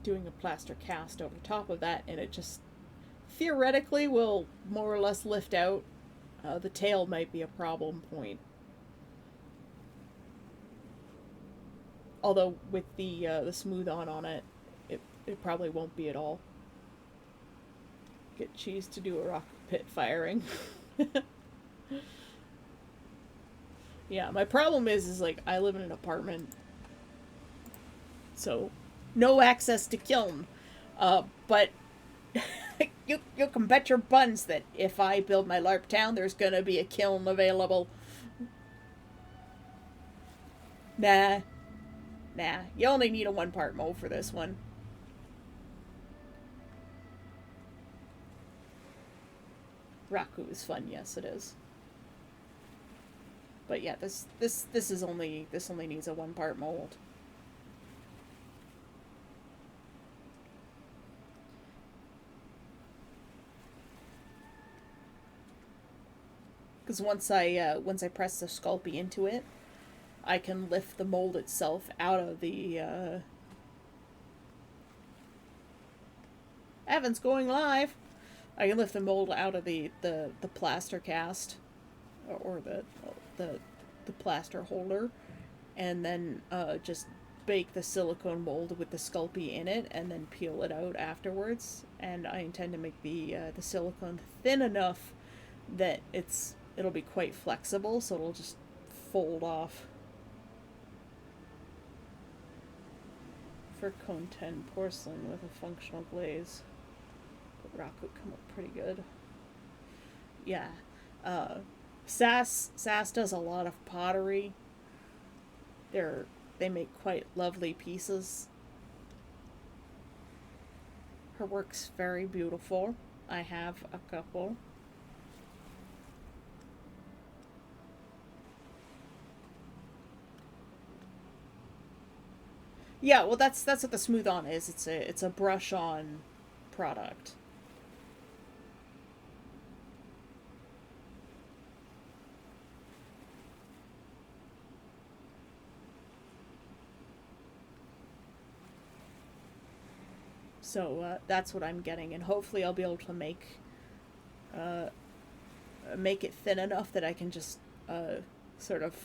doing a plaster cast over top of that, and it just theoretically will more or less lift out. The tail might be a problem point. Although with the smooth on it, it probably won't be at all. Get Cheese to do a rocket pit firing. Yeah, my problem is like I live in an apartment, so no access to kiln. But you can bet your buns that if I build my LARP town, there's gonna be a kiln available. Nah, you only need a 1-part mold for this one. Raku is fun, yes it is. But yeah, this only needs a 1-part mold. Because once I press the Sculpey into it, I can lift the mold itself out of the Evan's going live. I can lift the mold out of the plaster cast or the plaster holder, and then just bake the silicone mold with the Sculpey in it, and then peel it out afterwards. And I intend to make the silicone thin enough that it'll be quite flexible, so it'll just fold off. For Cone 10 porcelain with a functional glaze. But rock would come up pretty good. Yeah. Sass does a lot of pottery. They make quite lovely pieces. Her work's very beautiful. I have a couple. Yeah, well that's what the smooth on is. It's a brush on product. So that's what I'm getting, and hopefully I'll be able to make it thin enough that I can just sort of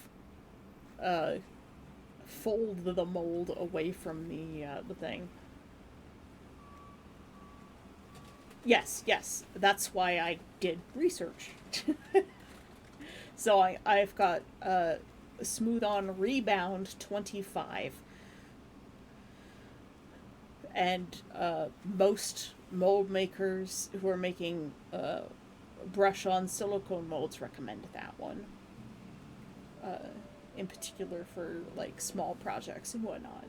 fold the mold away from the thing. Yes, that's why I did research. So I've got Smooth On Rebound 25. And most mold makers who are making brush-on silicone molds recommend that one. In particular for like small projects and whatnot.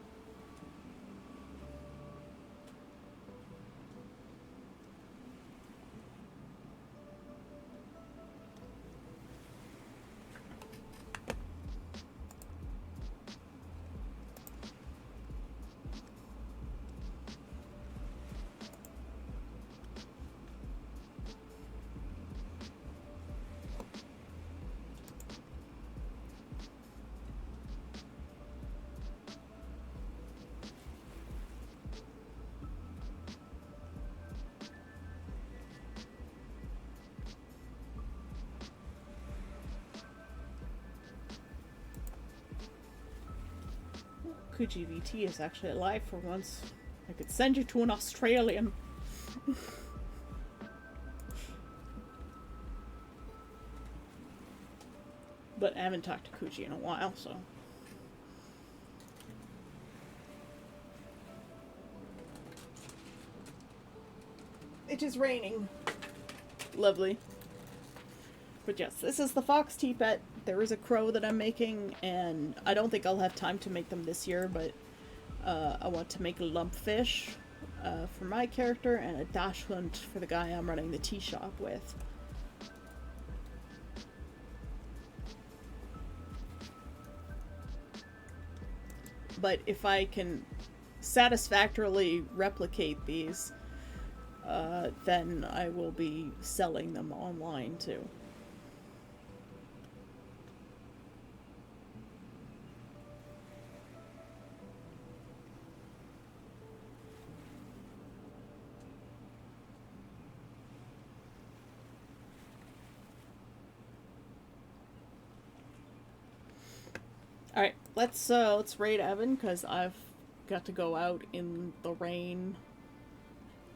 Kuji VT is actually alive for once. I could send you to an Australian. But I haven't talked to Kuji in a while, so. It is raining. Lovely. But yes, this is the fox teapot. There is a crow that I'm making, and I don't think I'll have time to make them this year, but I want to make a lumpfish for my character and a dash hunt for the guy I'm running the tea shop with. But if I can satisfactorily replicate these, then I will be selling them online too. All right, let's raid Evan because I've got to go out in the rain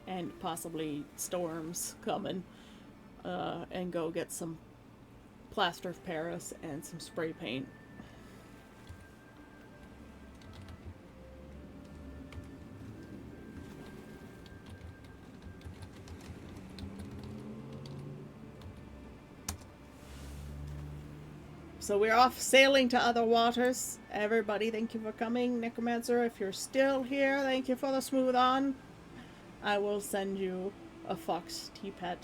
and possibly storms coming, and go get some plaster of Paris and some spray paint. So we're off sailing to other waters. Everybody, thank you for coming. Necromancer, if you're still here, thank you for the smooth on. I will send you a fox teapot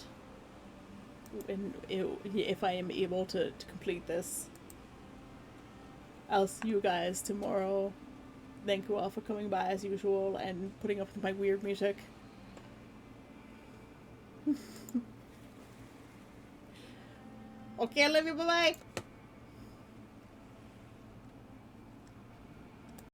if I am able to complete this. I'll see you guys tomorrow. Thank you all for coming by as usual and putting up with my weird music. Okay, I love you. Bye-bye.